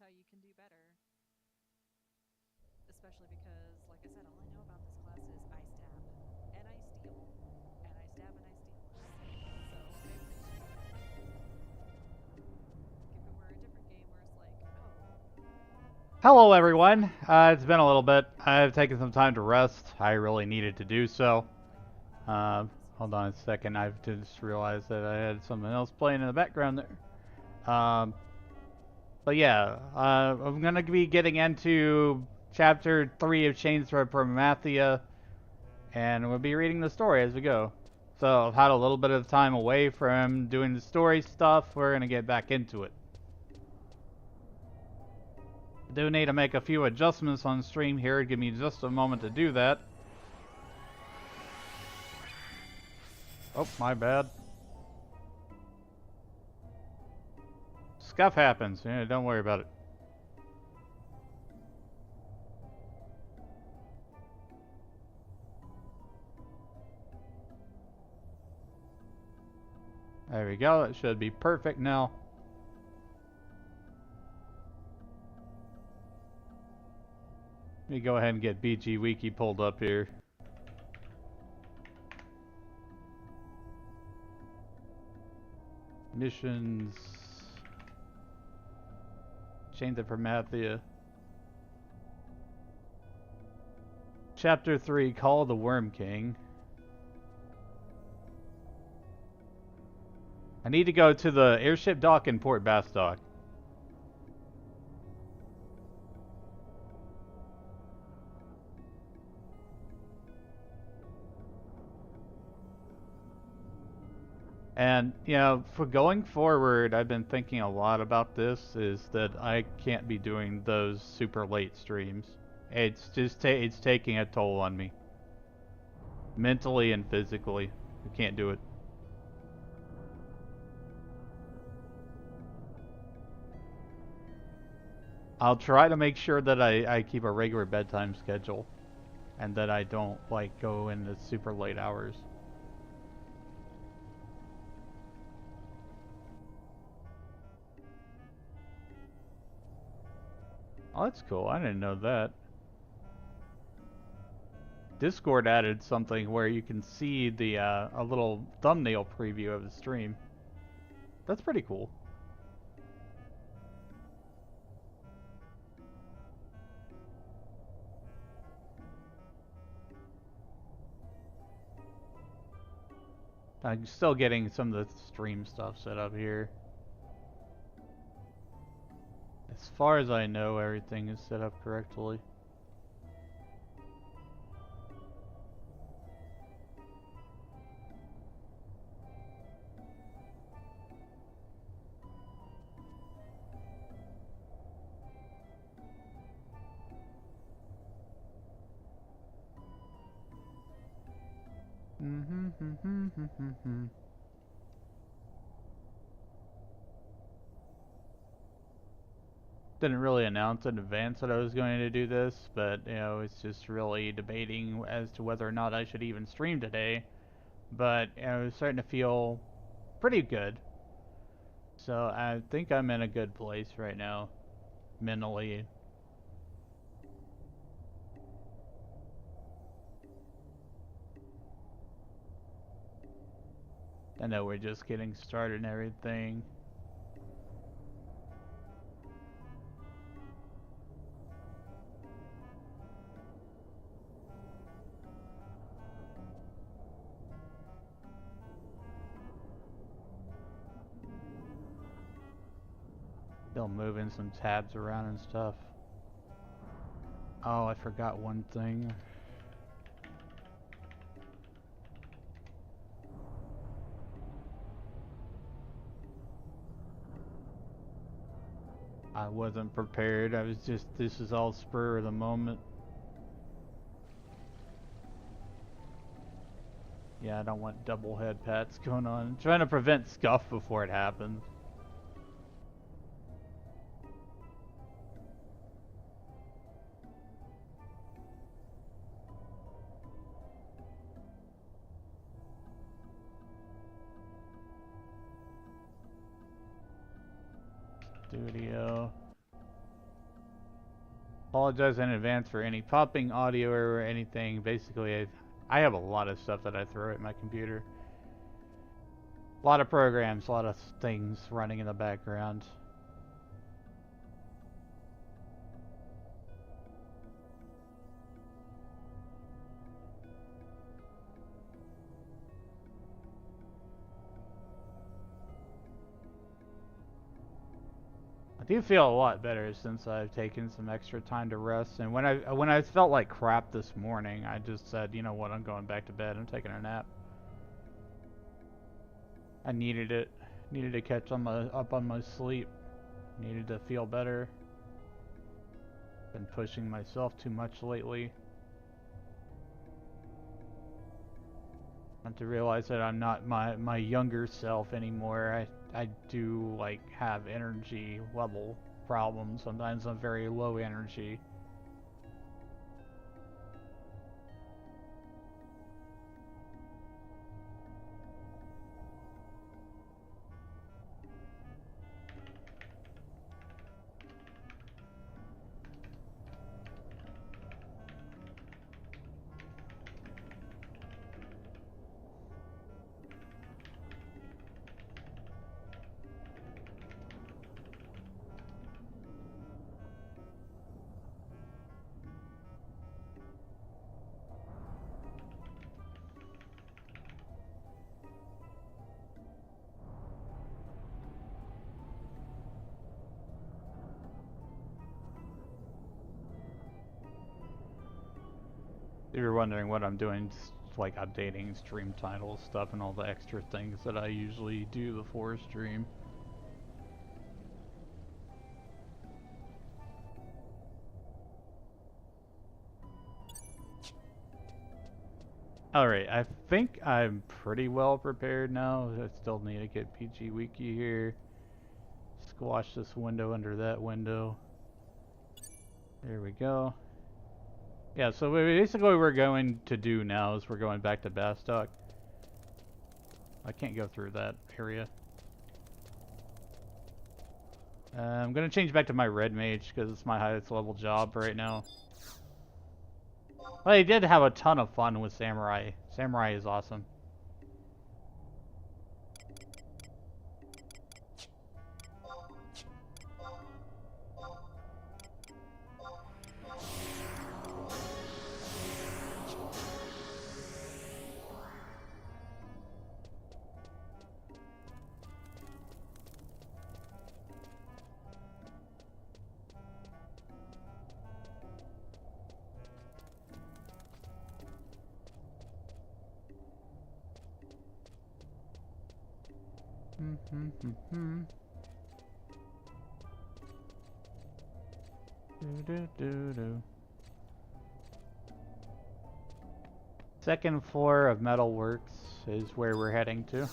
how you can do better. Especially because, like I said, all I know about this class is I stab and I steal, and I stab and I steal. So maybe if it were a different game where it's like, oh, Hello, everyone. It's been a little bit. I've taken some time to rest. I really needed to do so. Uh, Hold on a second. I've just realized that I had something else playing in the background there. But yeah, I'm gonna be getting into chapter 3 of Chains for Promathia, and we'll be reading the story as we go. So I've had a little bit of time away from doing the story stuff. We're gonna get back into it. I do need to make a few adjustments on stream here. Give me just a moment to do that. Oh, my bad. Scuff happens. Yeah, don't worry about it. There we go. It should be perfect now. Let me go ahead and get BG Wiki pulled up here. Missions. Chains of Promathia. Chapter 3, Call of the Worm King. I need to go to the airship dock in Port Bastock. And, you know, for going forward, I've been thinking a lot about this, is that I can't be doing those super late streams. It's just, it's taking a toll on me. Mentally and physically. I can't do it. I'll try to make sure that I keep a regular bedtime schedule. And that I don't, like, go in the super late hours. Oh, that's cool. I didn't know that. Discord added something where you can see the a little thumbnail preview of the stream. That's pretty cool. I'm still getting some of the stream stuff set up here. As far as I know, everything is set up correctly. Didn't really announce in advance that I was going to do this, but you know, it's just really debating as to whether or not I should even stream today. But you know, I was starting to feel pretty good. So I think I'm in a good place right now, mentally. I know we're just getting started and everything. Still moving some tabs around and stuff. Oh, I forgot one thing. I wasn't prepared. I was just, this is all spur of the moment. Yeah, I don't want double head pats going on. I'm trying to prevent scuff before it happens. Studio. Apologize in advance for any popping audio or anything. Basically, I have a lot of stuff that I throw at my computer. A lot of programs, a lot of things running in the background. I do feel a lot better since I've taken some extra time to rest. And when I felt like crap this morning, I just said, you know what, I'm going back to bed. I'm taking a nap. I needed it. Needed to catch up on my sleep. Needed to feel better. Been pushing myself too much lately. Not to realize that I'm not my younger self anymore. I do like have energy level problems. Sometimes I'm very low energy. If you're wondering what I'm doing, it's like updating stream titles, stuff, and all the extra things that I usually do before stream. Alright, I think I'm pretty well prepared now. I still need to get PG Wiki here. Squash this window under that window. There we go. Yeah, so basically what we're going to do now is we're going back to Bastock. I can't go through that area. I'm going to change back to my Red Mage because it's my highest level job right now. Well, I did have a ton of fun with Samurai. Samurai is awesome. Second floor of Metalworks is where we're heading to.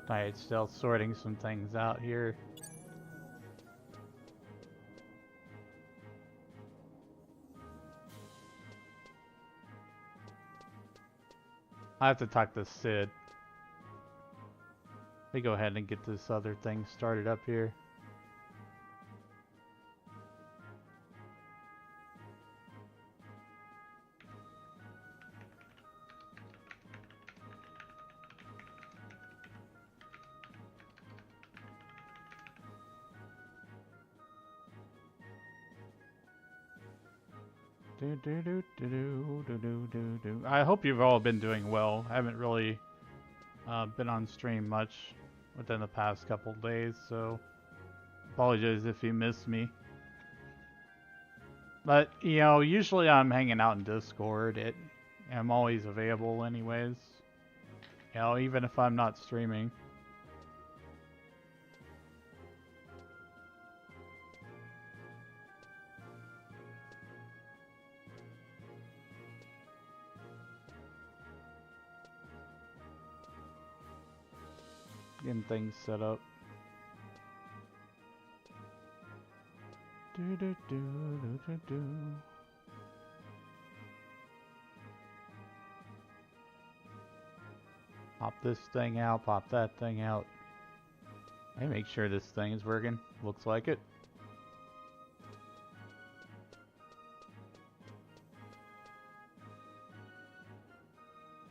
Alright, still sorting some things out here. I have to talk to Sid. Let me go ahead and get this other thing started up here. I hope you've all been doing well. I haven't really been on stream much within the past couple days, so apologize if you missed me. But, you know, usually I'm hanging out in Discord. I'm always available anyways. You know, even if I'm not streaming. Getting things set up. Pop this thing out, pop that thing out. I make sure this thing is working. Looks like it.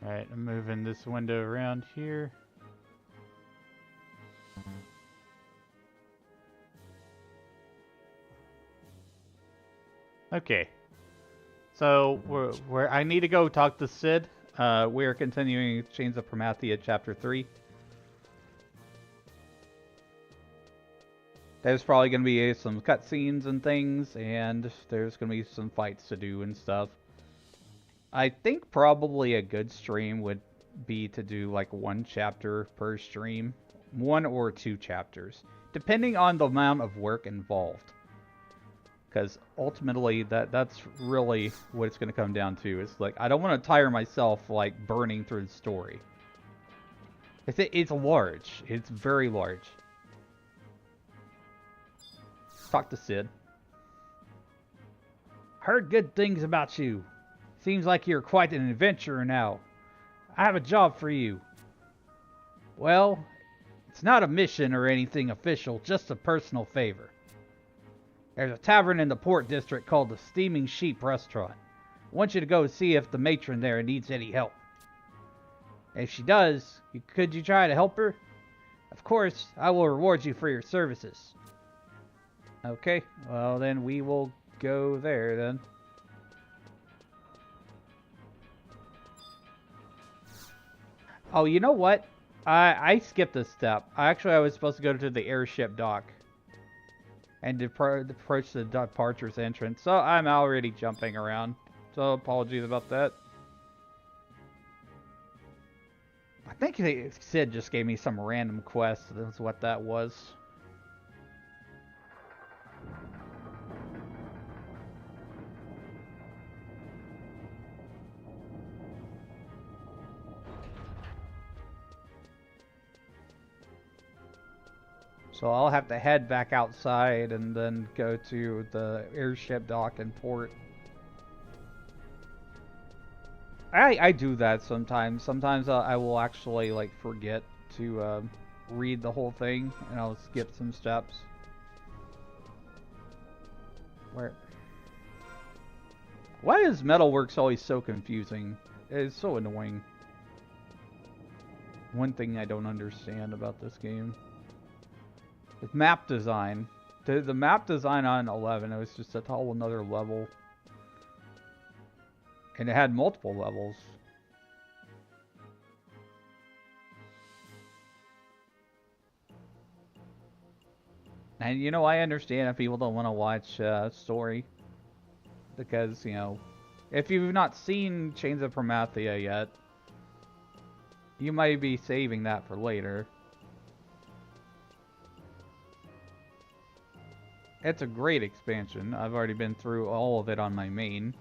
Alright, I'm moving this window around here. Okay. So, I need to go talk to Sid. We're continuing Chains of Promathia Chapter 3. There's probably going to be some cutscenes and things, and there's going to be some fights to do and stuff. I think probably a good stream would be to do like 1 chapter per stream. 1 or 2 chapters. Depending on the amount of work involved. Because ultimately, that's really what it's going to come down to. It's like, I don't want to tire myself, like, burning through the story. It's large. It's very large. Talk to Sid. Heard good things about you. Seems like you're quite an adventurer now. I have a job for you. Well, it's not a mission or anything official, just a personal favor. There's a tavern in the Port District called the Steaming Sheep Restaurant. I want you to go see if the matron there needs any help. If she does, could you try to help her? Of course, I will reward you for your services. Okay, well then we will go there then. Oh, you know what? I skipped a step. I was supposed to go to the airship dock. And approach the departures entrance. So I'm already jumping around. So apologies about that. I think Sid just gave me some random quest. That's what that was. So I'll have to head back outside and then go to the airship dock and port. I do that sometimes. Sometimes I will actually like forget to read the whole thing and I'll skip some steps. Why is Metalworks always so confusing? It's so annoying. One thing I don't understand about this game. With map design. The map design on 11, it was just a whole another level. And it had multiple levels. And you know, I understand if people don't want to watch story. Because, you know, if you've not seen Chains of Promathia yet, you might be saving that for later. It's a great expansion. I've already been through all of it on my main.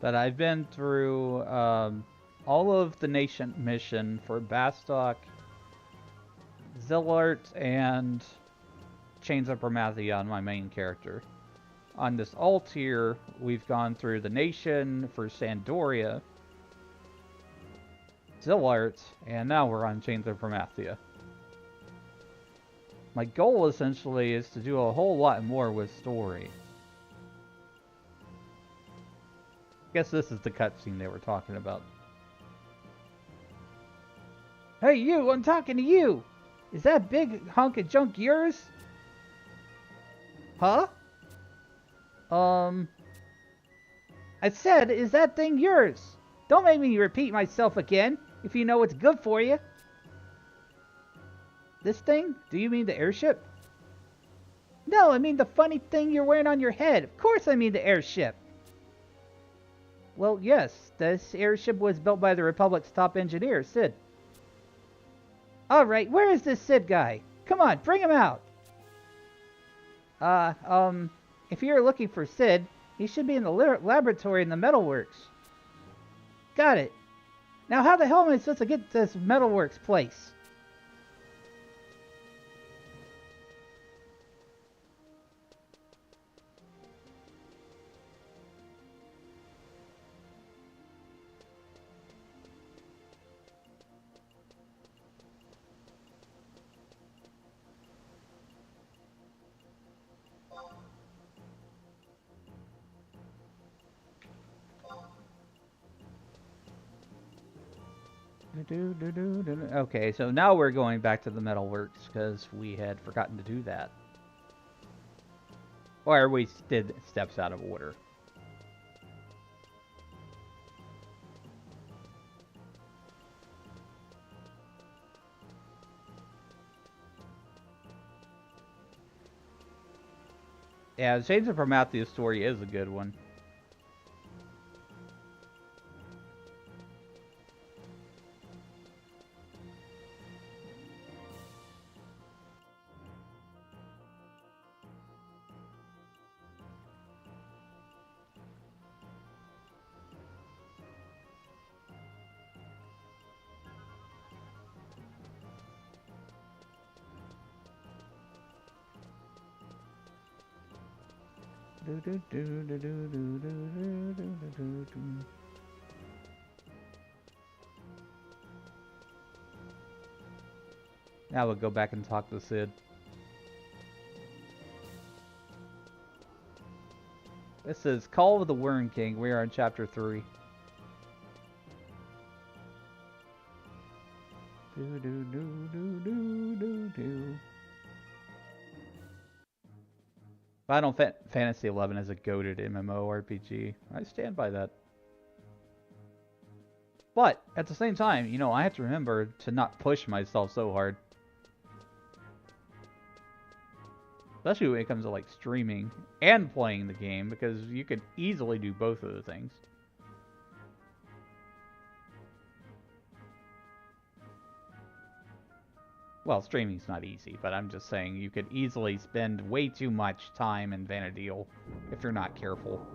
But I've been through all of the nation mission for Bastock, Zillart, and Chains of Promathia on my main character. On this alt here, we've gone through the nation for Sandoria. Still art, and now we're on Chains of Promathia. My goal essentially is to do a whole lot more with story. I guess this is the cutscene they were talking about. Hey you, I'm talking to you! Is that big hunk of junk yours? Huh? I said, is that thing yours? Don't make me repeat myself again, if you know what's good for you. This thing? Do you mean the airship? No, I mean the funny thing you're wearing on your head. Of course I mean the airship. Well, yes, this airship was built by the Republic's top engineer, Sid. Alright, where is this Sid guy? Come on, bring him out. If you're looking for Sid, he should be in the laboratory in the metalworks. Got it. Now how the hell am I supposed to get to this metalworks place? Okay, so now we're going back to the metalworks because we had forgotten to do that. Or we did steps out of order. Yeah, the Shades of Promathia story is a good one. Now we'll go back and talk to Sid. This is Call of the Worm King. We are in Chapter 3. Final Fantasy XI is a goated MMORPG. I stand by that. But, at the same time, you know, I have to remember to not push myself so hard. Especially when it comes to, like, streaming and playing the game, because you could easily do both of the things. Well, streaming's not easy, but I'm just saying you could easily spend way too much time in Vana'diel if you're not careful.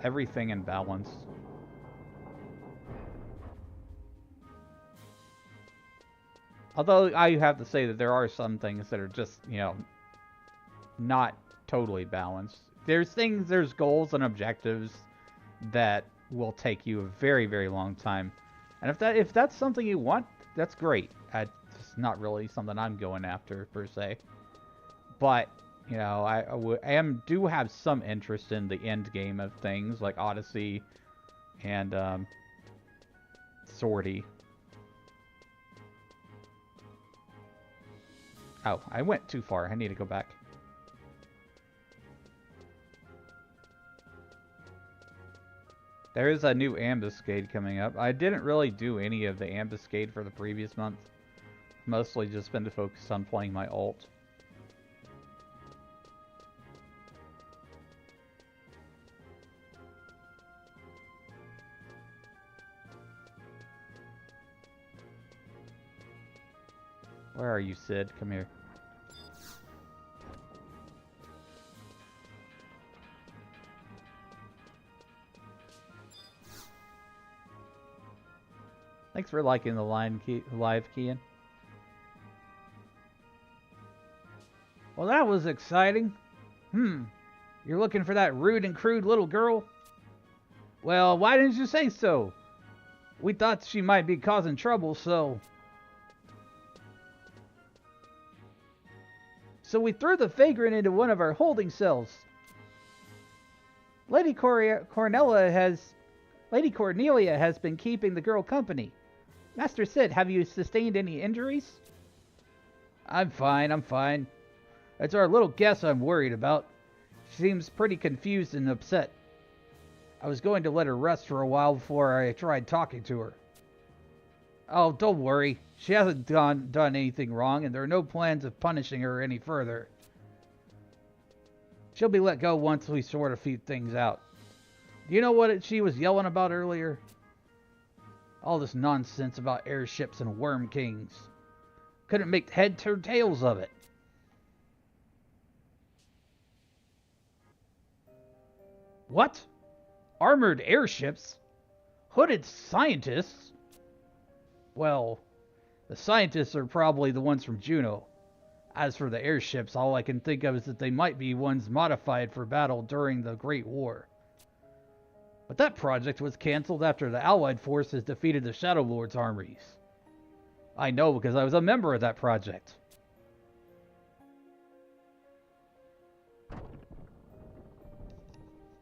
Everything in balance. Although I have to say that there are some things that are just, you know, not totally balanced. There's goals and objectives that will take you a very, very long time. And if that's something you want, that's great. It's not really something I'm going after, per se. But, you know, I do have some interest in the end game of things, like Odyssey and Swordy. Oh, I went too far. I need to go back. There is a new ambuscade coming up. I didn't really do any of the ambuscade for the previous month. Mostly just been focused on playing my ult. Where are you, Sid? Come here. Thanks for liking the live, Kian. Well, that was exciting. You're looking for that rude and crude little girl? Well, why didn't you say so? We thought she might be causing trouble, so... So we threw the vagrant into one of our holding cells. Lady Cornelia has been keeping the girl company. Master Sid, have you sustained any injuries? I'm fine. It's our little guest I'm worried about. She seems pretty confused and upset. I was going to let her rest for a while before I tried talking to her. Oh, don't worry. She hasn't done anything wrong, and there are no plans of punishing her any further. She'll be let go once we sort a few things out. Do you know what she was yelling about earlier? All this nonsense about airships and worm kings. Couldn't make heads or tails of it. What? Armored airships? Hooded scientists? Well, the scientists are probably the ones from Juno. As for the airships, all I can think of is that they might be ones modified for battle during the Great War. But that project was cancelled after the Allied forces defeated the Shadow Lord's armies. I know because I was a member of that project.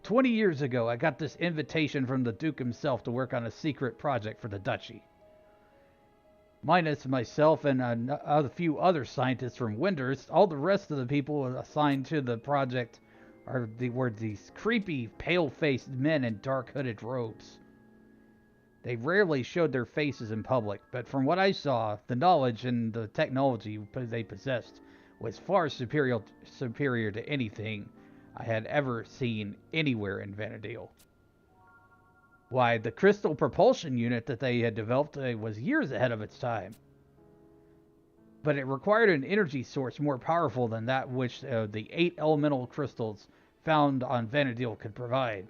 "20 years ago, I got this invitation from the Duke himself to work on a secret project for the Duchy. Minus myself and a few other scientists from Winders, all the rest of the people assigned to the project were these creepy, pale-faced men in dark hooded robes. They rarely showed their faces in public, but from what I saw, the knowledge and the technology they possessed was far superior to anything I had ever seen anywhere in Vanadale. Why, the crystal propulsion unit that they had developed was years ahead of its time. But it required an energy source more powerful than that which the 8 elemental crystals found on Vanadale could provide.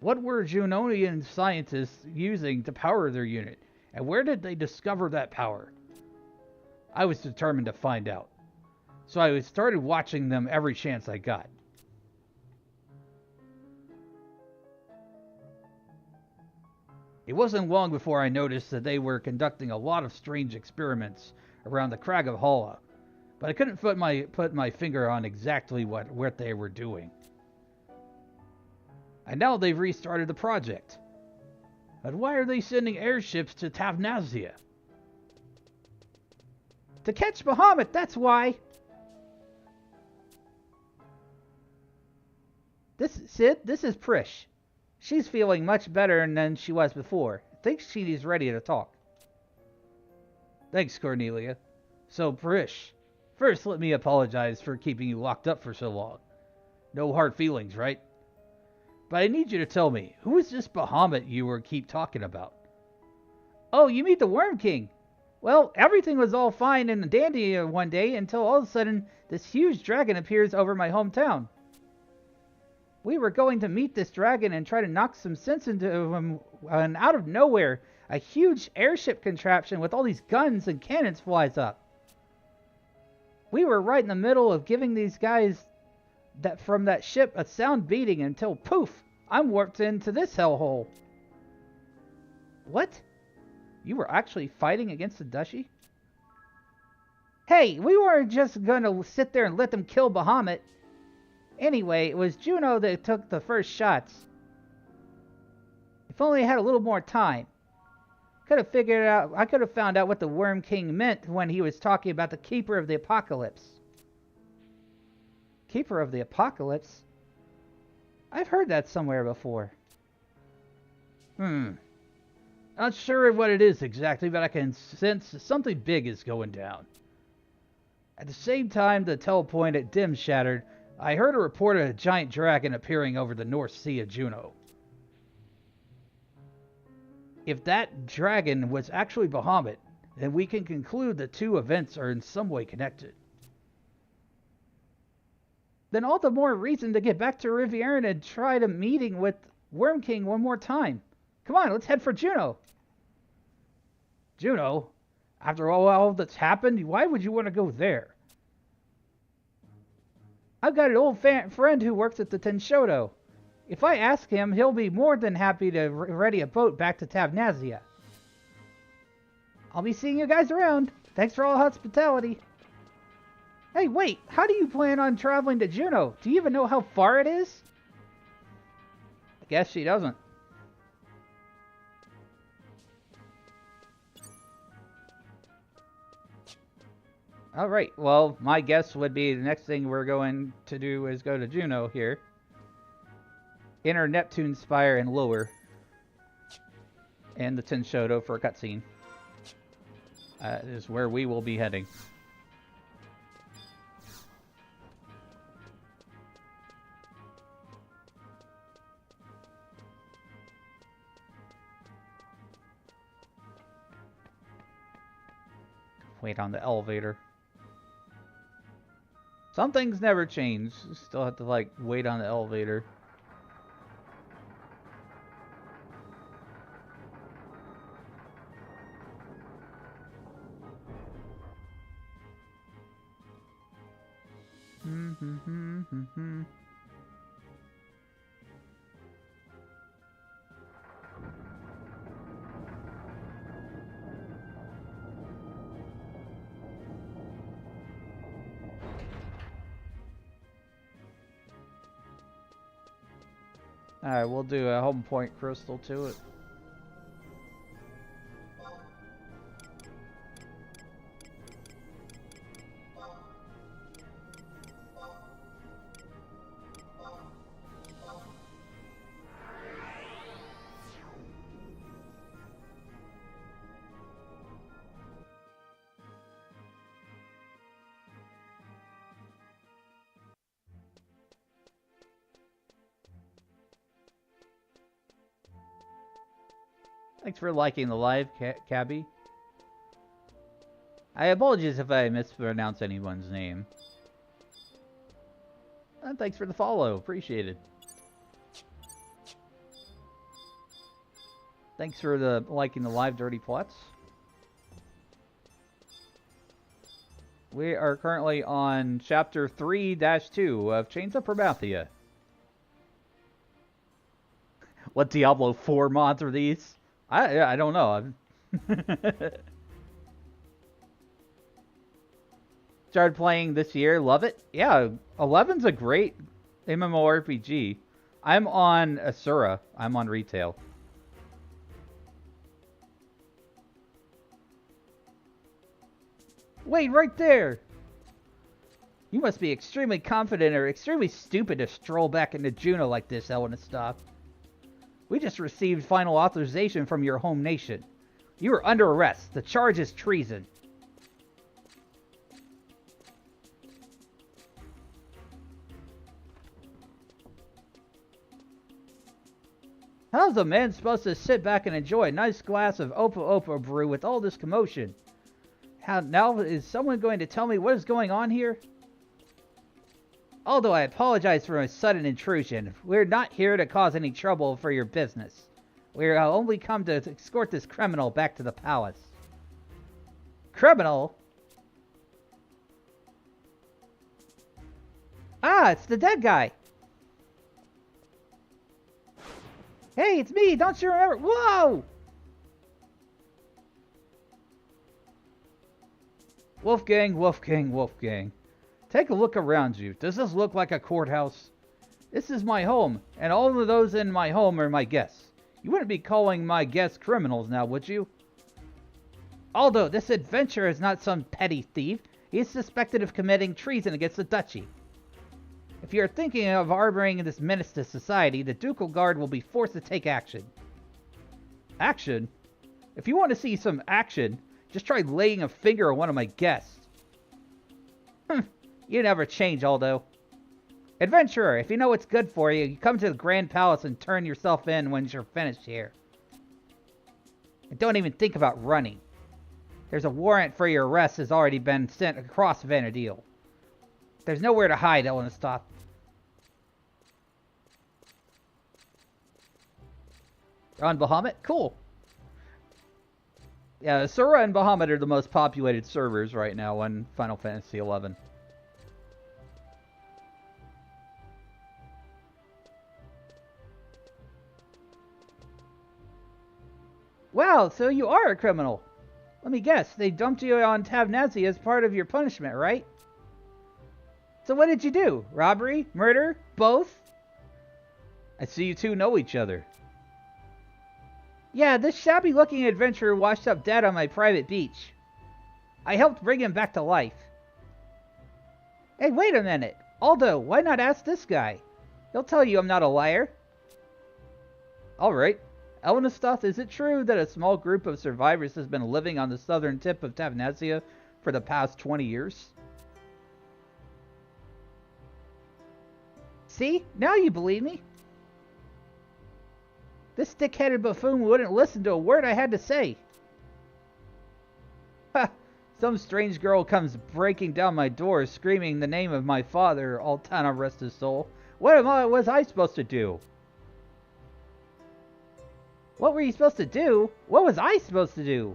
What were Junonian scientists using to power their unit, and where did they discover that power? I was determined to find out, so I started watching them every chance I got. It wasn't long before I noticed that they were conducting a lot of strange experiments around the Crag of Hala, but I couldn't put my finger on exactly what they were doing. And now they've restarted the project. But why are they sending airships to Tavnazia? To catch Bahamut, that's why! This is Prish. She's feeling much better than she was before. I think she's ready to talk. Thanks, Cornelia. So, Prish, first let me apologize for keeping you locked up for so long. No hard feelings, right? But I need you to tell me, who is this Bahamut you keep talking about? Oh, you mean the Worm King? Well, everything was all fine and dandy one day until all of a sudden this huge dragon appears over my hometown. We were going to meet this dragon and try to knock some sense into him, and out of nowhere, a huge airship contraption with all these guns and cannons flies up. We were right in the middle of giving these guys from that ship a sound beating until, poof, I'm warped into this hellhole. What? You were actually fighting against the Duchy? Hey, we weren't just gonna sit there and let them kill Bahamut. Anyway, it was Juno that took the first shots. If only I had a little more time. I could have found out what the Worm King meant when he was talking about the Keeper of the Apocalypse. Keeper of the Apocalypse? I've heard that somewhere before. Not sure what it is exactly, but I can sense something big is going down. At the same time the telepoint at Dim shattered, I heard a report of a giant dragon appearing over the North Sea of Juno. If that dragon was actually Bahamut, then we can conclude the two events are in some way connected. Then all the more reason to get back to Riviera and try a meeting with Worm King one more time. Come on, let's head for Juno. Juno? After all that's happened, why would you want to go there? I've got an old friend who works at the Tenshodo. If I ask him, he'll be more than happy to ready a boat back to Tavnazia. I'll be seeing you guys around. Thanks for all the hospitality. Hey, wait, how do you plan on traveling to Juneau? Do you even know how far it is? I guess she doesn't. Alright, well, my guess would be the next thing we're going to do is go to Juneau here. Enter Neptune Spire and lower. And the Tenshodo for a cutscene. Is where we will be heading. Wait on the elevator. Some things never change. You still have to, like, wait on the elevator. Alright, we'll do a home point crystal to it. Thanks for liking the live, Cabby. I apologize if I mispronounce anyone's name. And thanks for the follow. Appreciate it. Thanks for the liking the live, Dirty Plots. We are currently on Chapter 3-2 of Chains of Promathia. What Diablo 4 mods are these? I don't know. Started playing this year. Love it. Yeah, 11's a great MMORPG. I'm on Asura. I'm on retail. Wait, right there! You must be extremely confident or extremely stupid to stroll back into Juneau like this, Elenistop. We just received final authorization from your home nation. You are under arrest. The charge is treason. How's a man supposed to sit back and enjoy a nice glass of Opa Opa brew with all this commotion? Now is someone going to tell me what is going on here? Although I apologize for my sudden intrusion, we're not here to cause any trouble for your business. We're only come to escort this criminal back to the palace. Criminal? Ah, it's the dead guy. Hey, it's me, don't you remember? Whoa! Wolfgang, Wolfgang, Wolfgang. Take a look around you. Does this look like a courthouse? This is my home, and all of those in my home are my guests. You wouldn't be calling my guests criminals now, would you? Although this adventurer is not some petty thief, he is suspected of committing treason against the duchy. If you are thinking of harboring this menace to society, the Ducal Guard will be forced to take action. Action? If you want to see some action, just try laying a finger on one of my guests. You never change, Aldo. Adventurer, if you know what's good for you, you come to the Grand Palace and turn yourself in when you're finished here. And don't even think about running. There's a warrant for your arrest has already been sent across Vanadil. There's nowhere to hide, Elenistop. On Bahamut? Cool. Yeah, Asura and Bahamut are the most populated servers right now on Final Fantasy XI. Wow, so you are a criminal. Let me guess, they dumped you on Tavnazi as part of your punishment, right? So what did you do? Robbery? Murder? Both? I see you two know each other. Yeah, this shabby-looking adventurer washed up dead on my private beach. I helped bring him back to life. Hey, wait a minute. Aldo, why not ask this guy? He'll tell you I'm not a liar. Alright. Elnastoth, is it true that a small group of survivors has been living on the southern tip of Tavnazia for the past 20 years? See? Now you believe me. This stick-headed buffoon wouldn't listen to a word I had to say. Ha! Some strange girl comes breaking down my door, screaming the name of my father, Altana rest his soul. What was I supposed to do? What were you supposed to do? What was I supposed to do?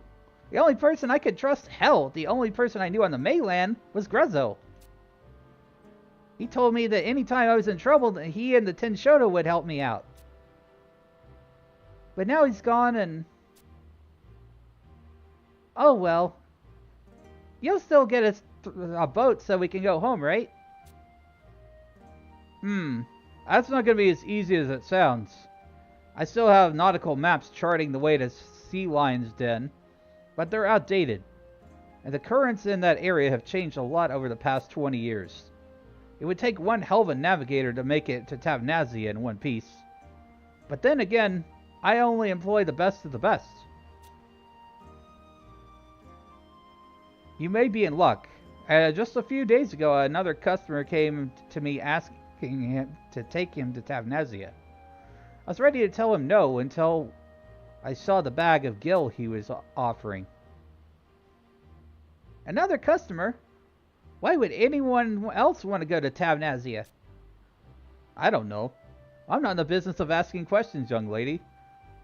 The only person I could trust, hell, the only person I knew on the mainland was Grezzo. He told me that anytime I was in trouble, that he and the Tenshoto would help me out. But now he's gone and... Oh well. You'll still get a boat so we can go home, right? That's not going to be as easy as it sounds. I still have nautical maps charting the way to Sea Lion's Den, but they're outdated. And the currents in that area have changed a lot over the past 20 years. It would take one hell of a navigator to make it to Tavnazia in one piece. But then again, I only employ the best of the best. You may be in luck. Just a few days ago, another customer came to me asking him to take him to Tavnazia. I was ready to tell him no until I saw the bag of gil he was offering. Another customer? Why would anyone else want to go to Tavnazia? I don't know. I'm not in the business of asking questions, young lady.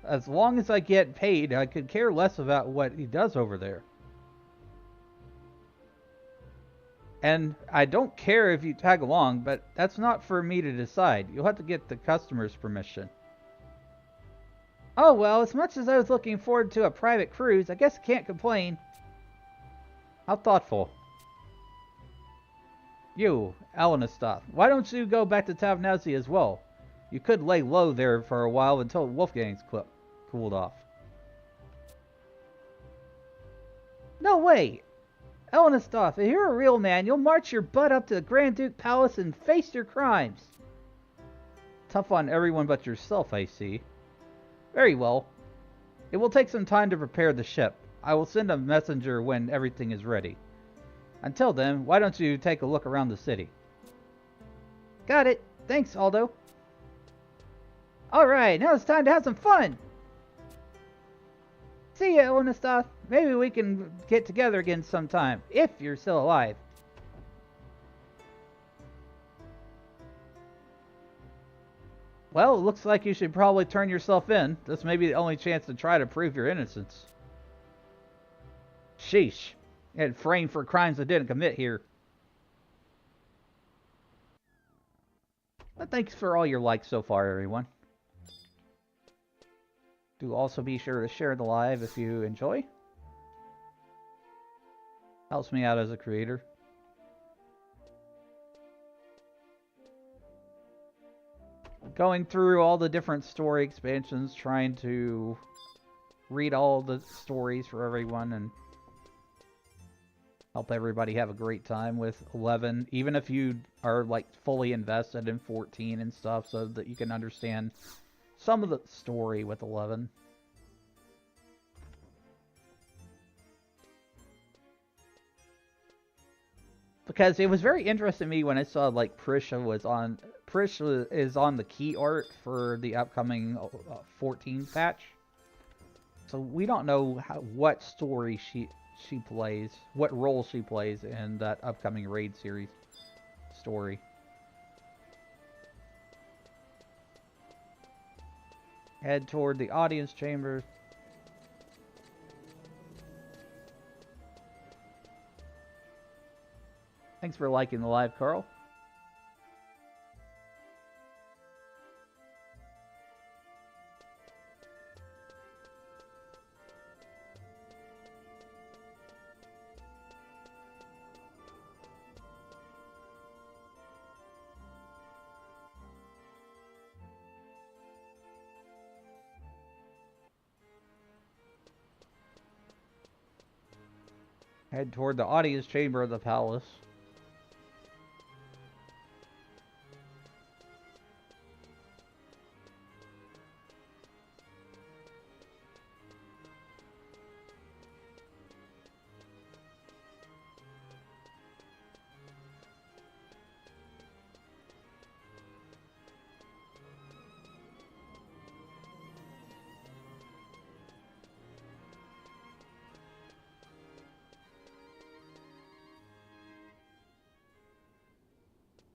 As long as I get paid, I could care less about what he does over there. And I don't care if you tag along, but that's not for me to decide. You'll have to get the customer's permission. Oh well, as much as I was looking forward to a private cruise, I guess I can't complain. How thoughtful. You, Elnastoth, why don't you go back to Tavnazia as well? You could lay low there for a while until Wolfgang's cooled off. No way! Elnastoth, if you're a real man, you'll march your butt up to the Grand Duke Palace and face your crimes. Tough on everyone but yourself, I see. Very well. It will take some time to prepare the ship. I will send a messenger when everything is ready. Until then, why don't you take a look around the city? Got it. Thanks, Aldo. Alright, now it's time to have some fun! See ya, Elnastoth. Maybe we can get together again sometime, if you're still alive. Well, it looks like you should probably turn yourself in. This may be the only chance to try to prove your innocence. Sheesh. And framed for crimes I didn't commit here. But thanks for all your likes so far, everyone. Do also be sure to share the live if you enjoy. Helps me out as a creator. Going through all the different story expansions, trying to read all the stories for everyone and help everybody have a great time with 11, even if you are like fully invested in 14 and stuff, so that you can understand some of the story with 11. Because it was very interesting to me when I saw like Prisha is on the key art for the upcoming 14 patch. So we don't know what story she plays, what role she plays in that upcoming raid series story. Head toward the audience chamber. Thanks for liking the live, Carl. Head toward the audience chamber of the palace.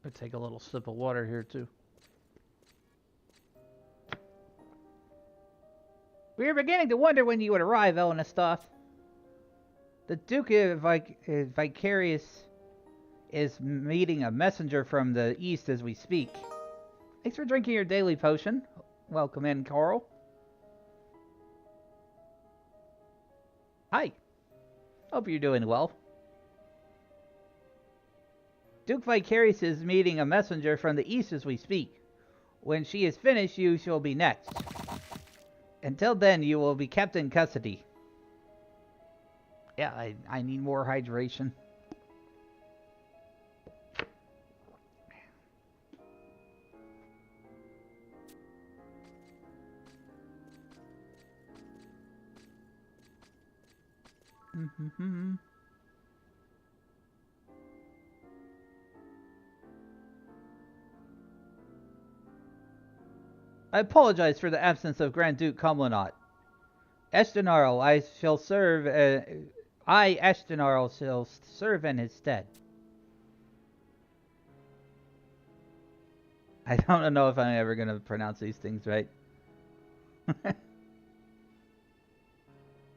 I'll take a little sip of water here too. We were beginning to wonder when you would arrive, Elnastoth. The Duke of Vicarious is meeting a messenger from the east as we speak. Thanks for drinking your daily potion. Welcome in, Carl. Hi. Hope you're doing well. Duke Vicarious is meeting a messenger from the east as we speak. When she is finished, you shall be next. Until then, you will be kept in custody. Yeah, I need more hydration. I apologize for the absence of Grand Duke Comlanot. Eshtenarl, Eshtenarl, shall serve in his stead. I don't know if I'm ever going to pronounce these things right.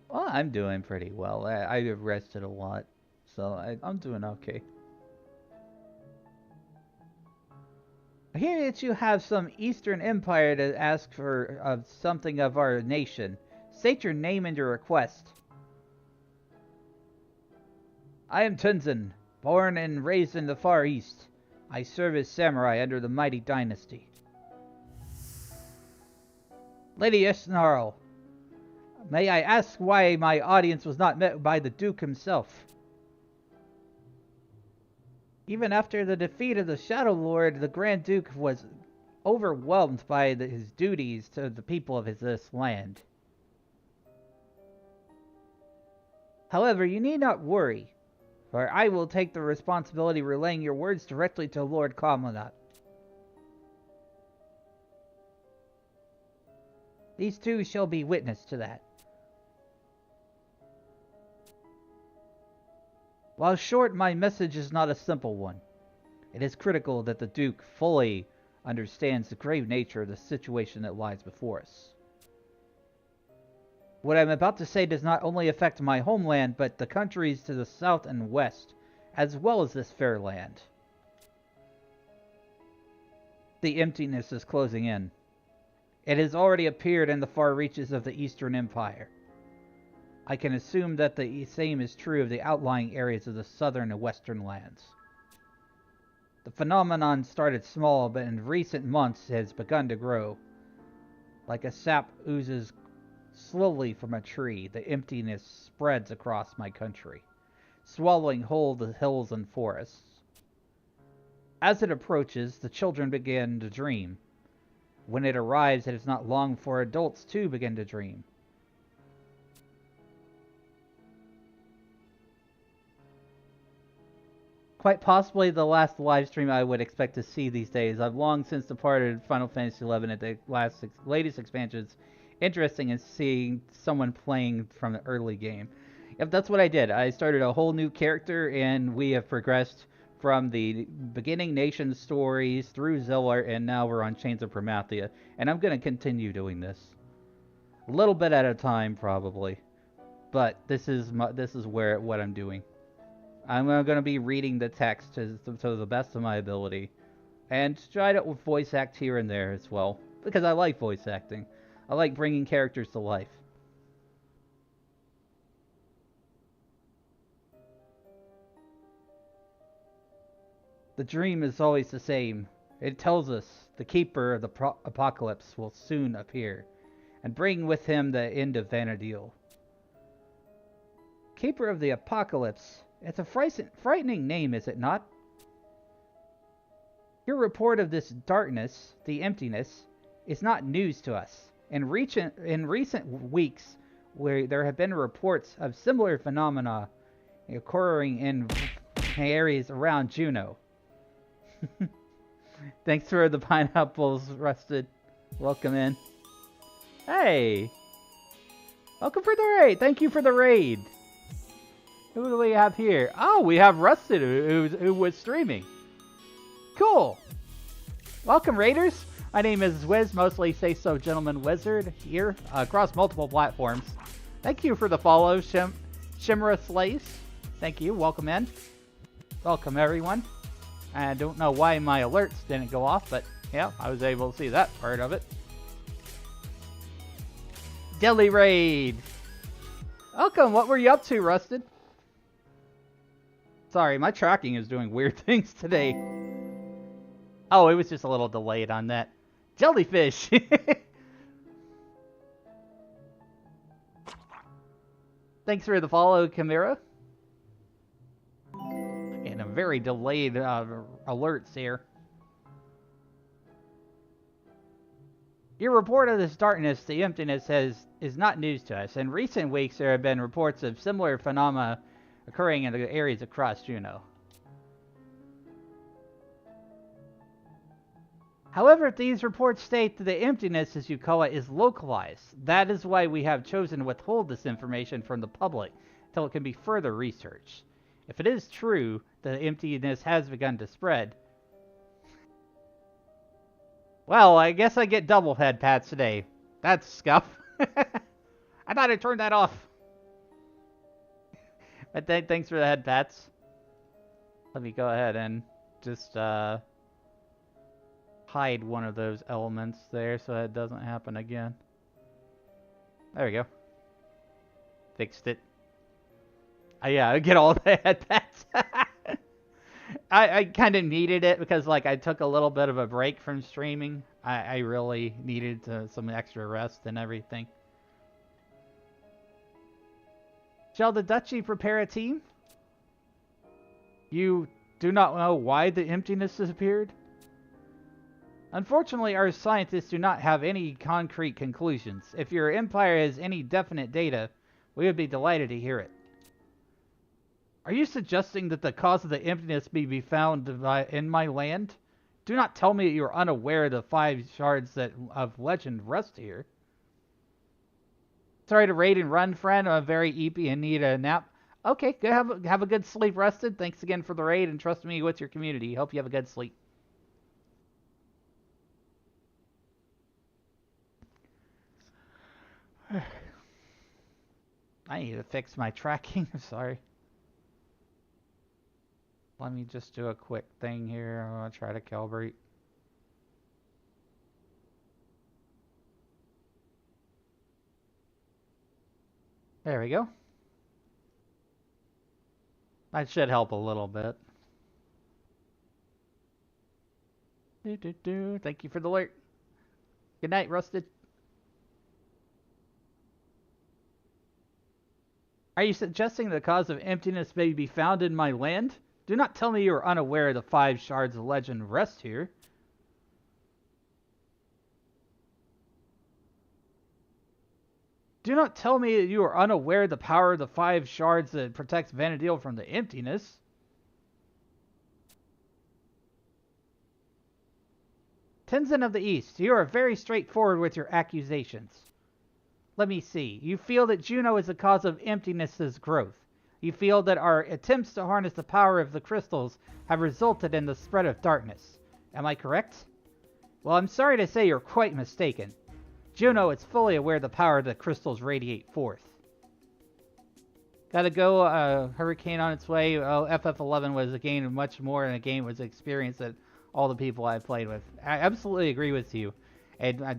Well, I'm doing pretty well. I've rested a lot, so I'm doing okay. I hear that you have some Eastern Empire to ask for something of our nation. State your name and your request. I am Tenzin, born and raised in the Far East. I serve as samurai under the mighty dynasty. Lady Eshtenarl, may I ask why my audience was not met by the Duke himself? Even after the defeat of the Shadow Lord, the Grand Duke was overwhelmed by his duties to the people of this land. However, you need not worry, for I will take the responsibility relaying your words directly to Lord Comlanot. These two shall be witness to that. While short, my message is not a simple one. It is critical that the Duke fully understands the grave nature of the situation that lies before us. What I'm about to say does not only affect my homeland, but the countries to the south and west, as well as this fair land. The emptiness is closing in. It has already appeared in the far reaches of the Eastern Empire. I can assume that the same is true of the outlying areas of the southern and western lands. The phenomenon started small, but in recent months has begun to grow. Like a sap oozes slowly from a tree, the emptiness spreads across my country, swallowing whole the hills and forests. As it approaches, the children begin to dream. When it arrives, it is not long for adults too begin to dream. Quite possibly the last live stream I would expect to see these days. I've long since departed Final Fantasy XI at the latest expansions. Interesting in seeing someone playing from the early game. Yep, that's what I did. I started a whole new character, and we have progressed from the beginning nation stories through Zillar, and now we're on Chains of Promathia. And I'm going to continue doing this. A little bit at a time, probably. But this is what I'm doing. I'm going to be reading the text to the best of my ability. And try to voice act here and there as well. Because I like voice acting. I like bringing characters to life. The dream is always the same. It tells us the keeper of the apocalypse will soon appear, and bring with him the end of Vanadil. Keeper of the Apocalypse. It's a frightening name, is it not? Your report of this darkness, the emptiness, is not news to us. In recent weeks, where there have been reports of similar phenomena occurring in areas around Juno. Thanks for the pineapples, Rusted. Welcome in. Hey! Welcome for the raid! Thank you for the raid! Who do we have here? Oh, we have Rusted, who was streaming. Cool! Welcome, Raiders! My name is Wiz, mostly Say So Gentleman Wizard, here, across multiple platforms. Thank you for the follow, Shimra Slays. Thank you, welcome in. Welcome, everyone. I don't know why my alerts didn't go off, but yeah, I was able to see that part of it. Deli Raid! Welcome, what were you up to, Rusted? Sorry, my tracking is doing weird things today. Oh, it was just a little delayed on that. Jellyfish! Thanks for the follow, Chimera. And a very delayed alerts here. Your report of this darkness, the emptiness, is not news to us. In recent weeks, there have been reports of similar phenomena occurring in the areas across Juno. However, these reports state that the emptiness, as you call it, is localized. That is why we have chosen to withhold this information from the public until it can be further researched. If it is true that the emptiness has begun to spread, well, I guess I get double head pats today. That's scuff. I thought I turned that off. But thanks for the head pats. Let me go ahead and just hide one of those elements there so that it doesn't happen again. There we go. Fixed it. Yeah, I get all the head pats. I kind of needed it because, like, I took a little bit of a break from streaming. I really needed some extra rest and everything. Shall the Duchy prepare a team? You do not know why the emptiness disappeared? Unfortunately, our scientists do not have any concrete conclusions. If your empire has any definite data, we would be delighted to hear it. Are you suggesting that the cause of the emptiness be found in my land? Do not tell me that you are unaware of the 5 shards of legend rest here. Sorry to raid and run, friend. I'm very eepy and need a nap. Okay, go have a good sleep, Rusted. Thanks again for the raid, and trust me with your community. Hope you have a good sleep. I need to fix my tracking. I'm sorry. Let me just do a quick thing here. I'm going to try to calibrate. There we go. That should help a little bit. Thank you for the alert. Good night, Rusted. Are you suggesting the cause of emptiness may be found in my land? Do not tell me you are unaware of the 5 shards of legend rest here. Do not tell me that you are unaware of the power of the 5 shards that protects Vanadil from the emptiness. Tenzin of the East, you are very straightforward with your accusations. Let me see. You feel that Juno is the cause of emptiness's growth. You feel that our attempts to harness the power of the crystals have resulted in the spread of darkness. Am I correct? Well, I'm sorry to say you're quite mistaken. Juno is fully aware the power of the crystals radiate forth. Gotta go, Hurricane on its way. Oh, FF11 was a game of much more than a game was an experience that all the people I played with. I absolutely agree with you. And I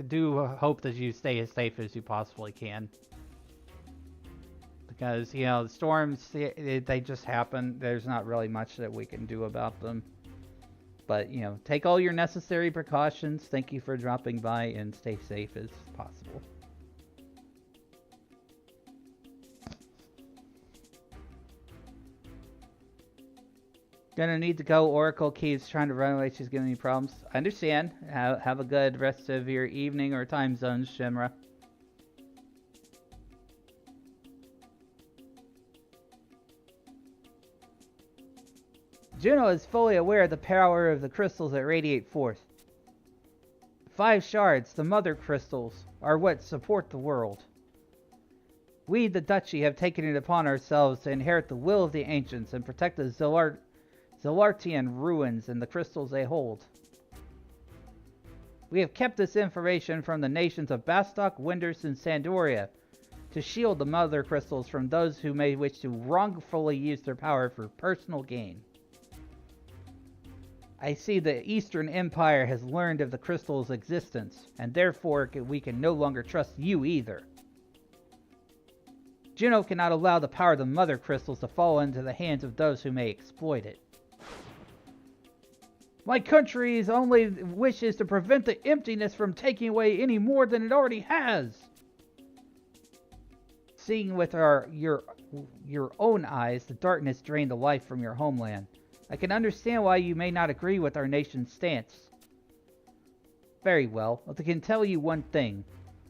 do hope that you stay as safe as you possibly can. Because, you know, the storms, they just happen. There's not really much that we can do about them. But, you know, take all your necessary precautions. Thank you for dropping by and stay safe as possible. Gonna need to go. Oracle keeps trying to run away. She's giving me problems. I understand. Have a good rest of your evening or time zones, Shimra. Juno is fully aware of the power of the crystals that radiate forth. 5 shards, the mother crystals, are what support the world. We, the Duchy, have taken it upon ourselves to inherit the will of the ancients and protect the Zelartian ruins and the crystals they hold. We have kept this information from the nations of Bastok, Winders, and Sandoria to shield the mother crystals from those who may wish to wrongfully use their power for personal gain. I see the Eastern Empire has learned of the crystal's existence, and therefore we can no longer trust you either. Juno cannot allow the power of the mother crystals to fall into the hands of those who may exploit it. My country's only wish is to prevent the emptiness from taking away any more than it already has. Seeing with your own eyes the darkness drain the life from your homeland, I can understand why you may not agree with our nation's stance. Very well, I can tell you one thing.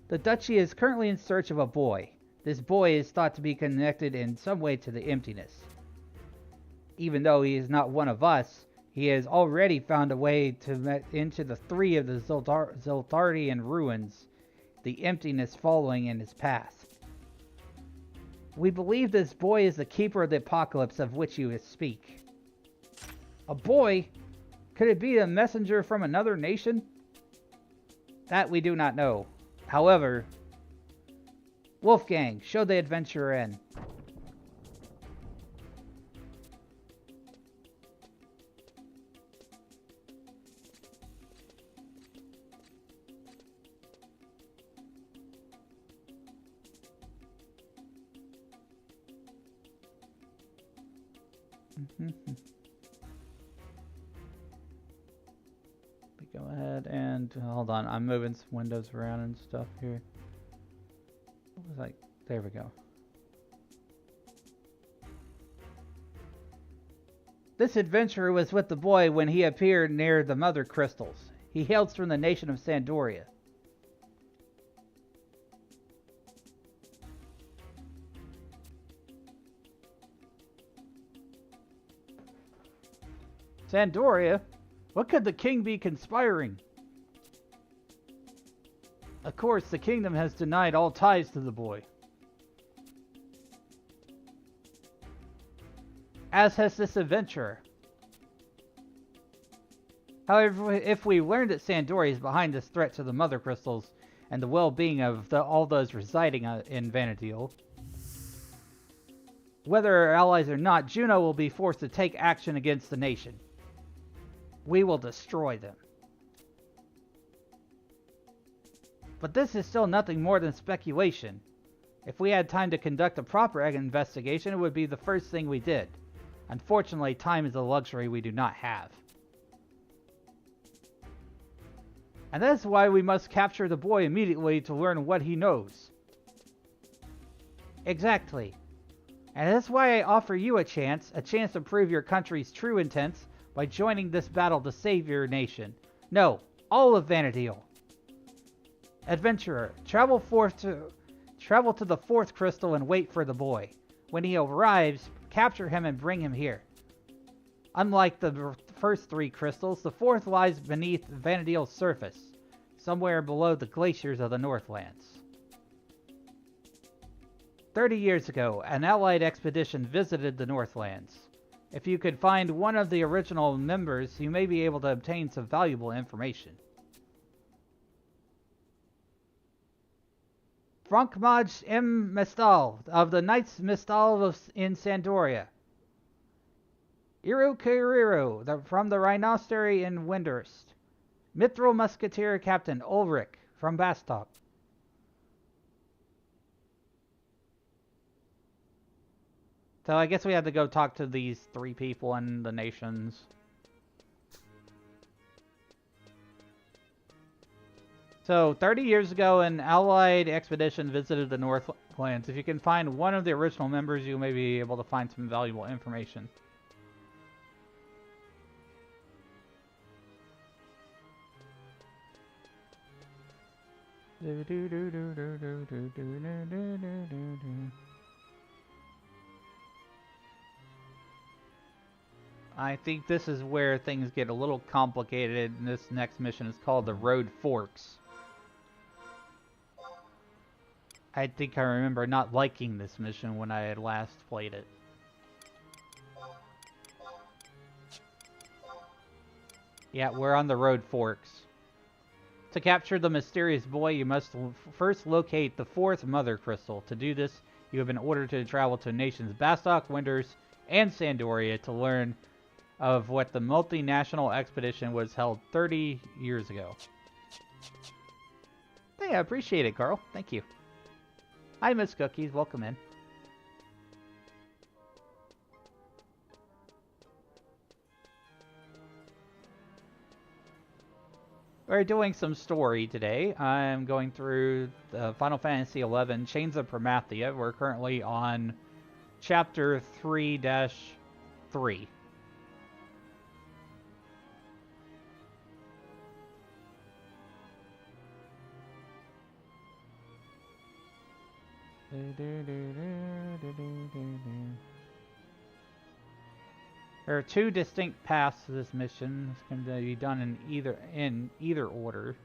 The Duchy is currently in search of a boy. This boy is thought to be connected in some way to the emptiness. Even though he is not one of us, he has already found a way into the 3 of the Zoltardian ruins, the emptiness following in his path. We believe this boy is the keeper of the apocalypse of which you speak. A boy? Could it be a messenger from another nation? That we do not know. However, Wolfgang, show the adventurer in. Go ahead and hold on. I'm moving some windows around and stuff here. What was like? There we go. This adventurer was with the boy when he appeared near the mother crystals. He hails from the nation of Sandoria. Sandoria? What could the king be conspiring? Of course, the kingdom has denied all ties to the boy. As has this adventurer. However, if we learn that Sandoria is behind this threat to the mother crystals and the well-being of all those residing in Vanadil, whether our allies or not, Juno will be forced to take action against the nation. We will destroy them. But this is still nothing more than speculation. If we had time to conduct a proper investigation, it would be the first thing we did. Unfortunately, time is a luxury we do not have. And that is why we must capture the boy immediately to learn what he knows. Exactly. And that's why I offer you a chance to prove your country's true intents by joining this battle to save your nation. No, all of Vanadil. Adventurer, travel to the 4th crystal and wait for the boy. When he arrives, capture him and bring him here. Unlike the first 3 crystals, the 4th lies beneath Vanadil's surface, somewhere below the glaciers of the Northlands. 30 years ago, an allied expedition visited the Northlands. If you could find one of the original members, you may be able to obtain some valuable information. Frankmaj M. Mestal, of the Knights Mestal in Sandoria. Irukiriru, from the Rhinostery in Windurst. Mithril Musketeer Captain Ulrich, from Bastok. So I guess we had to go talk to these 3 people in the nations. So, 30 years ago, an allied expedition visited the Northlands. If you can find one of the original members, you may be able to find some valuable information. I think this is where things get a little complicated, and this next mission is called the Road Forks. I think I remember not liking this mission when I had last played it. Yeah, we're on the Road Forks. To capture the mysterious boy, you must first locate the fourth Mother Crystal. To do this, you have been ordered to travel to nations Bastok, Winders, and Sandoria to learn of what the multinational expedition was held 30 years ago. Hey, I appreciate it, Carl. Thank you. Hi, Miss Cookies. Welcome in. We're doing some story today. I'm going through the Final Fantasy XI Chains of Promathia. We're currently on Chapter 3-3. There are two distinct paths to this mission. It's going to be done in either order.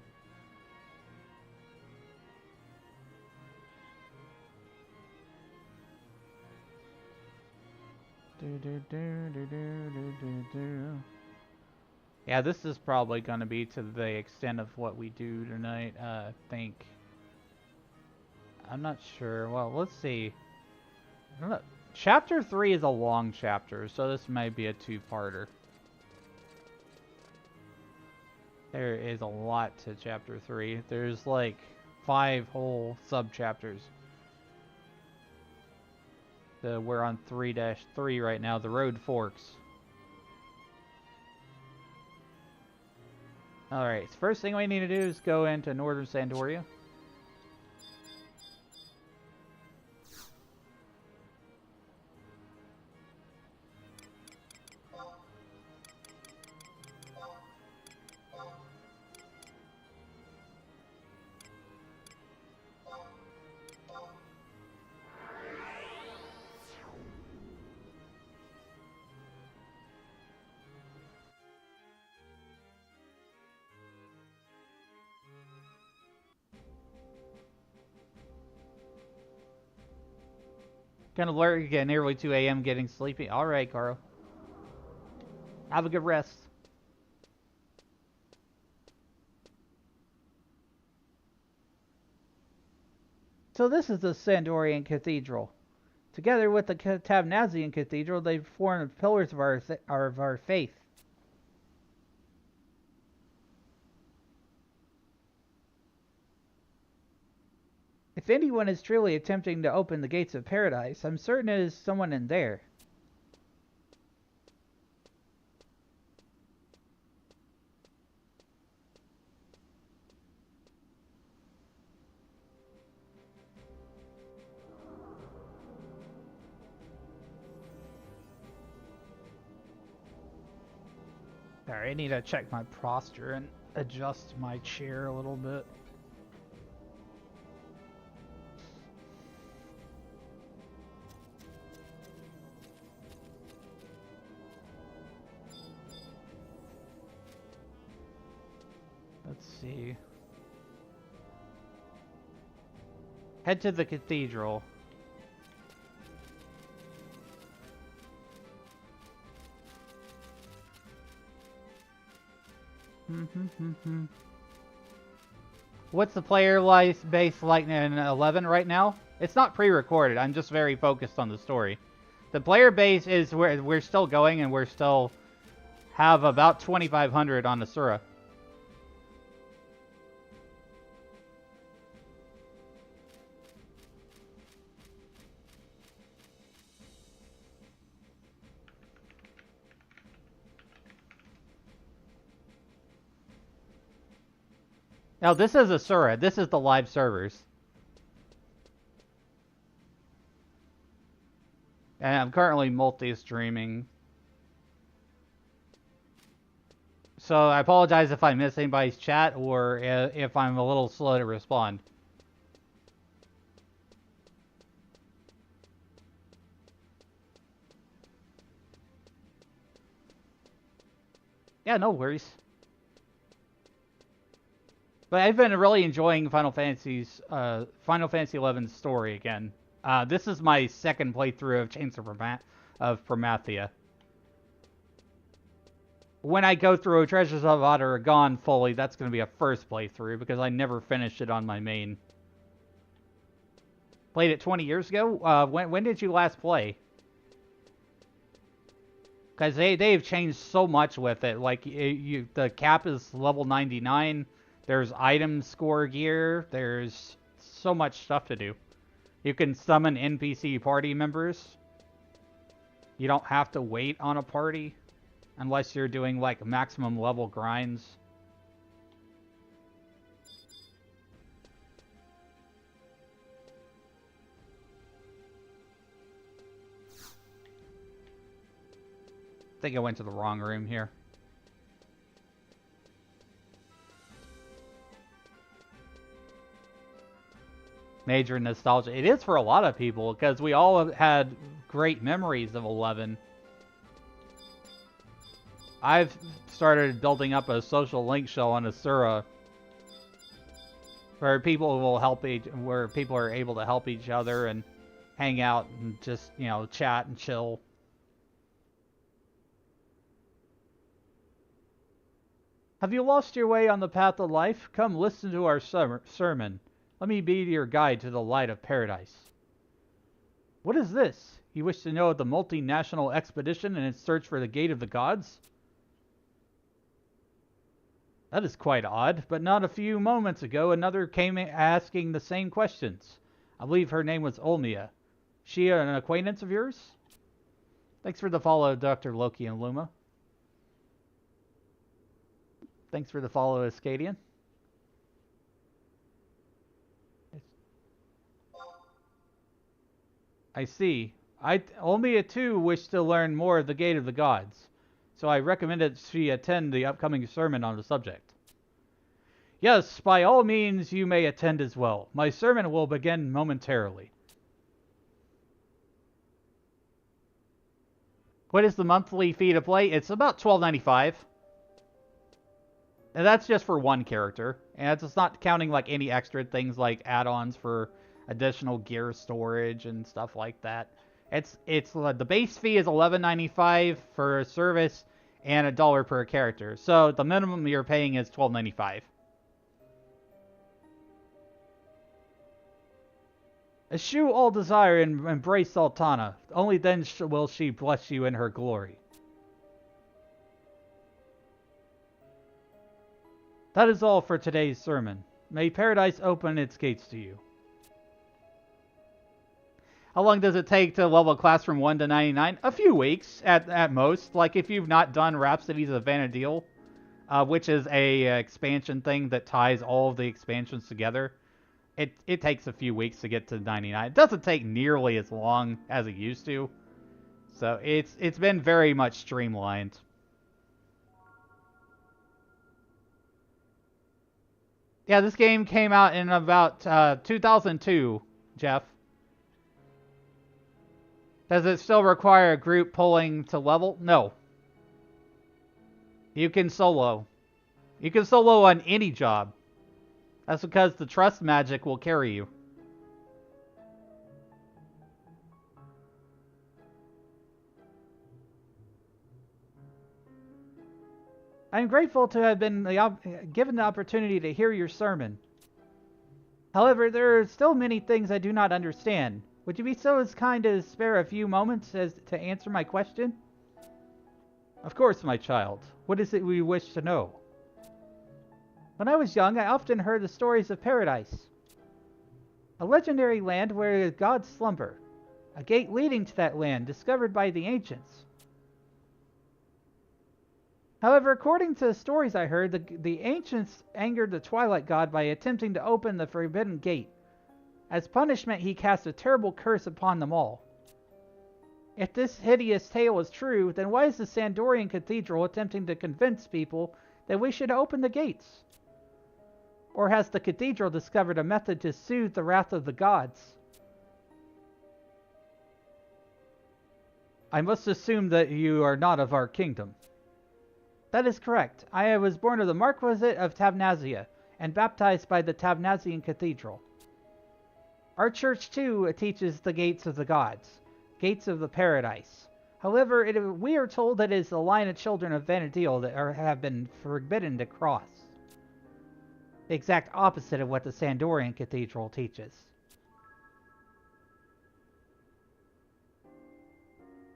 Yeah, this is probably going to be to the extent of what we do tonight, I think. I'm not sure. Well, let's see. Chapter 3 is a long chapter, so this might be a two-parter. There is a lot to Chapter 3. There's like 5 whole sub-chapters. We're on 3-3 right now, the Road Forks. Alright, so first thing we need to do is go into Northern Sandoria. Kind of alert again, nearly 2 a.m. getting sleepy. Alright, Carl. Have a good rest. So this is the Sandorian Cathedral. Together with the Tabnazian Cathedral, they form the pillars of our faith. If anyone is truly attempting to open the gates of paradise, I'm certain it is someone in there. Alright, I need to check my posture and adjust my chair a little bit. Let's see. Head to the cathedral. What's the player base like in 11 right now? It's not pre-recorded. I'm just very focused on the story. The player base is where we're still going, and we're still have about 2,500 on Asura. Now, this is Asura. This is the live servers. And I'm currently multi-streaming. So I apologize if I miss anybody's chat or if I'm a little slow to respond. Yeah, no worries. But I've been really enjoying Final Fantasy XI's story again. This is my second playthrough of Chains of Promathia. When I go through Treasures of Otter Gone fully, that's going to be a first playthrough because I never finished it on my main. Played it 20 years ago? When did you last play? Because they've changed so much with it. Like, the cap is level 99. There's item score gear. There's so much stuff to do. You can summon NPC party members. You don't have to wait on a party. Unless you're doing, like, maximum level grinds. I think I went to the wrong room here. Major nostalgia. It is for a lot of people, because we all have had great memories of 11. I've started building up a social link show on Asura where people will help where people are able to help each other and hang out and just, you know, chat and chill. Have you lost your way on the path of life? Come listen to our sermon. Let me be your guide to the light of paradise. What is this? You wish to know the multinational expedition and its search for the gate of the gods? That is quite odd, but not a few moments ago another came asking the same questions. I believe her name was Olmia. She an acquaintance of yours? Thanks for the follow, Dr. Loki and Luma. Thanks for the follow, Escadian. I see. Olmia too wished to learn more of the Gate of the Gods, so I recommended she attend the upcoming sermon on the subject. Yes, by all means you may attend as well. My sermon will begin momentarily. What is the monthly fee to play? It's about $12.95. And that's just for one character. And it's not counting like any extra things like add-ons for additional gear storage and stuff like that. It's the base fee is $11.95 for a service and $1 per character. So the minimum you're paying is $12.95. Eschew all desire and embrace Sultana. Only then will she bless you in her glory. That is all for today's sermon. May paradise open its gates to you. How long does it take to level a class from 1 to 99? A few weeks at most. Like if you've not done Rhapsodies of Vana'diel, which is a expansion thing that ties all of the expansions together. It takes a few weeks to get to 99. It doesn't take nearly as long as it used to. So it's been very much streamlined. Yeah, this game came out in about 2002, Jeff. Does it still require a group pulling to level? No. You can solo. You can solo on any job. That's because the trust magic will carry you. I am grateful to have been given the opportunity to hear your sermon. However, there are still many things I do not understand. Would you be so as kind as spare a few moments as to answer my question? Of course, my child. What is it we wish to know? When I was young, I often heard the stories of paradise. A legendary land where gods slumber. A gate leading to that land discovered by the ancients. However, according to the stories I heard, the ancients angered the Twilight God by attempting to open the forbidden gate. As punishment, he cast a terrible curse upon them all. If this hideous tale is true, then why is the Sandorian Cathedral attempting to convince people then we should open the gates. Or has the cathedral discovered a method to soothe the wrath of the gods? I must assume that you are not of our kingdom. That is correct. I was born of the Marquisate of Tabnazia, and baptized by the Tabnazian Cathedral. Our church, too, teaches the gates of the gods, gates of the paradise. However, we are told that it is the line of children of Vanadil that have been forbidden to cross. The exact opposite of what the Sandorian Cathedral teaches.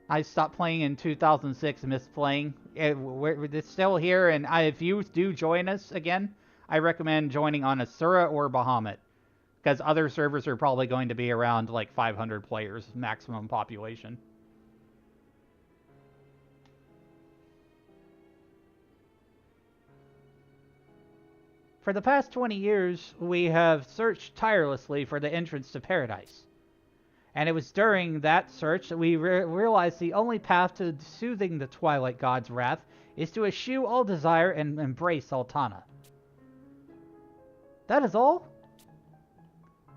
I stopped playing in 2006, missed playing. It's still here, and if you do join us again, I recommend joining on Asura or Bahamut. Because other servers are probably going to be around like 500 players, maximum population. For the past 20 years, we have searched tirelessly for the entrance to paradise. And it was during that search that we realized the only path to soothing the Twilight God's wrath is to eschew all desire and embrace Altana. That is all?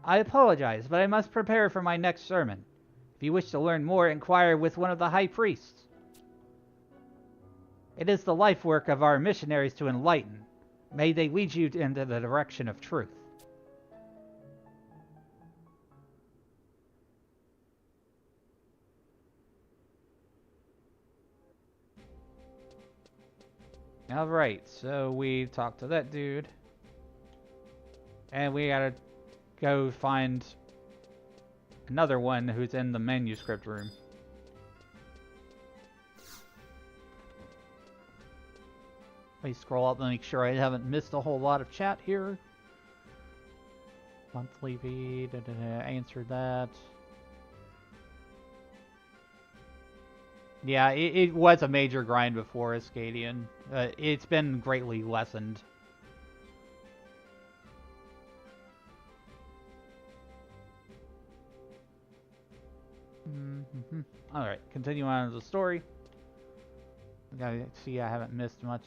I apologize, but I must prepare for my next sermon. If you wish to learn more, inquire with one of the high priests. It is the life work of our missionaries to enlighten. May they lead you into the direction of truth. Alright, so we talked to that dude. And we gotta go find another one who's in the manuscript room. Let me scroll up and make sure I haven't missed a whole lot of chat here. Monthly V, answered that. Yeah, it was a major grind before Ascadian. It's been greatly lessened. Alright, continue on with the story. Gotta see I haven't missed much.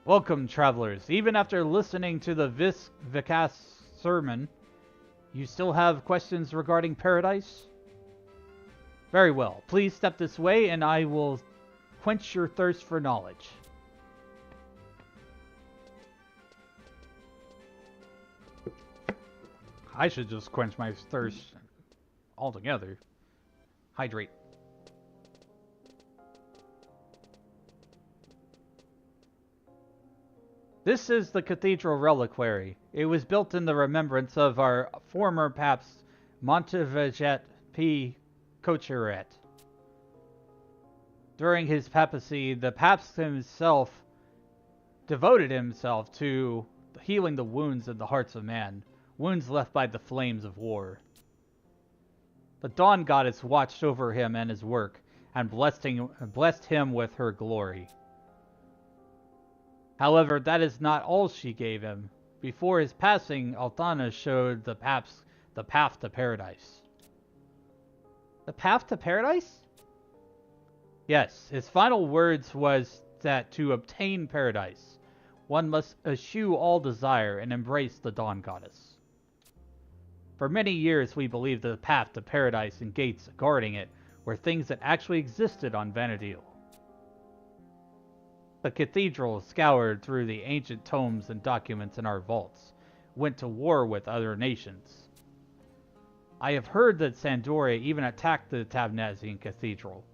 Welcome, travelers. Even after listening to the Vikas sermon, you still have questions regarding paradise? Very well. Please step this way and I will quench your thirst for knowledge. I should just quench my thirst altogether. Hydrate. This is the cathedral reliquary. It was built in the remembrance of our former Paps Monteviget P. Cocheret. During his papacy, the Paps himself devoted himself to healing the wounds in the hearts of man, wounds left by the flames of war. The Dawn Goddess watched over him and his work, and blessed him with her glory. However, that is not all she gave him. Before his passing, Altana showed the Paps the path to paradise. The path to paradise? Yes, his final words was that to obtain paradise, one must eschew all desire and embrace the Dawn Goddess. For many years we believed the path to paradise and gates guarding it were things that actually existed on Vanadil. The cathedral scoured through the ancient tomes and documents in our vaults, went to war with other nations. I have heard that Sandoria even attacked the Tabnazian Cathedral.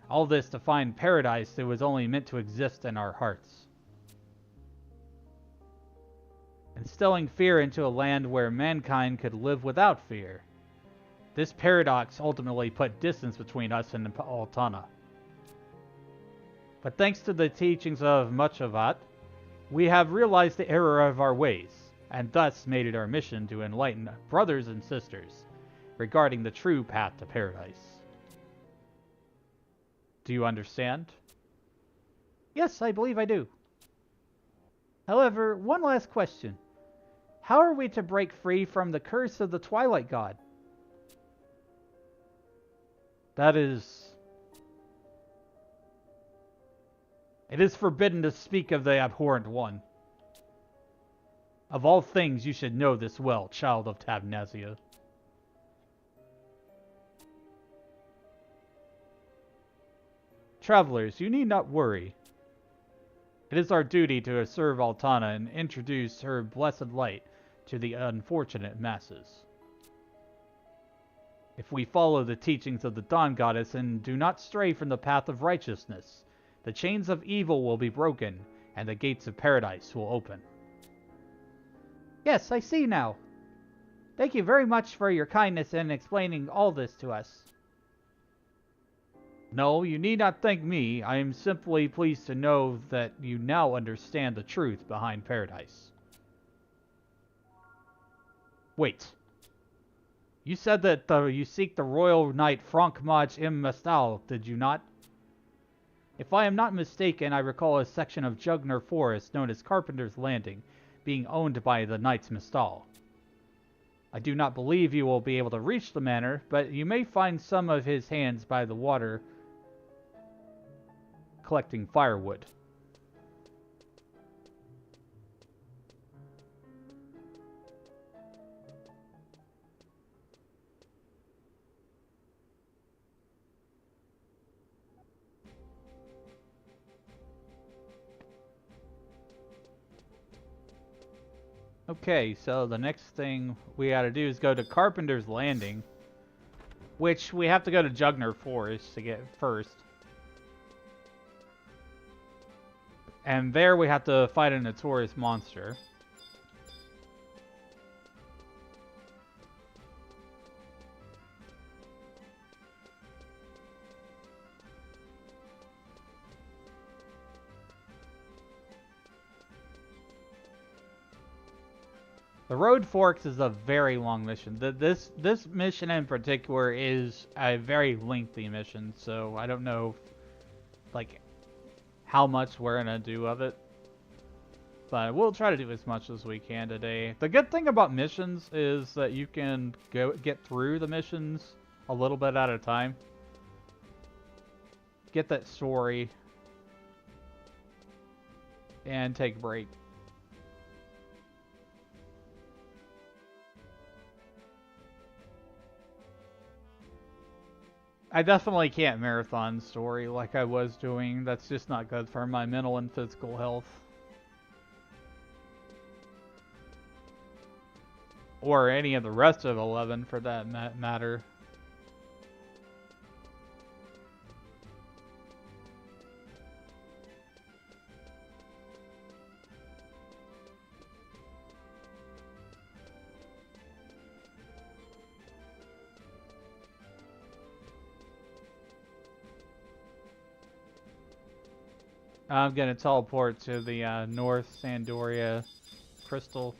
All this to find paradise that was only meant to exist in our hearts. Instilling fear into a land where mankind could live without fear. This paradox ultimately put distance between us and Altana. But thanks to the teachings of Muchavat, we have realized the error of our ways, and thus made it our mission to enlighten brothers and sisters regarding the true path to paradise. Do you understand? Yes, I believe I do. However, one last question. How are we to break free from the curse of the Twilight God? That is... It is forbidden to speak of the abhorrent one. Of all things, you should know this well, child of Tabnazia. Travelers, you need not worry. It is our duty to serve Altana and introduce her blessed light to the unfortunate masses. If we follow the teachings of the Dawn Goddess and do not stray from the path of righteousness, the chains of evil will be broken, and the gates of paradise will open. Yes, I see now. Thank you very much for your kindness in explaining all this to us. No, you need not thank me. I am simply pleased to know that you now understand the truth behind paradise. Wait. You said that you seek the royal knight Frank Maj im Mestal, did you not? If I am not mistaken, I recall a section of Jugner Forest known as Carpenter's Landing being owned by the Knights Mestal. I do not believe you will be able to reach the manor, but you may find some of his hands by the water collecting firewood. Okay, so the next thing we gotta do is go to Carpenter's Landing, which we have to go to Jugner Forest to get first. And there we have to fight a notorious monster. The Road Forks is a very long mission. This mission in particular is a very lengthy mission, so I don't know like how much we're gonna do of it. But we'll try to do as much as we can today. The good thing about missions is that you can get through the missions a little bit at a time. Get that story and take a break. I definitely can't marathon story like I was doing. That's just not good for my mental and physical health. Or any of the rest of 11 for that matter. I'm gonna teleport to the North Sandoria crystal.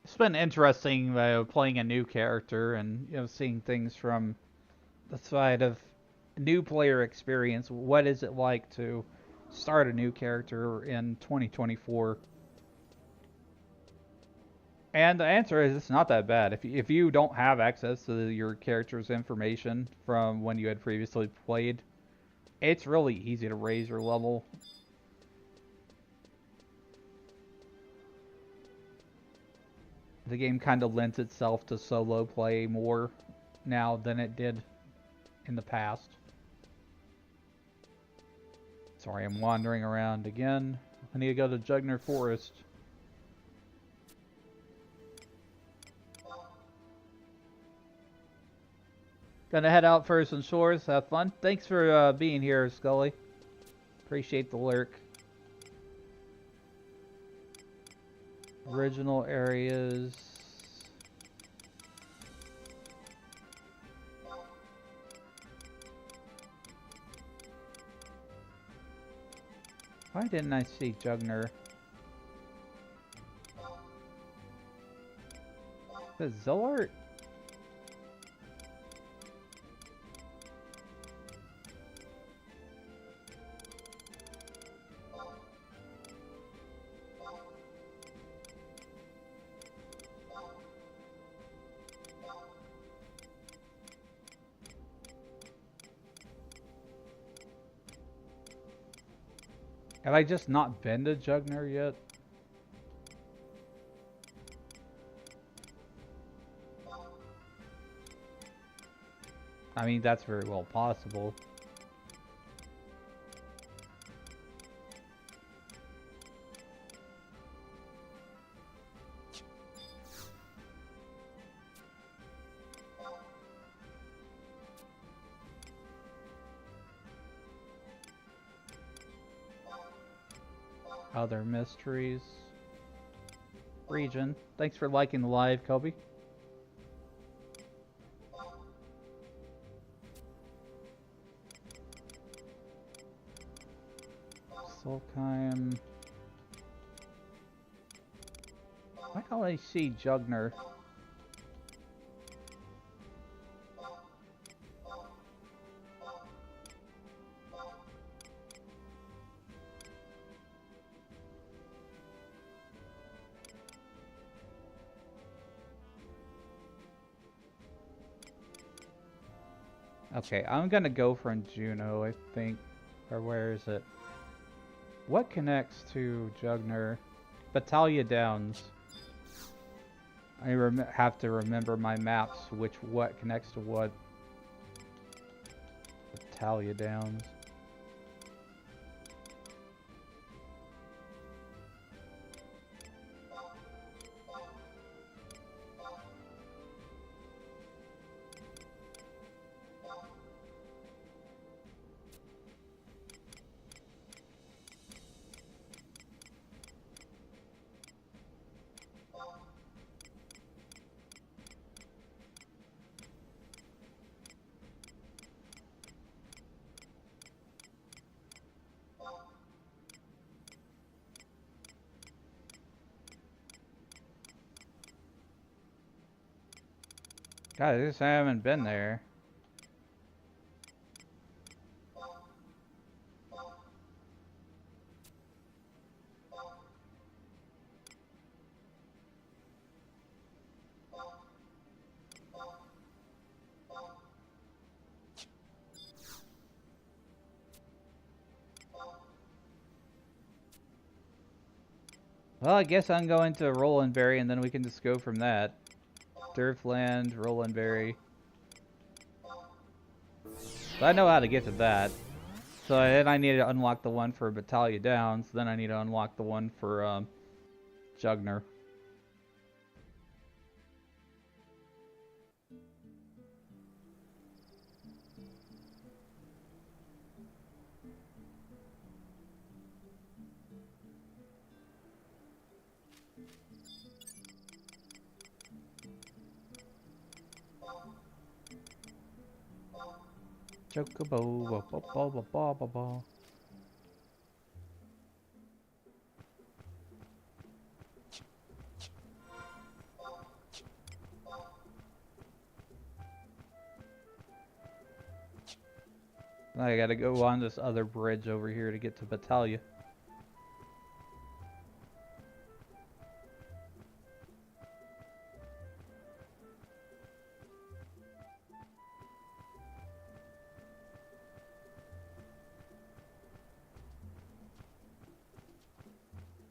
It's been interesting playing a new character and seeing things from the side of new player experience. What is it like to start a new character in 2024? And the answer is it's not that bad. If you don't have access to your character's information from when you had previously played, it's really easy to raise your level. The game kind of lends itself to solo play more now than it did in the past. Sorry, I'm wandering around again. I need to go to Jugner Forest. Gonna head out for some shores, have fun. Thanks for being here, Scully. Appreciate the lurk. Original areas. Why didn't I see Jugner? The Zillart? Have I just not been to Jugner yet? I mean, that's very well possible. Other mysteries. Region. Thanks for liking the live, Kobe. Solkheim. Why don't I see Jugner? Okay, I'm gonna go for Juno, I think. Or where is it? What connects to Jugner? Battaglia Downs. I have to remember my maps, what connects to what. Battaglia Downs. God, I just haven't been there. Well, I guess I'm going to Rolandberry and then we can just go from that. Durfland, Rolandberry. So I know how to get to that. So then I need to unlock the one for Battaglia Downs. Then I need to unlock the one for Jugner. Chocobo, ba ba ba ba ba ba ba. I gotta go on this other bridge over here to get to Battaglia.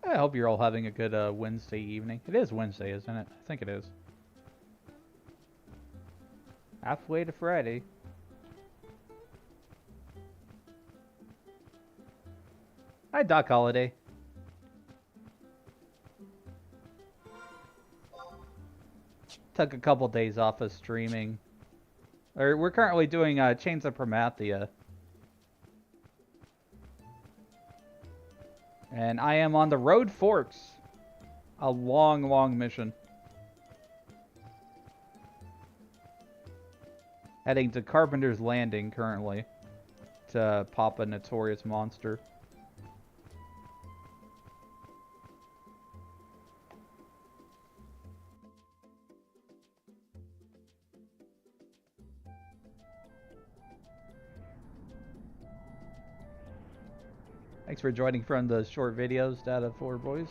I hope you're all having a good Wednesday evening. It is Wednesday, isn't it? I think it is. Halfway to Friday. Hi, Doc Holiday. Took a couple days off of streaming. Or we're currently doing Chains of Promathia. And I am on the Road Forks. A long, long mission. Heading to Carpenter's Landing currently. To pop a notorious monster. Thanks for joining from the short videos, Data 4 boys.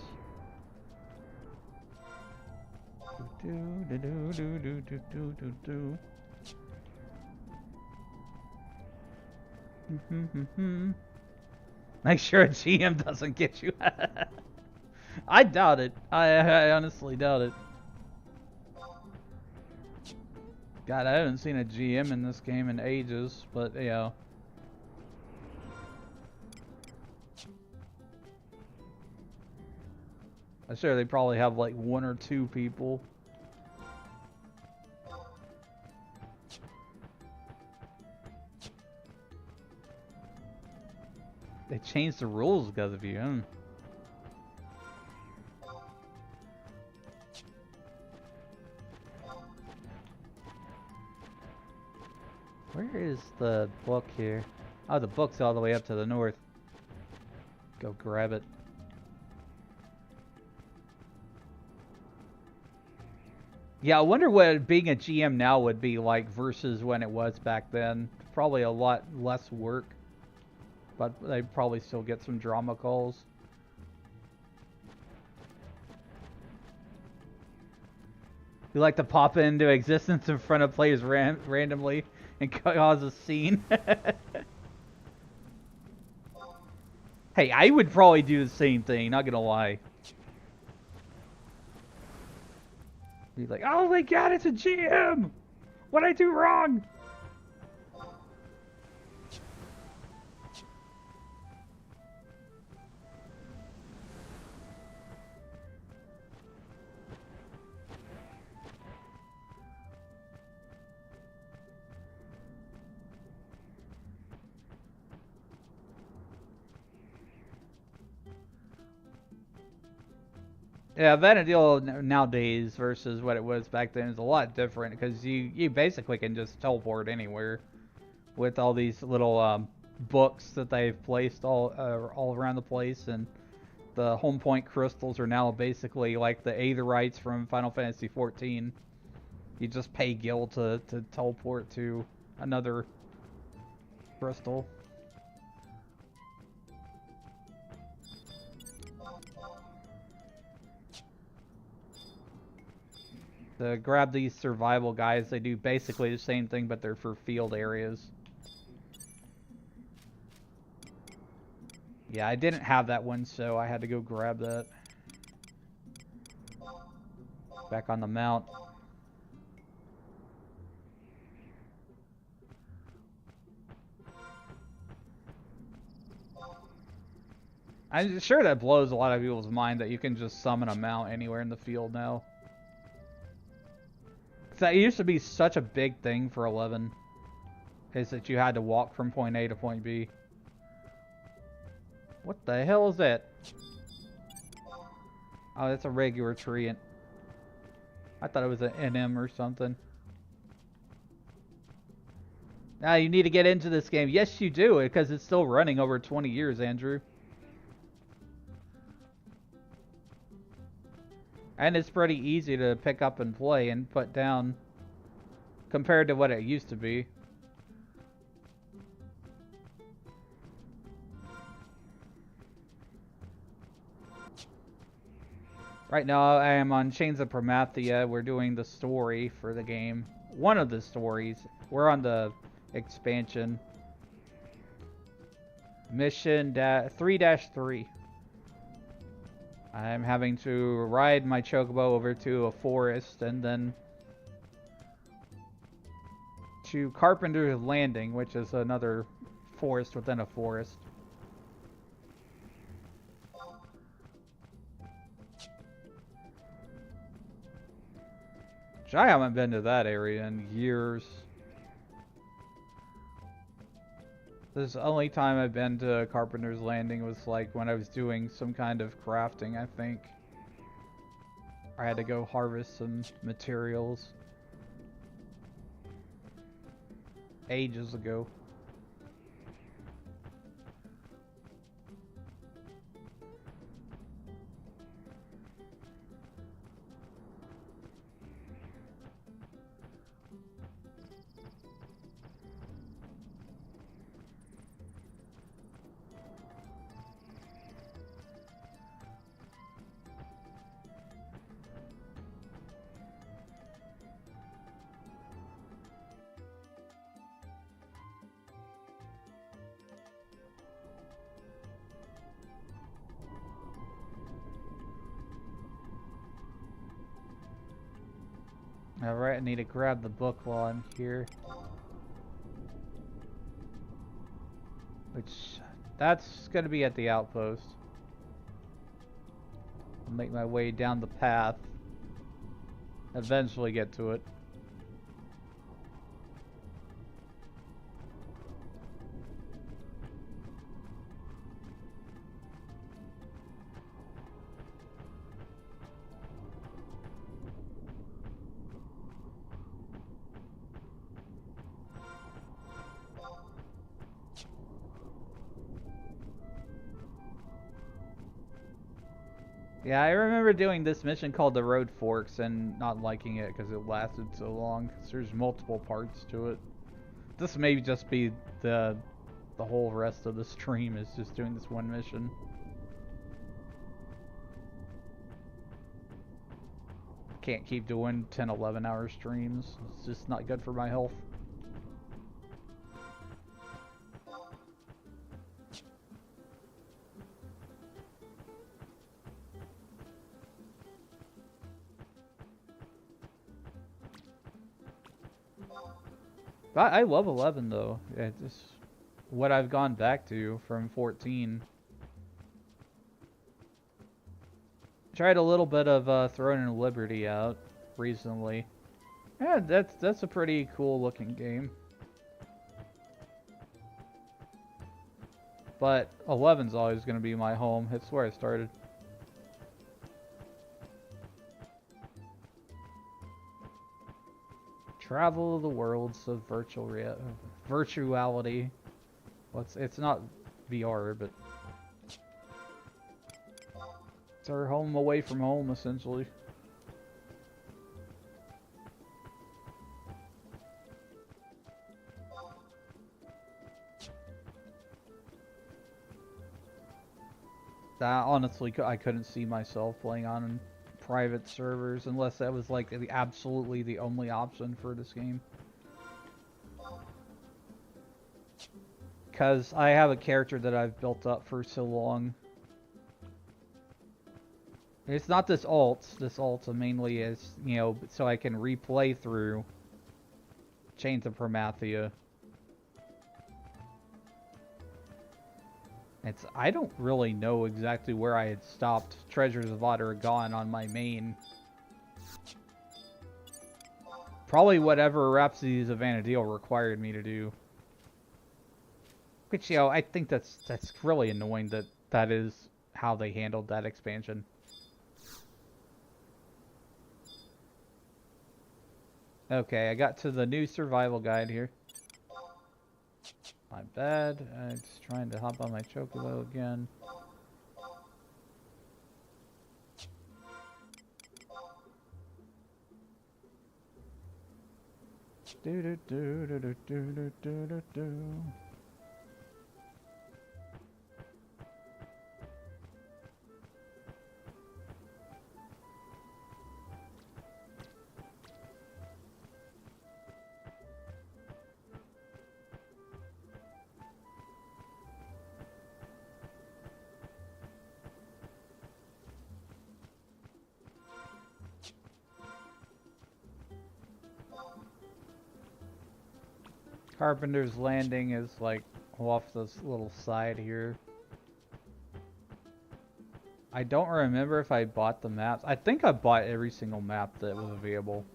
Make sure a GM doesn't get you. I doubt it. I honestly doubt it. God, I haven't seen a GM in this game in ages, but you know. I'm sure they probably have like 1 or 2 people. They changed the rules because of you, huh? Where is the book here? Oh, the book's all the way up to the north. Go grab it. Yeah, I wonder what being a GM now would be like versus when it was back then. Probably a lot less work. But they'd probably still get some drama calls. You like to pop into existence in front of players randomly and cause a scene. Hey, I would probably do the same thing, not gonna lie. Be like, oh my god, it's a GM! What'd I do wrong? Yeah, Vanadil nowadays versus what it was back then is a lot different because you basically can just teleport anywhere with all these little books that they've placed all around the place, and the home point crystals are now basically like the Aetherites from Final Fantasy XIV. You just pay gil to teleport to another crystal. To grab these survival guys, they do basically the same thing, but they're for field areas. Yeah, I didn't have that one, so I had to go grab that. Back on the mount. I'm sure that blows a lot of people's mind that you can just summon a mount anywhere in the field now. That used to be such a big thing for 11, is that you had to walk from point A to point B. What the hell is that? Oh, that's a regular treant. I thought it was an NM or something. Now you need to get into this game. Yes, you do, because it's still running over 20 years, Andrew. And it's pretty easy to pick up and play and put down compared to what it used to be. Right now I am on Chains of Promathia. We're doing the story for the game. One of the stories. We're on the expansion. Mission 3-3. I'm having to ride my chocobo over to a forest and then to Carpenter's Landing, which is another forest within a forest. Which I haven't been to that area in years. This only time I've been to Carpenter's Landing was like when I was doing some kind of crafting, I think. I had to go harvest some materials. Ages ago. Alright, I need to grab the book while I'm here. Which, that's gonna be at the outpost. I'll make my way down the path. Eventually get to it. Yeah, I remember doing this mission called the Road Forks and not liking it because it lasted so long. 'Cause there's multiple parts to it. This may just be the whole rest of the stream is just doing this one mission. Can't keep doing 10, 11 hour streams. It's just not good for my health. I love 11 though. It's just what I've gone back to from 14. Tried a little bit of Throne of Liberty out recently. Yeah, that's a pretty cool looking game. But 11's always going to be my home. It's where I started. Travel the worlds of virtuality. Well, it's not VR, but it's our home away from home, essentially. That honestly, I couldn't see myself playing on private servers unless that was like absolutely the only option for this game. Because I have a character that I've built up for so long. It's not this alt. This alt mainly is, you know, so I can replay through Chains of Promathia. I don't really know exactly where I had stopped Treasures of Otter-Gone on my main. Probably whatever Rhapsodies of Vana'diel required me to do. Which, you know, I think that's really annoying that that is how they handled that expansion. Okay, I got to the new survival guide here. My bad. I'm just trying to hop on my chocobo again. Do do do do do do do do do. Carpenter's Landing is like off this little side here. I don't remember if I bought the maps. I think I bought every single map that was available,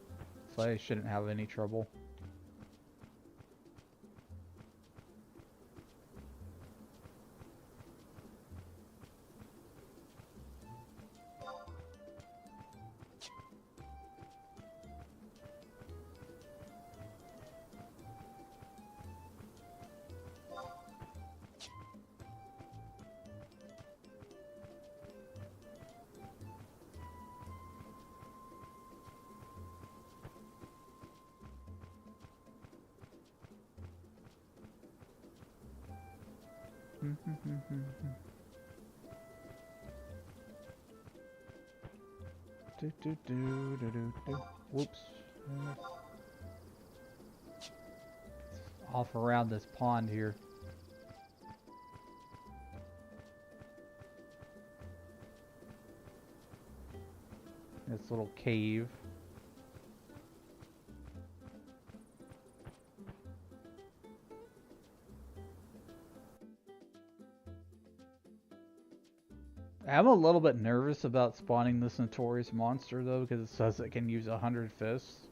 so I shouldn't have any trouble. Whoops. Off around this pond here. This little cave. I'm a little bit nervous about spawning this notorious monster though, because it says it can use 100 fists.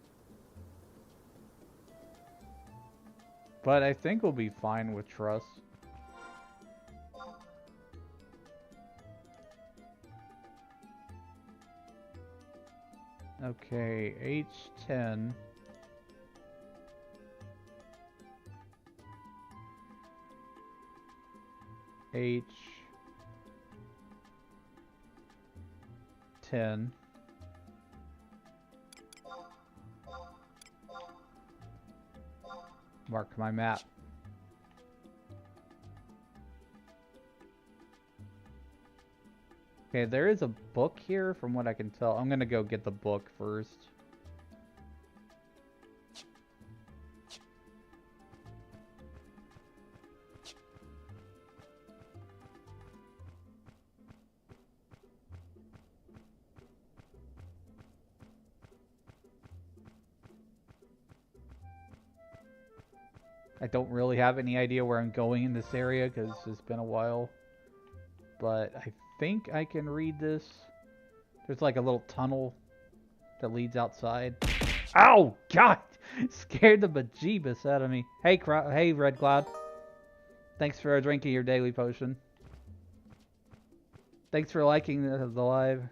But I think we'll be fine with trust. Okay, H10. H10. Mark my map. Okay, there is a book here from what I can tell. I'm gonna go get the book first. I don't really have any idea where I'm going in this area because it's been a while. But I think I can read this. There's like a little tunnel that leads outside. Ow! God! Scared the bejeebus out of me. Hey, hey, Red Cloud. Thanks for drinking your daily potion. Thanks for liking the live.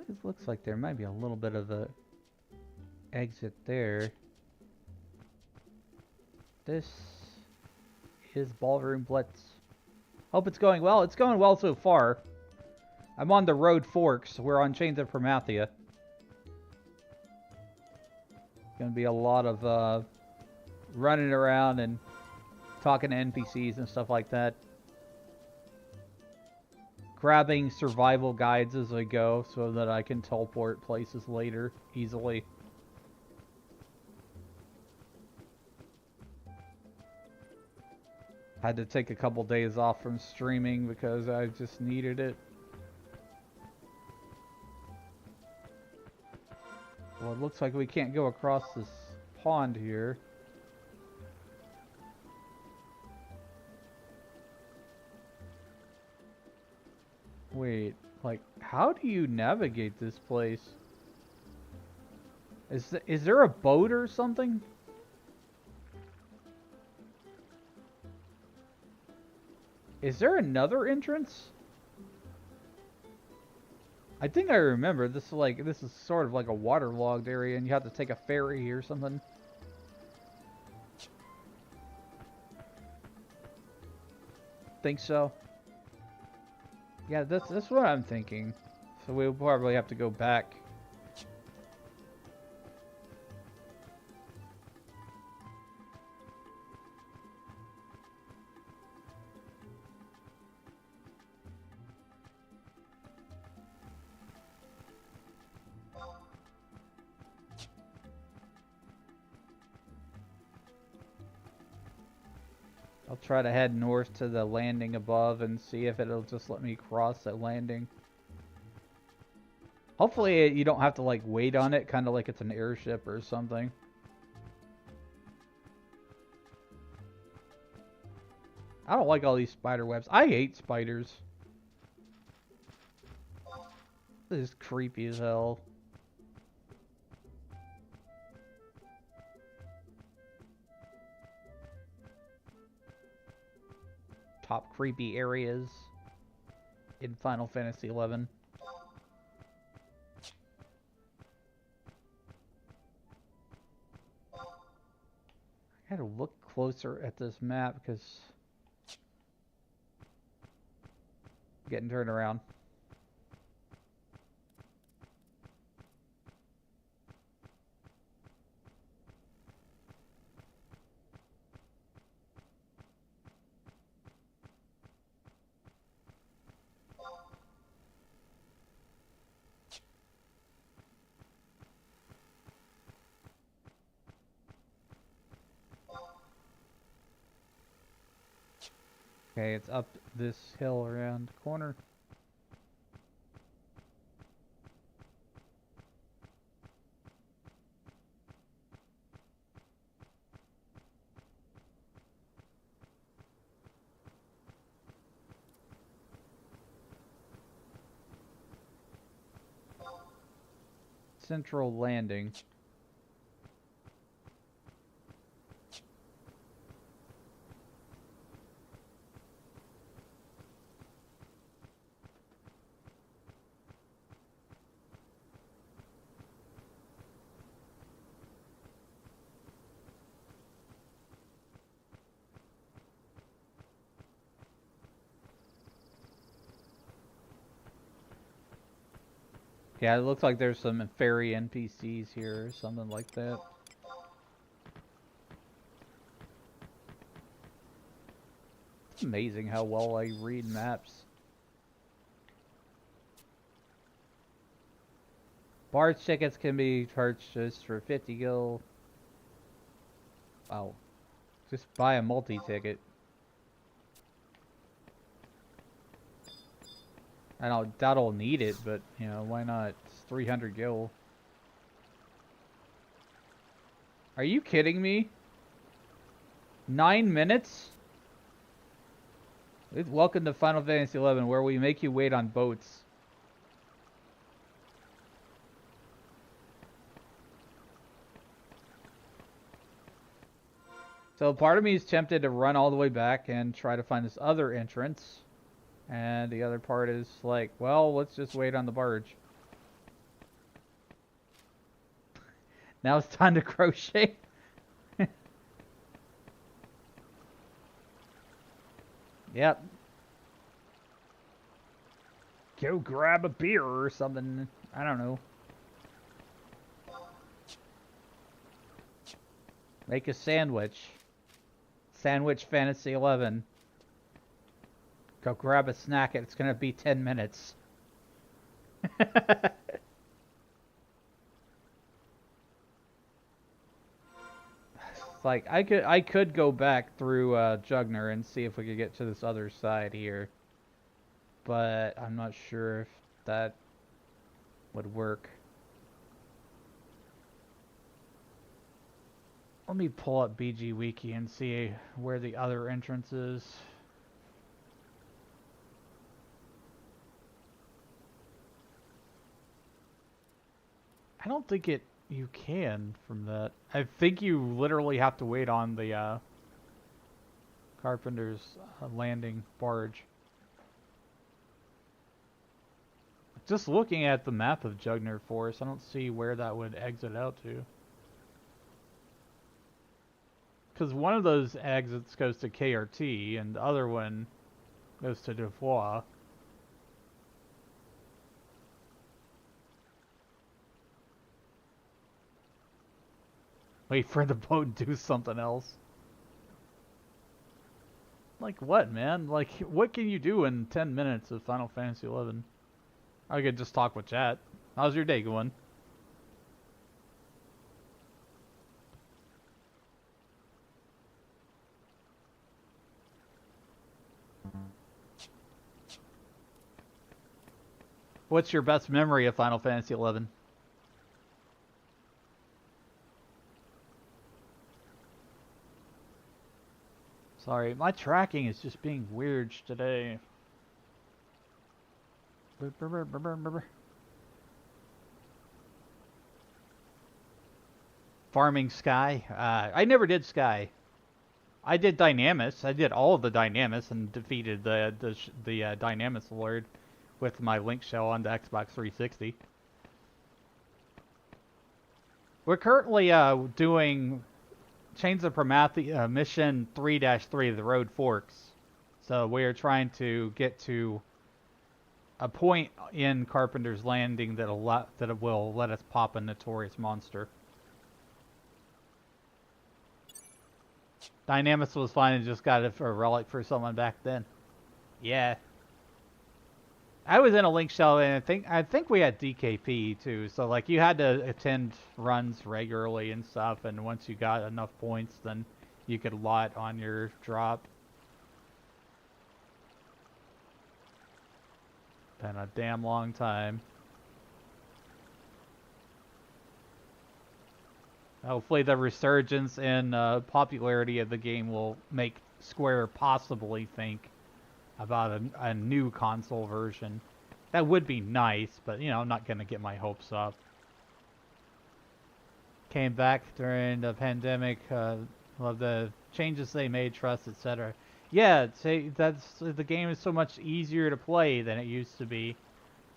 It looks like there might be a little bit of a exit there. This is Ballroom Blitz. Hope it's going well. It's going well so far. I'm on the road forks. We're on Chains of Promathia. Gonna be a lot of running around and talking to NPCs and stuff like that. Grabbing survival guides as I go so that I can teleport places later easily. Had to take a couple days off from streaming because I just needed it. Well, it looks like we can't go across this pond here. Wait, like, how do you navigate this place? Is there a boat or something? Is there another entrance? I think I remember this is sort of like a waterlogged area and you have to take a ferry or something. Think so? Yeah, that's what I'm thinking. So we'll probably have to go back. I'll try to head north to the landing above and see if it'll just let me cross that landing. Hopefully you don't have to like wait on it, kind of like it's an airship or something. I don't like all these spider webs. I hate spiders. This is creepy as hell. Top creepy areas in Final Fantasy XI. I gotta look closer at this map because Getting turned around. Okay, it's up this hill around the corner. Central landing. Yeah, it looks like there's some fairy NPCs here or something like that. It's amazing how well I read maps. Barge tickets can be purchased for 50 gil. Wow. Just buy a multi-ticket. I don't doubt I'll need it, but, you know, why not? It's 300 gil. Are you kidding me? 9 minutes? Welcome to Final Fantasy XI, where we make you wait on boats. So part of me is tempted to run all the way back and try to find this other entrance. And the other part is like, well, let's just wait on the barge. Now it's time to crochet. Yep. Go grab a beer or something. I don't know. Make a sandwich. Sandwich Fantasy 11. Go grab a snack. It's gonna be 10 minutes. Like I could go back through Jugner and see if we could get to this other side here, but I'm not sure if that would work. Let me pull up BG Wiki and see where the other entrance is. I don't think you can from that. I think you literally have to wait on the Carpenter's landing barge. Just looking at the map of Jugner Forest, I don't see where that would exit out to. Because one of those exits goes to KRT, and the other one goes to Defois. Wait for the boat to do something else. Like what, man? Like, what can you do in 10 minutes of Final Fantasy XI? I could just talk with chat. How's your day going? What's your best memory of Final Fantasy XI? Sorry, my tracking is just being weird today. Farming Sky? I never did Sky. I did Dynamis. I did all of the Dynamis and defeated the Dynamis Lord with my Link Shell on the Xbox 360. We're currently doing Chains of Promathia mission 3-3, the Road Forks. So we are trying to get to a point in Carpenter's Landing that will let us pop a notorious monster. Dynamis was fine and just got it for a relic for someone back then. Yeah. I was in a link shell and I think we had DKP too, so like you had to attend runs regularly and stuff, and once you got enough points then you could lot on your drop. Been a damn long time. Hopefully the resurgence in popularity of the game will make Square possibly think about a new console version. That would be nice, but you know, I'm not gonna get my hopes up. Came back during the pandemic, love the changes they made, trust, etc. Yeah, the game is so much easier to play than it used to be.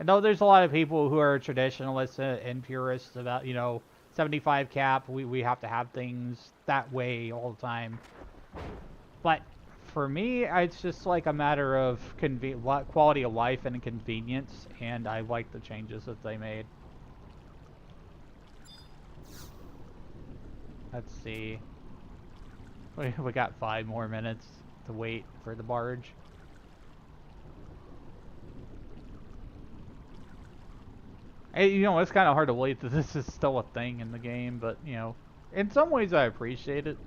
I know there's a lot of people who are traditionalists and purists about, you know, 75 cap, we have to have things that way all the time. But for me, it's just like a matter of quality of life and convenience, and I like the changes that they made. Let's see. We got 5 more minutes to wait for the barge. Hey, you know, it's kind of hard to believe that this is still a thing in the game, but, you know, in some ways I appreciate it.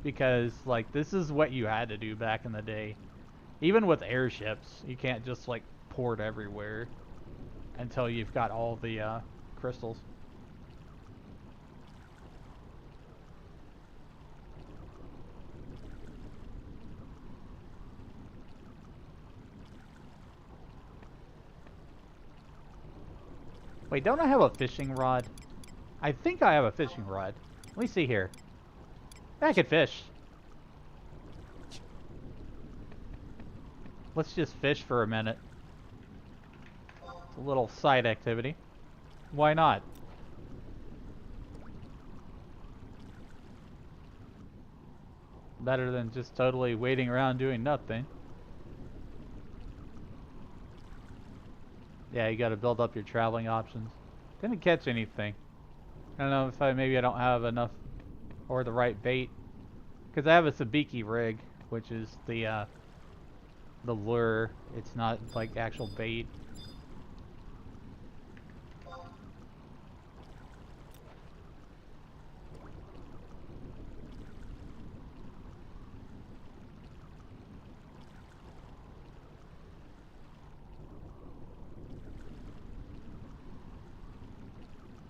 Because, like, this is what you had to do back in the day. Even with airships, you can't just, like, port everywhere until you've got all the crystals. Wait, don't I have a fishing rod? I think I have a fishing rod. Let me see here. I could fish. Let's just fish for a minute. It's a little side activity. Why not? Better than just totally waiting around doing nothing. Yeah, you gotta build up your traveling options. Didn't catch anything. I don't know if maybe I don't have enough or the right bait, because I have a sabiki rig, which is the lure. It's not like actual bait.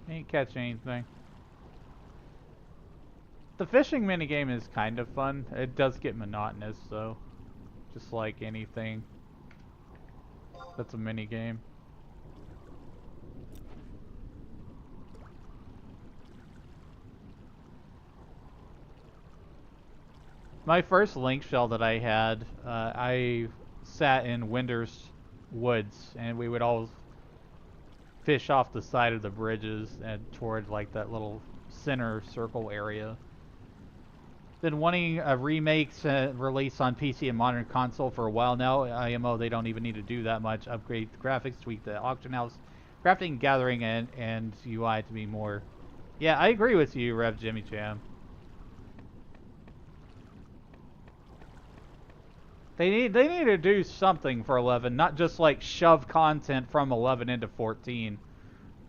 Ain't catch anything. The fishing minigame is kind of fun. It does get monotonous though. Just like anything that's a minigame. My first link shell that I had, I sat in Winder's woods and we would all fish off the side of the bridges and toward like that little center circle area. Been wanting a remake release on PC and modern console for a while now. IMO, they don't even need to do that much. Upgrade the graphics, tweak the auction house, crafting, gathering, and UI to be more. Yeah, I agree with you, Rev Jimmy Jam. They need to do something for 11, not just like shove content from 11 into 14.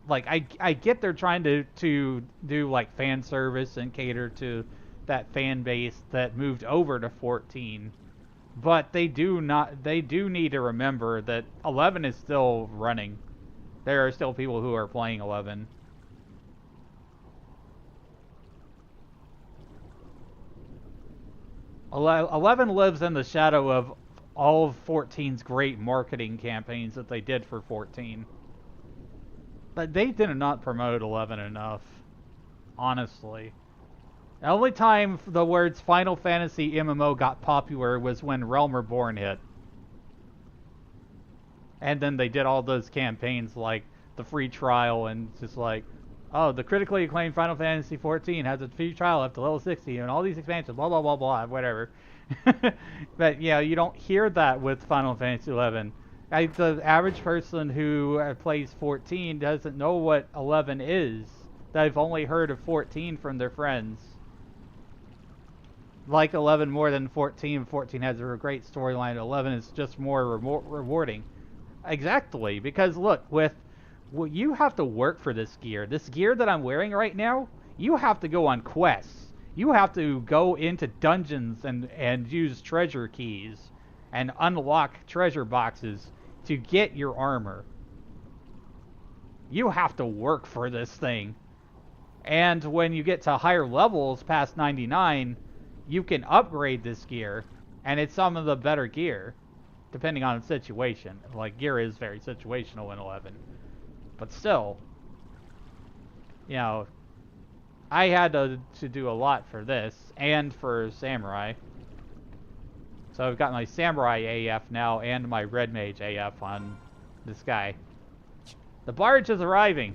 Like I get they're trying to do like fan service and cater to that fan base that moved over to 14, but they do need to remember that 11 is still running. There are still people who are playing 11. Eleven lives in the shadow of all of 14's great marketing campaigns that they did for 14. But they did not promote 11 enough, honestly. The only time the words Final Fantasy MMO got popular was when Realm Reborn hit. And then they did all those campaigns like the free trial and just like, oh, the critically acclaimed Final Fantasy XIV has a free trial up to level 60 and all these expansions, blah, blah, blah, blah, whatever. But, yeah, you don't hear that with Final Fantasy XI. The average person who plays 14 doesn't know what 11 is. They've only heard of 14 from their friends. Like 11 more than 14. 14 has a great storyline. 11 is just more rewarding. Exactly, because look, you have to work for this gear. This gear that I'm wearing right now, you have to go on quests. You have to go into dungeons and use treasure keys and unlock treasure boxes to get your armor. You have to work for this thing. And when you get to higher levels past 99, you can upgrade this gear, and it's some of the better gear, depending on the situation. Like, gear is very situational in 11. But still, you know, I had to do a lot for this, and for Samurai. So I've got my Samurai AF now, and my Red Mage AF on this guy. The barge is arriving!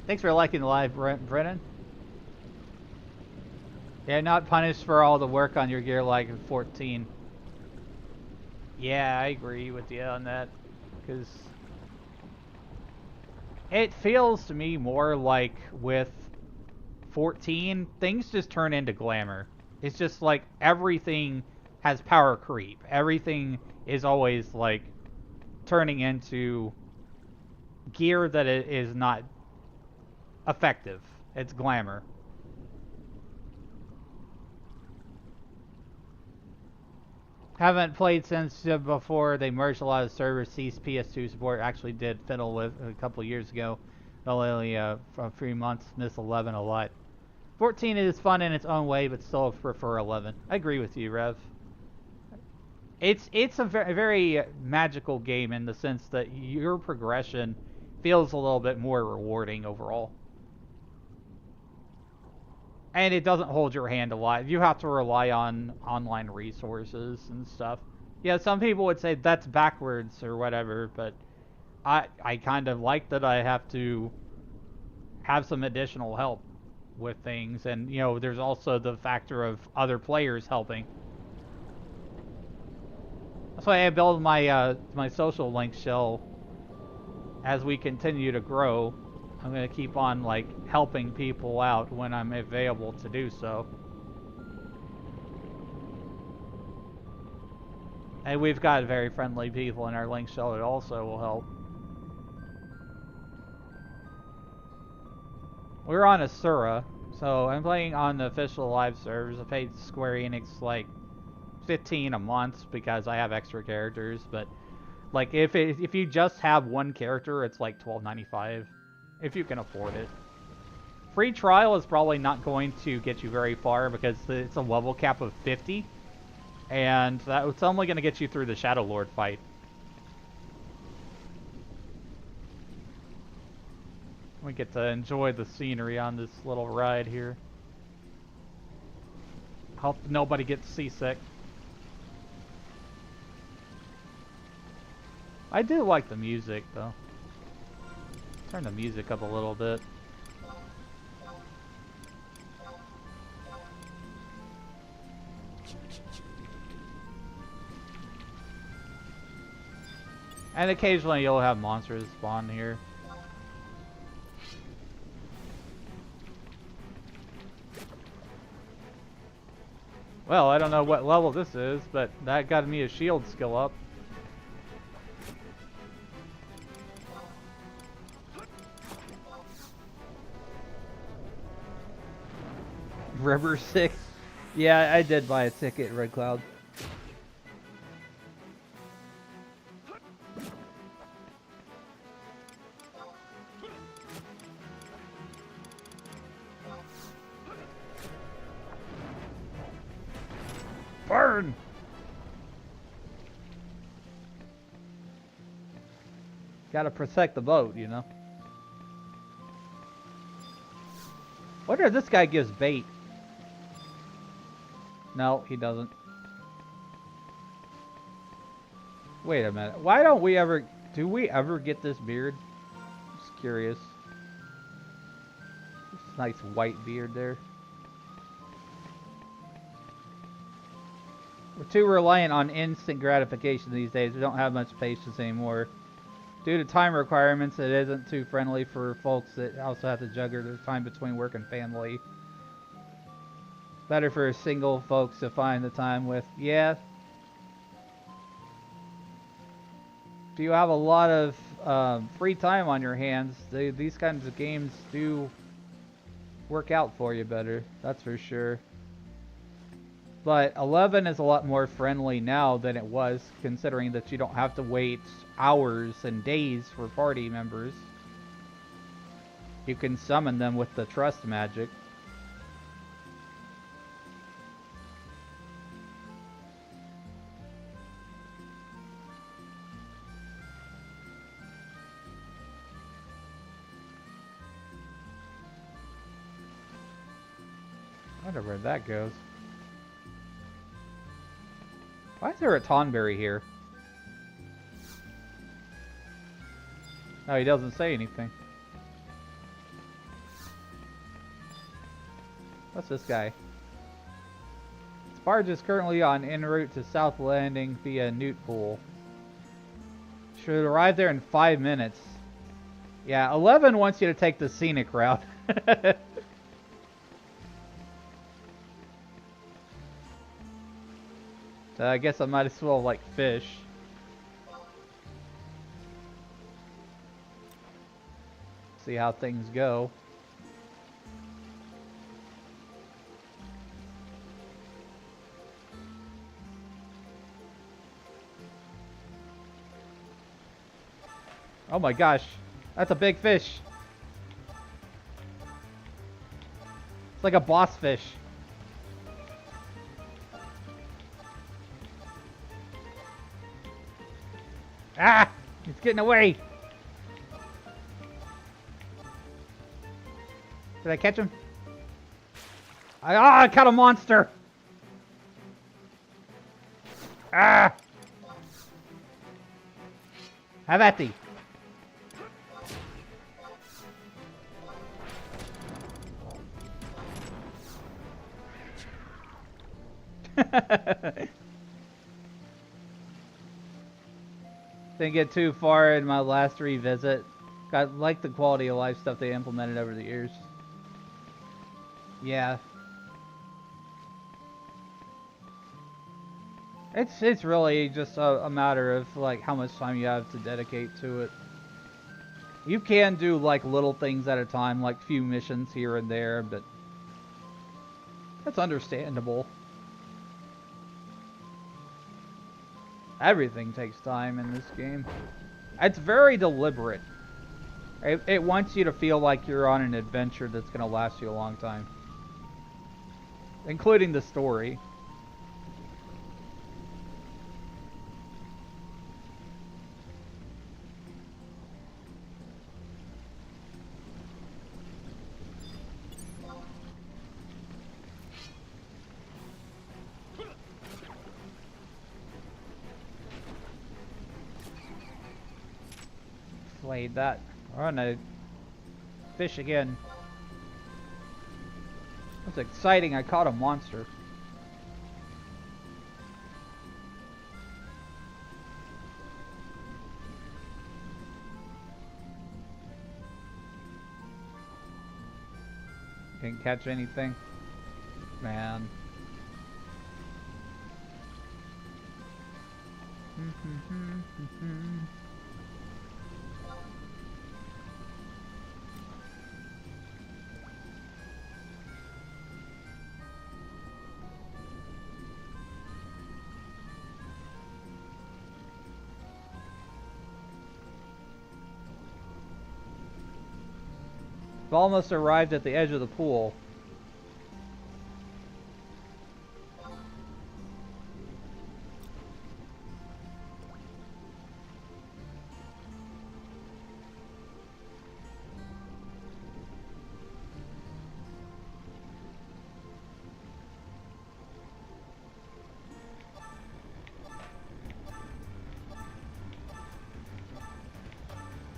Thanks for liking the live, Brennan. Yeah, not punished for all the work on your gear like in 14. Yeah, I agree with you on that. Because it feels to me more like with 14, things just turn into glamour. It's just like everything has power creep. Everything is always like turning into gear that is not effective. It's glamour. Haven't played since before they merged a lot of servers, ceased PS2 support. Actually did fiddle with a couple years ago. Only for a few months. Miss 11 a lot. 14 is fun in its own way, but still prefer 11. I agree with you, Rev. It's a very magical game in the sense that your progression feels a little bit more rewarding overall. And it doesn't hold your hand a lot. You have to rely on online resources and stuff. Yeah, some people would say that's backwards or whatever, but I kind of like that I have to have some additional help with things. And, you know, there's also the factor of other players helping. That's why I build my my social link shell as we continue to grow. I'm going to keep on, like, helping people out when I'm available to do so. And we've got very friendly people in our link shell that also will help. We're on Asura, so I'm playing on the official live servers. I paid Square Enix, like, $15 a month because I have extra characters, but, like, if you just have one character, it's like $12.95. If you can afford it. Free trial is probably not going to get you very far because it's a level cap of 50. And it's only going to get you through the Shadow Lord fight. We get to enjoy the scenery on this little ride here. Hope nobody gets seasick. I do like the music though. Turn the music up a little bit. And occasionally you'll have monsters spawn here. Well, I don't know what level this is, but that got me a shield skill up. River 6. Yeah, I did buy a ticket, Red Cloud. Burn! Gotta protect the boat, you know. Wonder if this guy gives bait. No, he doesn't. Wait a minute. Why don't we ever... Do we ever get this beard? Just curious. Nice white beard there. We're too reliant on instant gratification these days. We don't have much patience anymore. Due to time requirements, it isn't too friendly for folks that also have to juggle their time between work and family. Better for single folks to find the time with. Yeah. If you have a lot of free time on your hands, these kinds of games do work out for you better. That's for sure. But 11 is a lot more friendly now than it was, considering that you don't have to wait hours and days for party members. You can summon them with the trust magic. I wonder where that goes. Why is there a Tonberry here? No, he doesn't say anything. What's this guy? This barge is currently on en route to South Landing via Newt Pool. Should arrive there in 5 minutes. Yeah, 11 wants you to take the scenic route. So I guess I might as well, like, fish. See how things go. Oh my gosh, that's a big fish. It's like a boss fish. Ah! It's getting away! Did I catch him? I caught a monster! Ah! Have at thee! Didn't get too far in my last revisit. Like the quality of life stuff they implemented over the years. Yeah. It's really just a matter of like how much time you have to dedicate to it. You can do like little things at a time, like few missions here and there, but that's understandable. Everything takes time in this game. It's very deliberate. It wants you to feel like you're on an adventure that's going to last you a long time. Including the story. Slayed that. We're on a fish again. That's exciting. I caught a monster. Didn't catch anything. Man. We've almost arrived at the edge of the pool.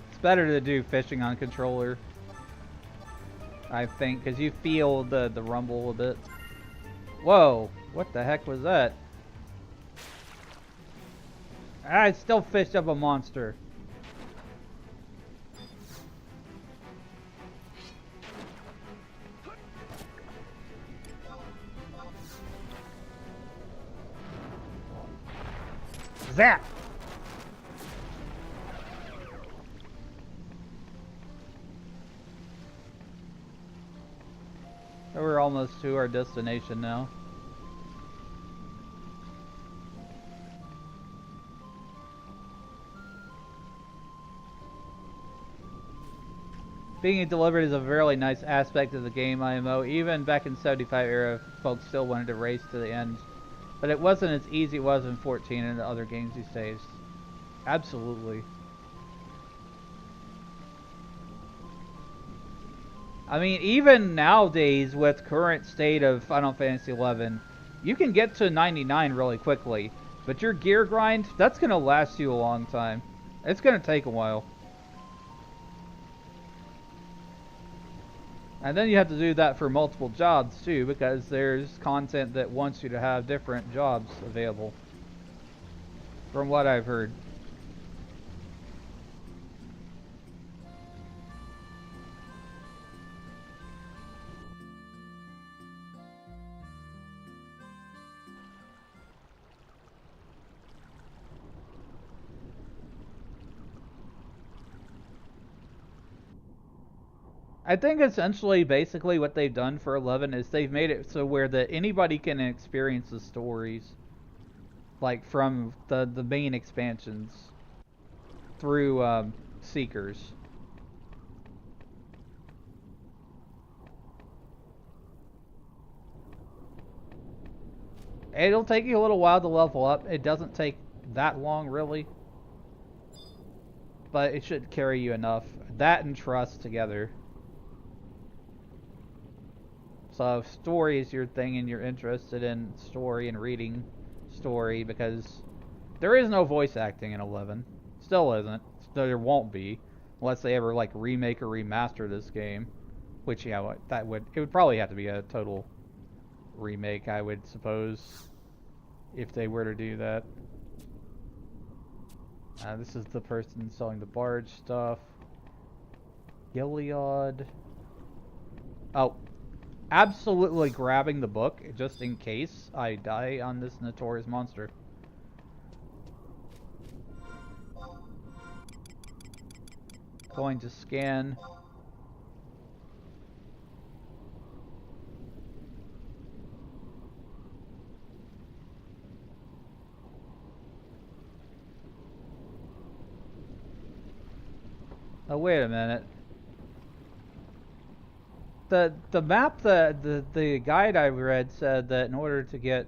It's better to do fishing on controller. I think, because you feel the rumble a bit. Whoa, what the heck was that? I still fished up a monster. Zap! We're almost to our destination now. Being delivered is a really nice aspect of the game IMO. Even back in 75 era, folks still wanted to race to the end. But it wasn't as easy as it was in 14 and the other games these days. Absolutely. I mean, even nowadays with current state of Final Fantasy XI, you can get to 99 really quickly. But your gear grind, that's going to last you a long time. It's going to take a while. And then you have to do that for multiple jobs too, because there's content that wants you to have different jobs available. From what I've heard. I think essentially, basically, what they've done for 11 is they've made it so where that anybody can experience the stories, like from the main expansions through Seekers. It'll take you a little while to level up. It doesn't take that long, really, but it should carry you enough. That and trust together. So if story is your thing and you're interested in story and reading story, because there is no voice acting in 11. Still isn't. There won't be. Unless they ever like remake or remaster this game. Which, yeah, it would probably have to be a total remake, I would suppose. If they were to do that. This is the person selling the barge stuff. Gilead. Oh. Absolutely grabbing the book, just in case I die on this notorious monster. Going to scan. Oh, wait a minute. The map, the guide I read said that in order to get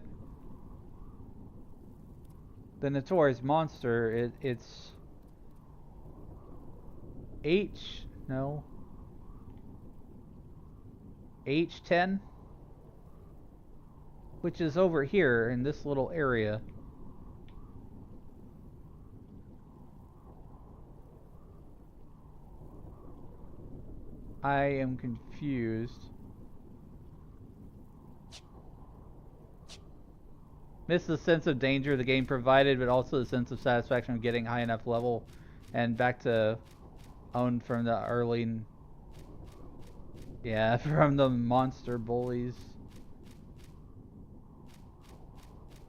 the notorious monster, it's H10, which is over here in this little area. I am confused. Miss the sense of danger the game provided, but also the sense of satisfaction of getting high enough level and back to owned from the early... Yeah, from the monster bullies.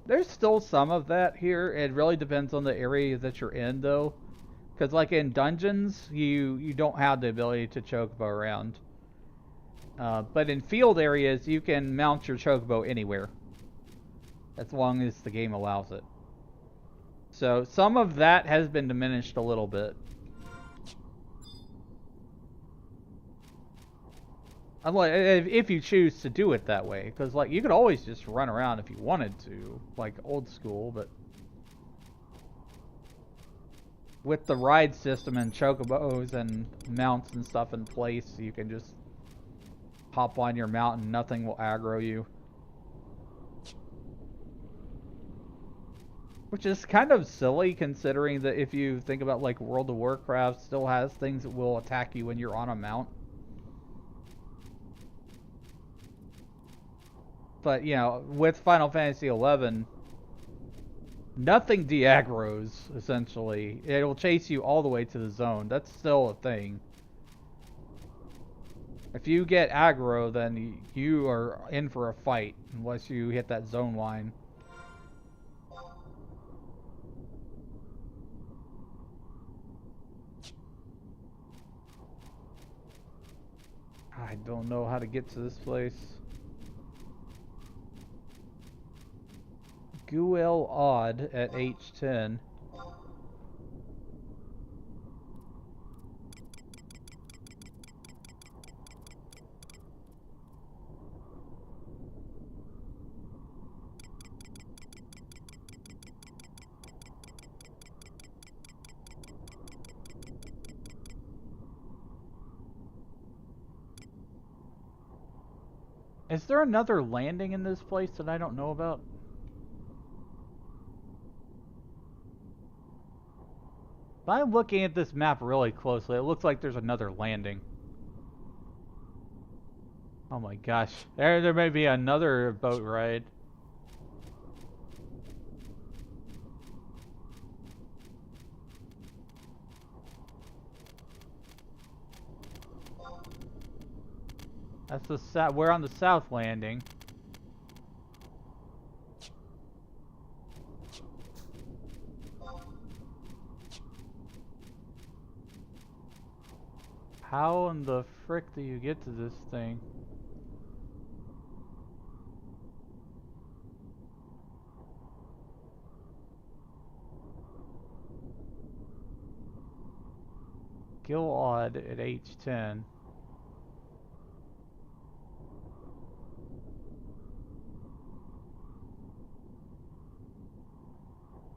There's still some of that here. It really depends on the area that you're in, though. Because, like, in dungeons, you don't have the ability to chocobo around. But in field areas, you can mount your chocobo anywhere. As long as the game allows it. So, some of that has been diminished a little bit. If you choose to do it that way. Because, like, you could always just run around if you wanted to. Like, old school, but... With the ride system and chocobos and mounts and stuff in place, you can just hop on your mount and nothing will aggro you. Which is kind of silly considering that if you think about like World of Warcraft still has things that will attack you when you're on a mount. But, you know, with Final Fantasy XI, nothing de-aggroes, essentially. It'll chase you all the way to the zone. That's still a thing. If you get aggro, then you are in for a fight, unless you hit that zone line. I don't know how to get to this place. Guel Odd at H10. Is there another landing in this place that I don't know about? If I'm looking at this map really closely, it looks like there's another landing. Oh my gosh. There may be another boat ride. That's the we're on the south landing. How in the frick do you get to this thing? Gilad at H10.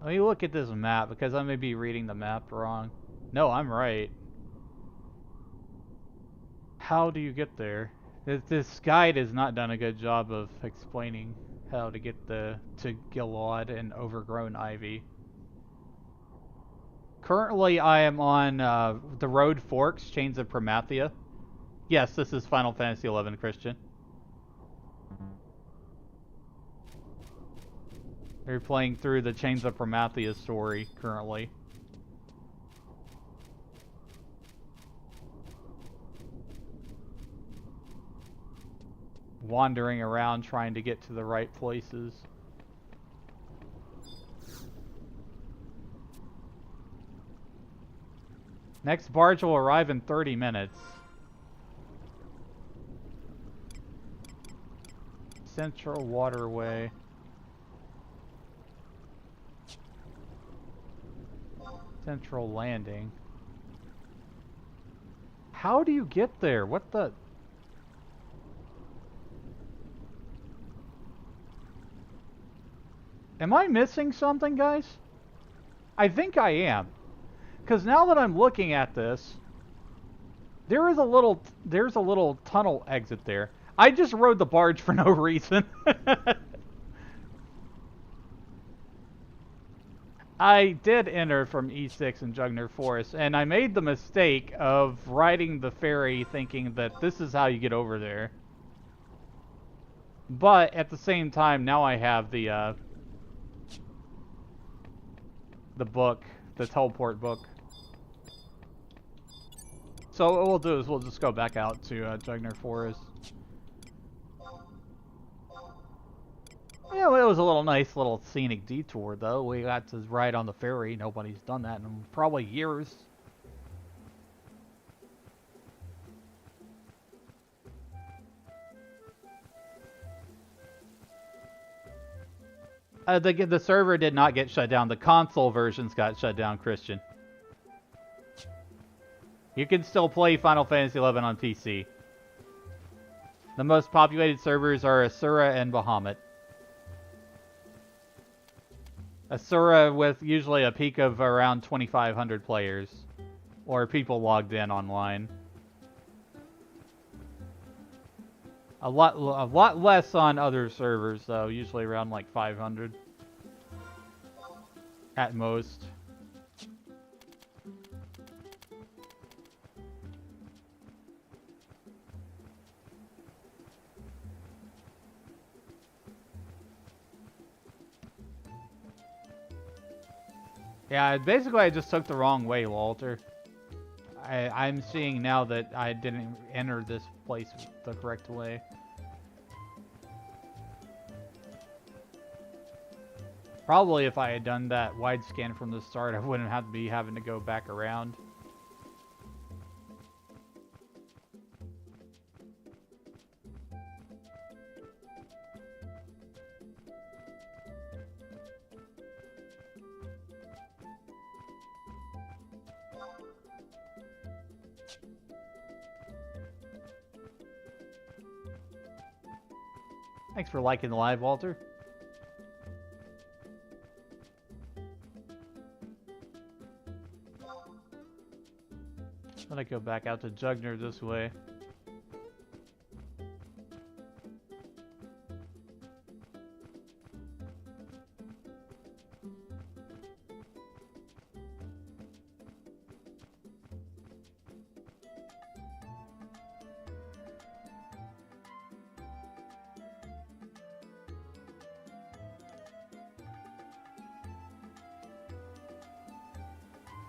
Let me look at this map, because I may be reading the map wrong. No, I'm right. How do you get there? This guide has not done a good job of explaining how to get to Gilad and Overgrown Ivy. Currently, I am on the Road Forks, Chains of Promathia. Yes, this is Final Fantasy XI, Christian. They're playing through the Chains of Promathia story currently. Wandering around trying to get to the right places. Next barge will arrive in 30 minutes. Central Waterway. Central Landing. How do you get there? What the... Am I missing something, guys? I think I am. Because now that I'm looking at this, there's a little tunnel exit there. I just rode the barge for no reason. I did enter from E6 in Jugner Forest, and I made the mistake of riding the ferry thinking that this is how you get over there. But at the same time, now I have the book, the teleport book. So what we'll do is we'll just go back out to Jugner Forest. Yeah, well, it was a nice little scenic detour, though. We got to ride on the ferry. Nobody's done that in probably years. The server did not get shut down. The console versions got shut down, Christian. You can still play Final Fantasy XI on PC. The most populated servers are Asura and Bahamut. Asura with usually a peak of around 2,500 players. Or people logged in online. A lot less on other servers, though. Usually around like 500. At most. Yeah, basically I just took the wrong way, Walter. I'm seeing now that I didn't enter this place the correct way. Probably if I had done that wide scan from the start, I wouldn't have to be having to go back around. Thanks for liking the live, Walter. Let I go back out to Jugner this way.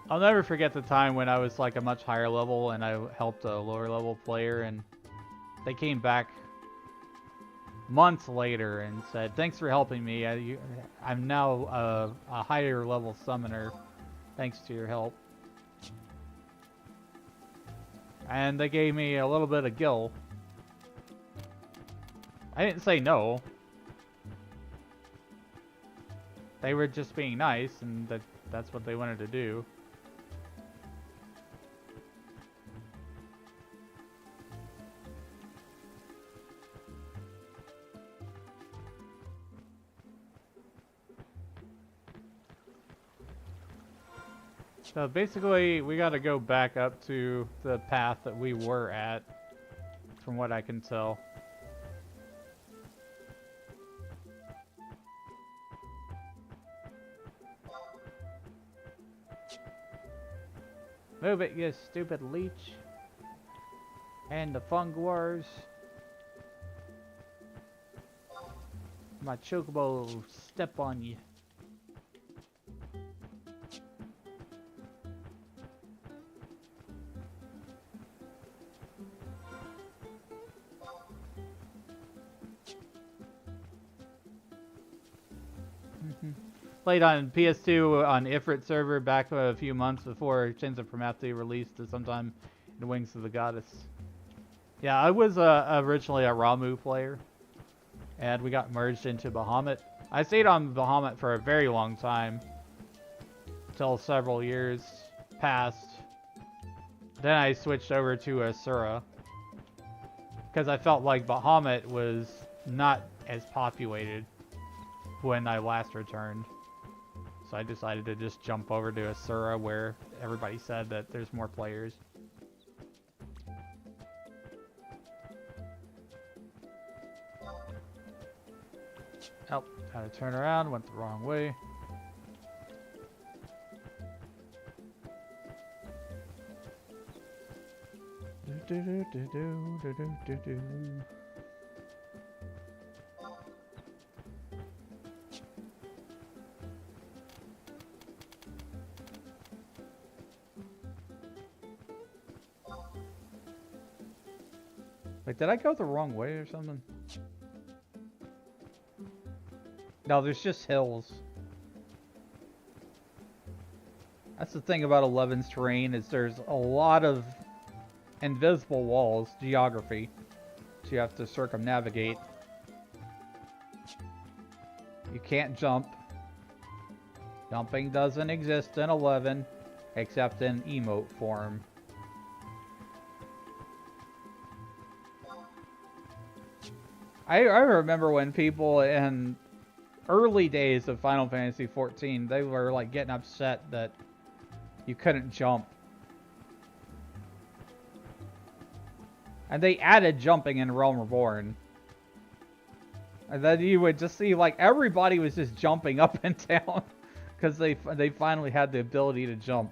I'll never forget the time when I was like a much higher level and I helped a lower level player, and they came back months later and said, "Thanks for helping me. I'm now a higher level summoner thanks to your help." And they gave me a little bit of gil. I didn't say no. They were just being nice, and that's what they wanted to do. So basically, we gotta go back up to the path that we were at, from what I can tell. Move it, you stupid leech. And the Fungwars. My chocobo will step on you. Played on PS2 on Ifrit server back a few months before Chains of Promathia released sometime in the Wings of the Goddess. Yeah, I was originally a Ramu player, and we got merged into Bahamut. I stayed on Bahamut for a very long time, until several years passed. Then I switched over to Asura, because I felt like Bahamut was not as populated when I last returned. So I decided to just jump over to Asura, where everybody said that there's more players. Oh, had to turn around, went the wrong way. Wait, did I go the wrong way or something? No, there's just hills. That's the thing about 11's terrain, is there's a lot of invisible walls, geography, so you have to circumnavigate. You can't jump. Jumping doesn't exist in 11, except in emote form. I remember when people in early days of Final Fantasy XIV, they were like getting upset that you couldn't jump. And they added jumping in Realm Reborn. And then you would just see like everybody was just jumping up and down because they finally had the ability to jump.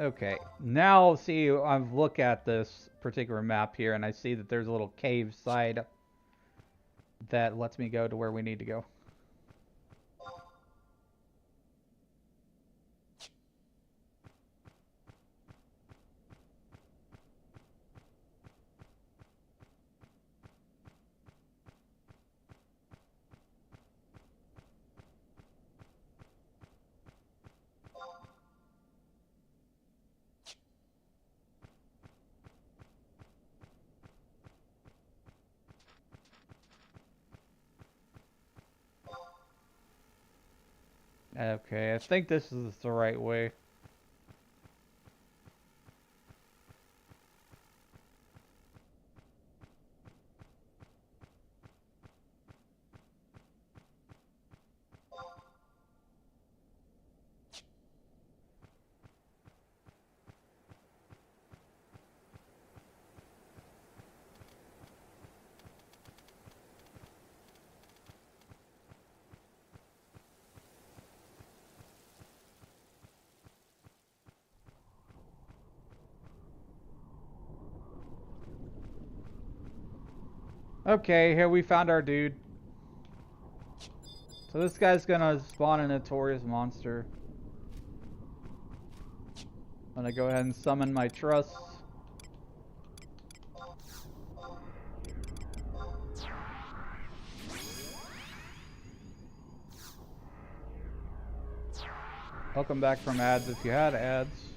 Okay, now see, I've looked at this particular map here, and I see that there's a little cave side that lets me go to where we need to go. Okay, I think this is the right way. Okay, here we found our dude. So this guy's gonna spawn a notorious monster. I'm gonna go ahead and summon my trusts. Welcome back from ads if you had ads.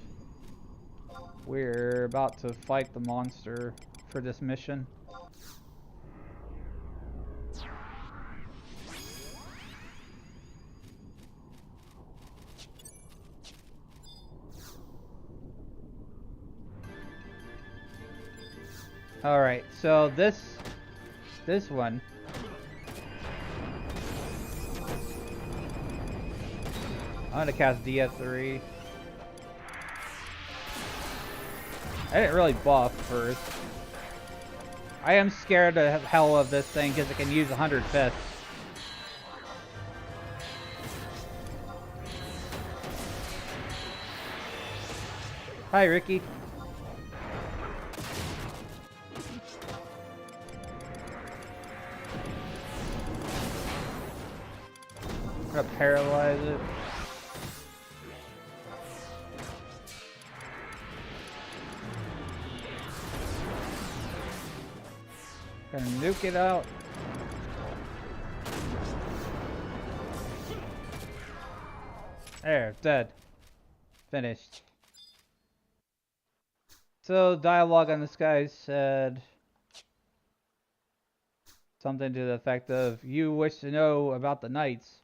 We're about to fight the monster for this mission. Alright, so this one. I'm gonna cast DF3. I didn't really buff first. I am scared to hell of this thing because it can use 100 fists. Hi, Ricky. I'm gonna paralyze it. Gonna nuke it out. There, dead. Finished. So, dialogue on this guy said something to the effect of, "You wish to know about the knights.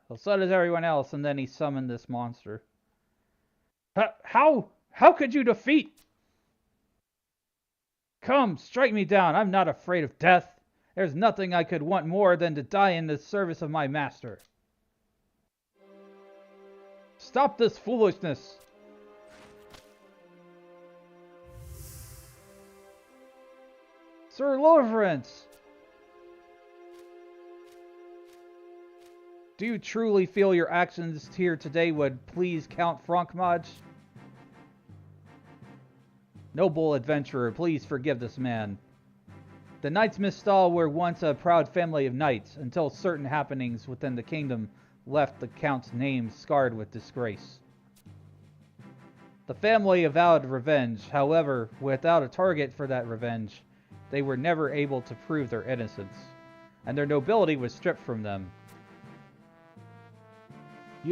Well, so does everyone else," and then he summoned this monster. How could you defeat? Come, strike me down. I'm not afraid of death. There's nothing I could want more than to die in the service of my master. Stop this foolishness. Sir Lawrence! Do you truly feel your actions here today would please Count Frankmaj? Noble adventurer, please forgive this man. The Knights Mistal were once a proud family of knights, until certain happenings within the kingdom left the Count's name scarred with disgrace. The family avowed revenge, however, without a target for that revenge, they were never able to prove their innocence, and their nobility was stripped from them.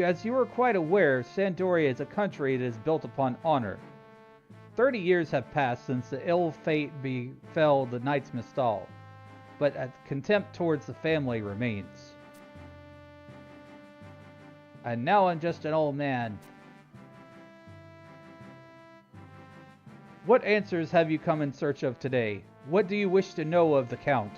As you are quite aware, Sandoria is a country that is built upon honor. 30 years have passed since the ill fate befell the Knights Mistal, but contempt towards the family remains. And now I'm just an old man. What answers have you come in search of today? What do you wish to know of the Count?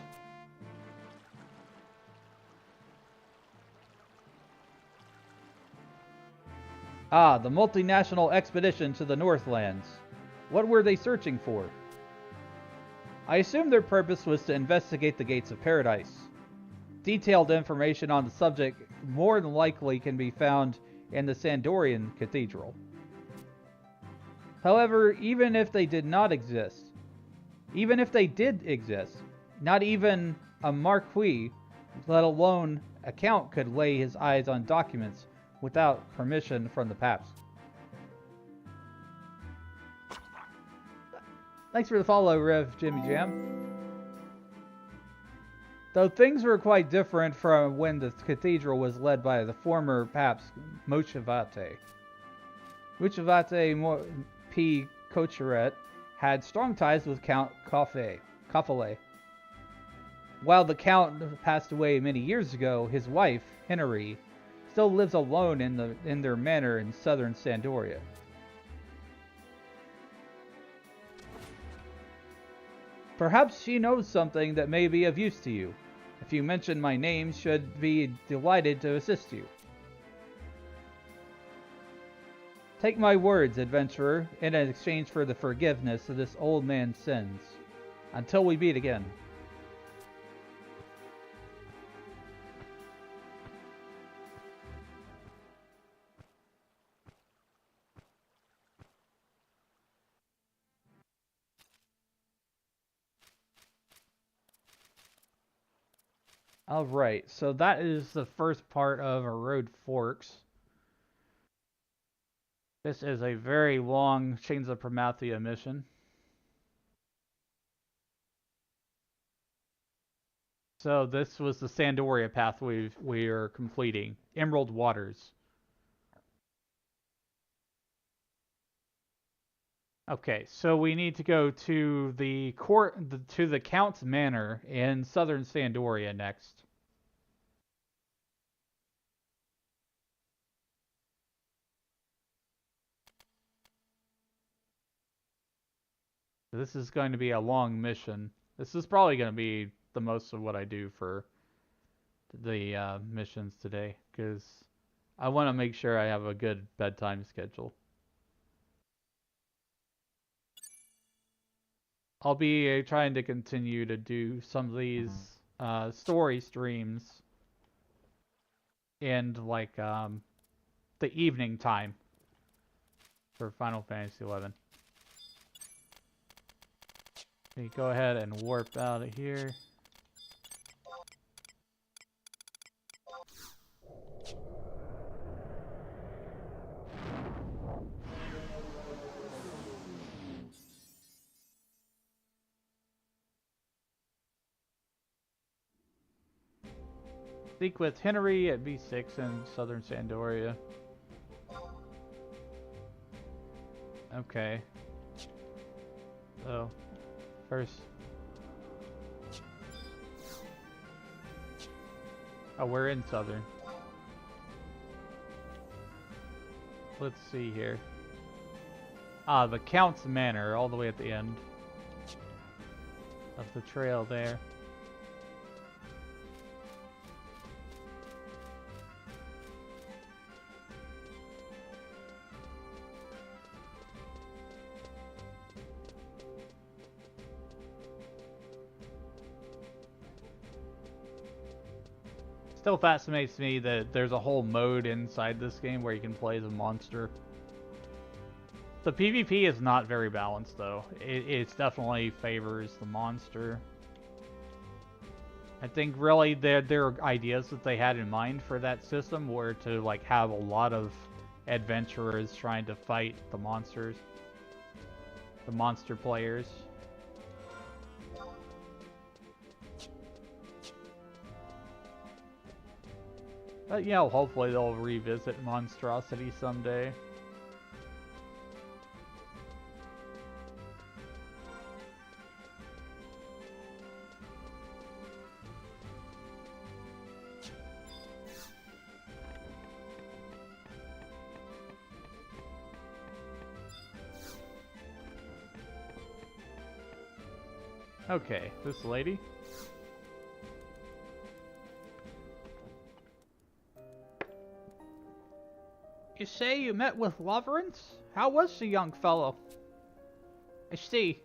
Ah, the multinational expedition to the Northlands. What were they searching for? I assume their purpose was to investigate the Gates of Paradise. Detailed information on the subject more than likely can be found in the Sandorian Cathedral. However, even if they did not exist, even if they did exist, not even a marquis, let alone a count, could lay his eyes on documents without permission from the paps. Thanks for the follow, Rev Jimmy Jam. Though things were quite different from when the cathedral was led by the former paps Mochevate. Mochevate P. Cocheret had strong ties with Count Coffale. While the Count passed away many years ago, his wife, Henry, still lives alone in their manor in southern Sandoria. Perhaps she knows something that may be of use to you. If you mention my name, should be delighted to assist you. Take my words, adventurer, in exchange for the forgiveness of this old man's sins. Until we meet again. Alright, so that is the first part of a Road Forks. This is a very long Chains of Promathia mission. So this was the Sandoria path we are completing. Emerald Waters. Okay, so we need to go to the to the Count's Manor in southern Sandoria next. This is going to be a long mission. This is probably going to be the most of what I do for the missions today, because I want to make sure I have a good bedtime schedule. I'll be trying to continue to do some of these story streams in like the evening time for Final Fantasy XI. Okay, go ahead and warp out of here. Speak with Henry at B6 in southern Sandoria. Okay. So, first... Oh, we're in southern. Let's see here. Ah, the Count's Manor, all the way at the end of the trail there. Still fascinates me that there's a whole mode inside this game where you can play as a monster. The PvP is not very balanced though. It definitely favors the monster. I think really their ideas that they had in mind for that system were to like have a lot of adventurers trying to fight the monsters. The monster players. But yeah, hopefully they'll revisit monstrosity someday. Okay, this lady. You say you met with Loverance? How was the young fellow? I see.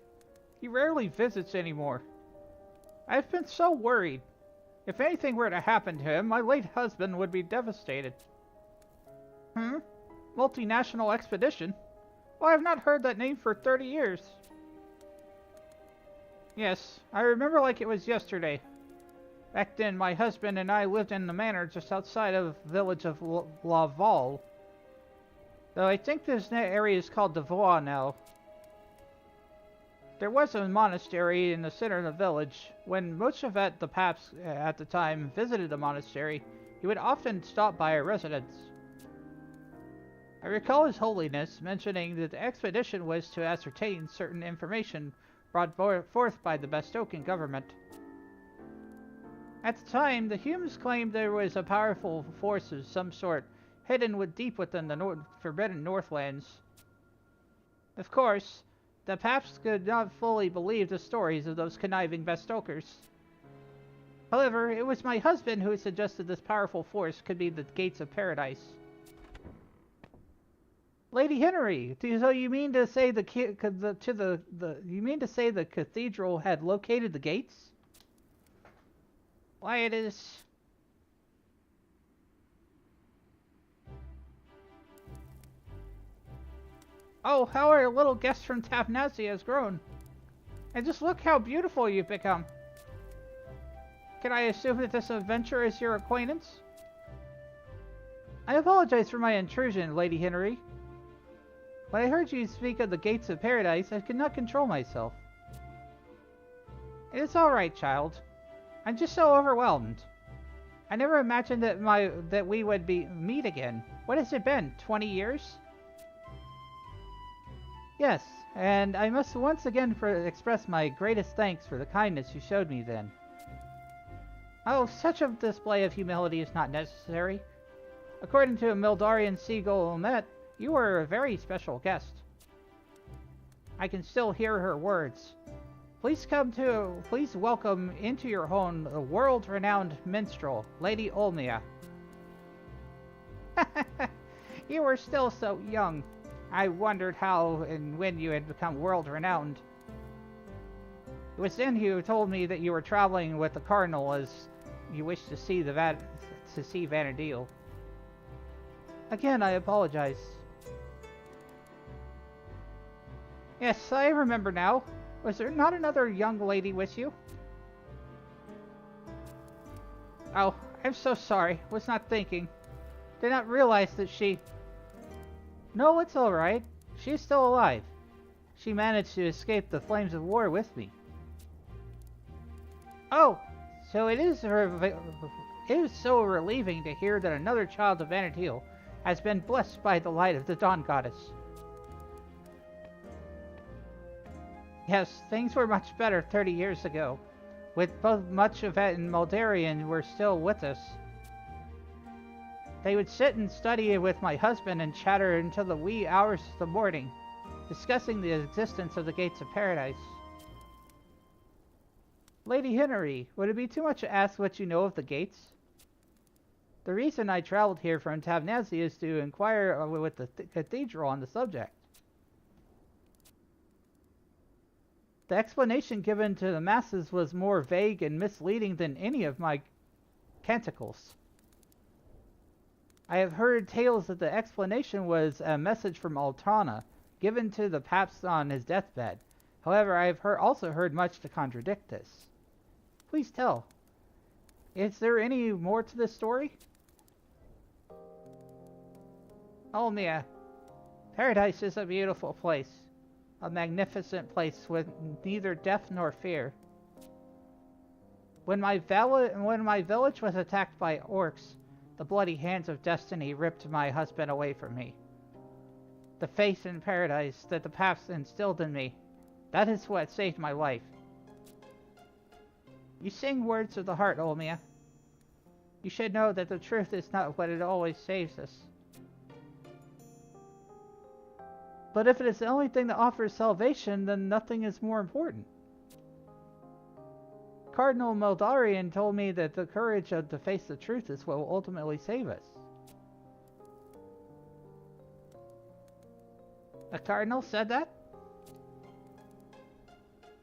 He rarely visits anymore. I've been so worried. If anything were to happen to him, my late husband would be devastated. Multinational expedition? Well, I've not heard that name for 30 years. Yes, I remember like it was yesterday. Back then, my husband and I lived in the manor just outside of the village of Laval. Though I think this area is called Devois now. There was a monastery in the center of the village. When Mochavet the Paps at the time visited the monastery, he would often stop by our residence. I recall His Holiness mentioning that the expedition was to ascertain certain information brought forth by the Bastocan government. At the time, the humans claimed there was a powerful force of some sort hidden deep within the forbidden Northlands. Of course, the Paps could not fully believe the stories of those conniving Bastokers. However, it was my husband who suggested this powerful force could be the gates of paradise. Lady Henry, so you mean to say the cathedral had located the gates? Why it is. Oh, how our little guest from Tavnazi has grown. And just look how beautiful you've become. Can I assume that this adventure is your acquaintance? I apologize for my intrusion, Lady Henry. When I heard you speak of the gates of paradise, I could not control myself. It is all right, child. I'm just so overwhelmed. I never imagined that we would meet again. What has it been, 20 years? Yes, and I must once again express my greatest thanks for the kindness you showed me then. Oh, such a display of humility is not necessary. According to Mildarian Seagull Omet, you were a very special guest. I can still hear her words. Please welcome into your home the world-renowned minstrel, Lady Olmia. You were still so young. I wondered how and when you had become world-renowned. It was then you told me that you were traveling with the Cardinal as you wished to see Vanadil. Again, I apologize. Yes, I remember now. Was there not another young lady with you? Oh, I'm so sorry. Was not thinking. Did not realize that she... No, it's alright. She's still alive. She managed to escape the flames of war with me. Oh, so it is so relieving to hear that another child of Vanadil has been blessed by the light of the Dawn Goddess. Yes, things were much better 30 years ago, with both Mochavet and Muldarian were still with us. They would sit and study with my husband and chatter until the wee hours of the morning, discussing the existence of the gates of paradise. Lady Henry, would it be too much to ask what you know of the gates? The reason I traveled here from Tavnazi is to inquire with the cathedral on the subject. The explanation given to the masses was more vague and misleading than any of my canticles. I have heard tales that the explanation was a message from Altana, given to the Paps on his deathbed. However, I have also heard much to contradict this. Please tell. Is there any more to this story? Oh, Mia. Paradise is a beautiful place. A magnificent place with neither death nor fear. When my village was attacked by orcs, the bloody hands of destiny ripped my husband away from me. The faith in paradise that the Paps instilled in me, that is what saved my life. You sing words of the heart, Olmia. You should know that the truth is not what it always saves us. But if it is the only thing that offers salvation, then nothing is more important. Cardinal Muldarian told me that the courage to face the truth is what will ultimately save us. The Cardinal said that?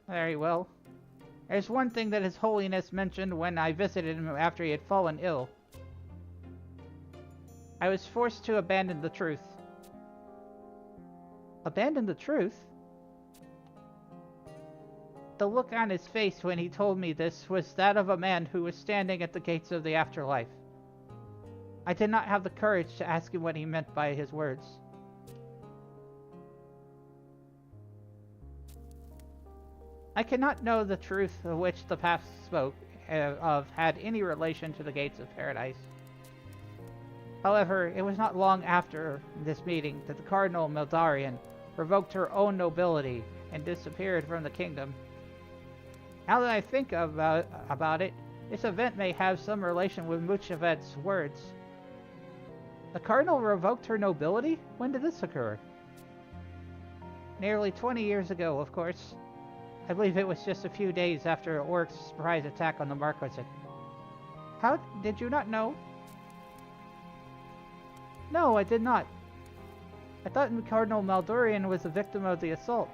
Very well. There's one thing that His Holiness mentioned when I visited him after he had fallen ill. I was forced to abandon the truth. Abandon the truth? The look on his face when he told me this was that of a man who was standing at the gates of the afterlife. I did not have the courage to ask him what he meant by his words. I cannot know the truth of which the past spoke of had any relation to the gates of paradise. However, it was not long after this meeting that the Cardinal Mildarian revoked her own nobility and disappeared from the kingdom. Now that I think about it, this event may have some relation with Muchavet's words. The Cardinal revoked her nobility? When did this occur? Nearly 20 years ago, of course. I believe it was just a few days after Orc's surprise attack on the Marquisate. How did you not know? No, I did not. I thought Cardinal Maldorian was a victim of the assault.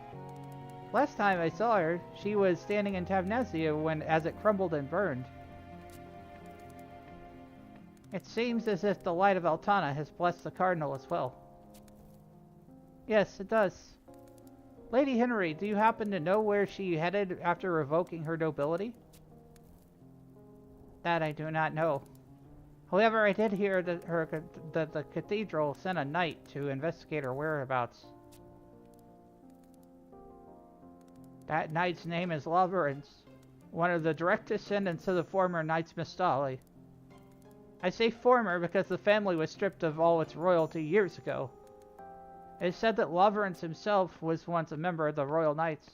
Last time I saw her, she was standing in Tavnazia as it crumbled and burned. It seems as if the light of Altana has blessed the Cardinal as well. Yes, it does. Lady Henry, do you happen to know where she headed after revoking her nobility? That I do not know. However, I did hear that the cathedral sent a knight to investigate her whereabouts. That knight's name is Laverance, one of the direct descendants of the former Knights Mistali. I say former because the family was stripped of all its royalty years ago. It is said that Laverance himself was once a member of the Royal Knights.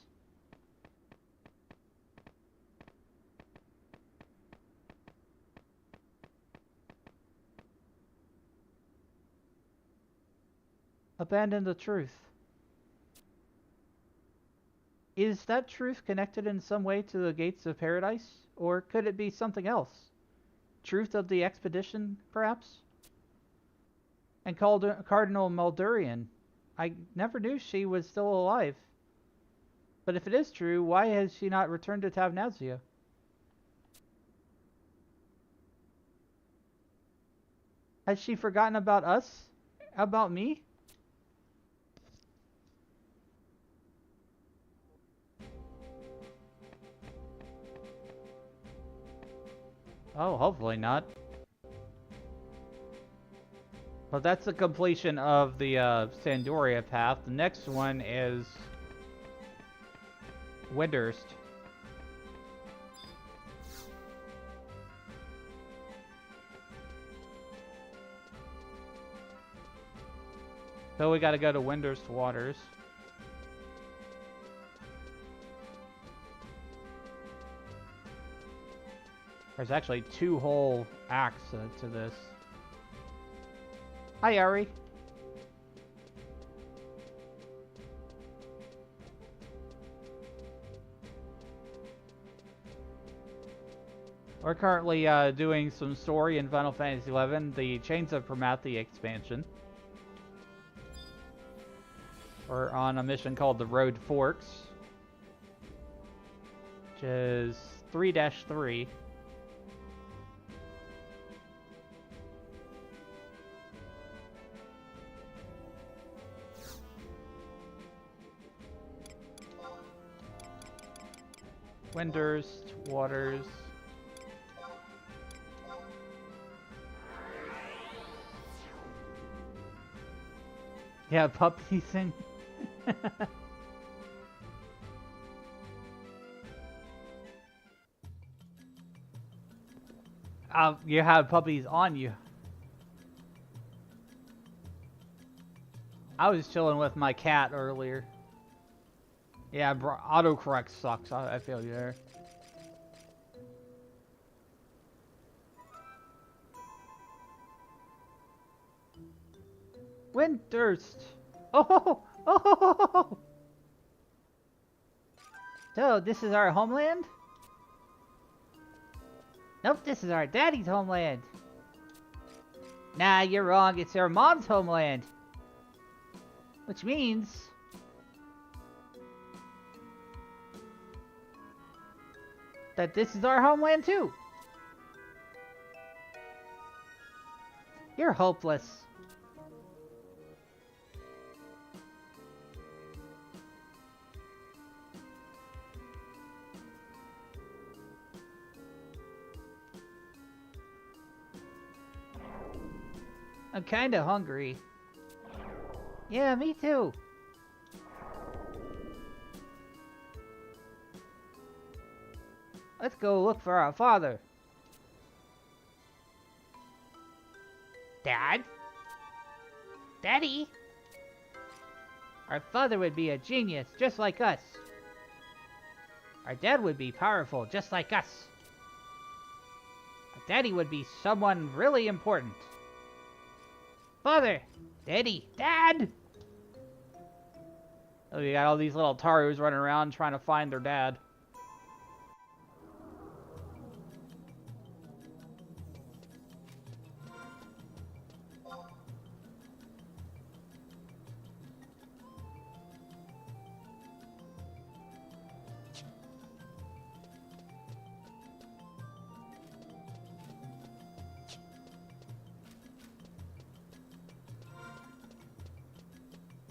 Abandon the truth. Is that truth connected in some way to the gates of paradise? Or could it be something else? Truth of the expedition, perhaps? And Cardinal Maldurian. I never knew she was still alive. But if it is true, why has she not returned to Tavnazia? Has she forgotten about us? About me? Oh, hopefully not. Well, that's the completion of the Sandoria path. The next one is Windurst. So we gotta go to Windurst Waters. There's actually 2 whole acts to this. Hi, Ari. We're currently doing some story in Final Fantasy XI, the Chains of Promathia expansion. We're on a mission called the Road Forks, which is 3-3. Windurst Waters. Yeah, puppies and you have puppies on you. I was chilling with my cat earlier. Yeah, autocorrect sucks. I feel you there. Windurst. Oh, oh. So this is our homeland? Nope, this is our daddy's homeland. Nah, you're wrong. It's our mom's homeland. Which means that this is our homeland too. You're hopeless. I'm kinda hungry. Yeah, me too. Let's go look for our father. Dad? Daddy? Our father would be a genius, just like us. Our dad would be powerful, just like us. Our daddy would be someone really important. Father! Daddy! Dad! Oh, you got all these little Tarus running around trying to find their dad.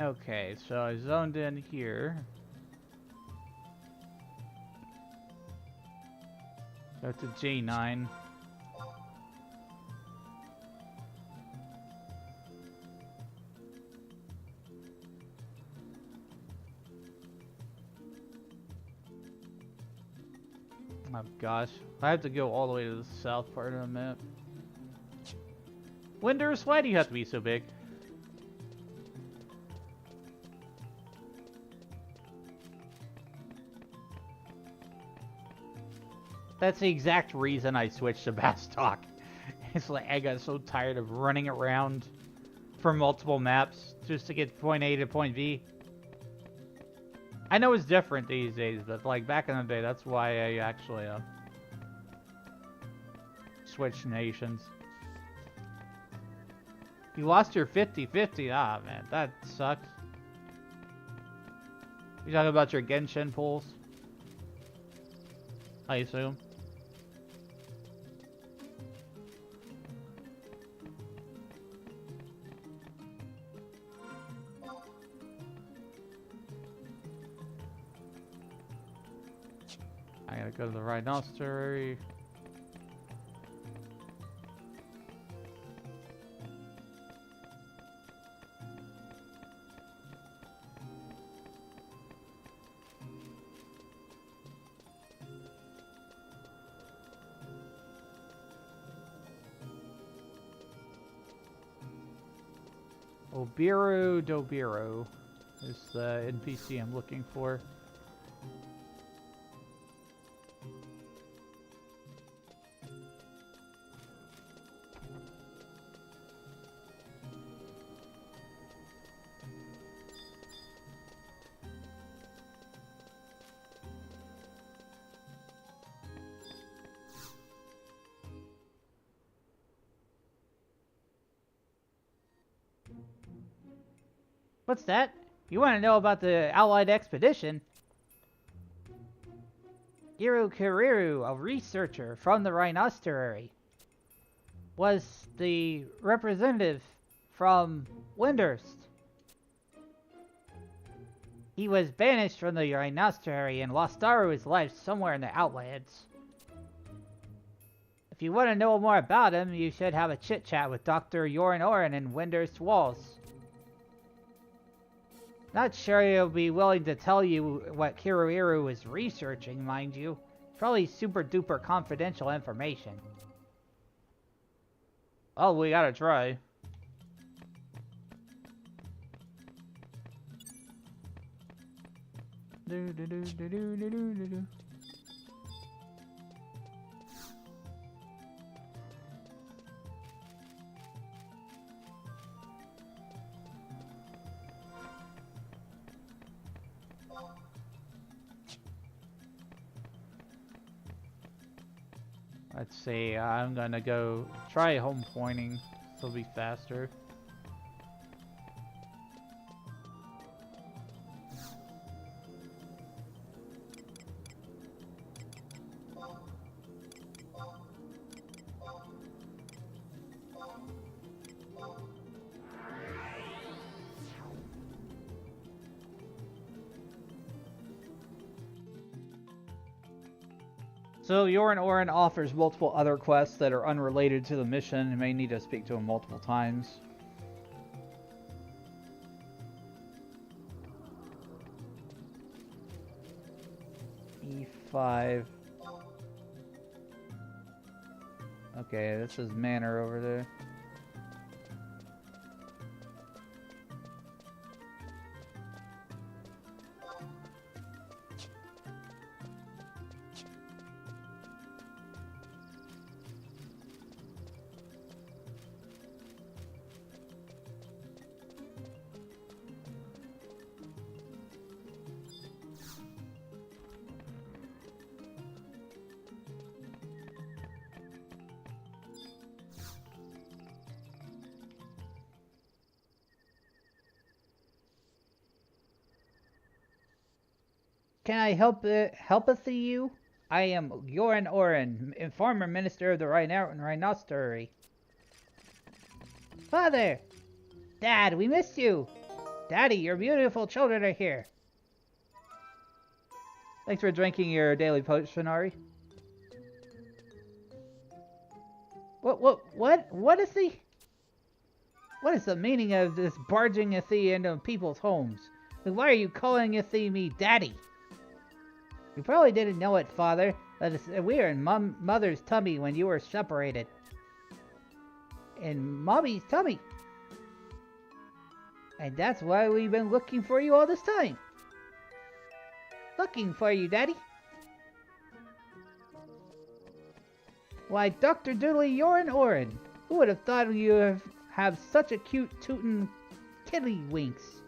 Okay, so I zoned in here. Go to J9. Oh gosh, I have to go all the way to the south part of the map. Winders, why do you have to be so big? That's the exact reason I switched to Bastock. It's like I got so tired of running around for multiple maps just to get point A to point B. I know it's different these days, but like back in the day, that's why I actually switched nations. You lost your 50-50? Ah, man, that sucks. You talking about your Genshin pulls? I assume. I gotta go to the Rhinoceros. Obiru Dobiru is the NPC I'm looking for. What's that? You want to know about the Allied expedition? Giru Kiriru, a researcher from the Rhinoceros, was the representative from Windhurst. He was banished from the Rhinoceros and lost his life somewhere in the Outlands. If you want to know more about him, you should have a chit-chat with Dr. Yorin Oren in Windhurst Walls. Not sure he'll be willing to tell you what Kiruiru is researching, mind you. Probably super duper confidential information. Oh, we gotta try. Do do do do do do do do. Let's see, I'm gonna go try home pointing. It'll be faster. So Yorin Oren offers multiple other quests that are unrelated to the mission. You may need to speak to him multiple times. E5. Okay, this is manor over there. Can I helpeth you? I am Yoran Oren, former minister of the Rhinostery. Father! Dad, we missed you! Daddy, your beautiful children are here. Thanks for drinking your daily potion, Ari. What is the meaning of this barging into people's homes? Why are you calling me Daddy? You probably didn't know it, Father, but we were in Mother's tummy when you were separated. In Mommy's tummy. And that's why we've been looking for you all this time. Looking for you, Daddy. Why, Dr. Doodly Yoran Oren, who would have thought you have such a cute tootin' tiddlywinks?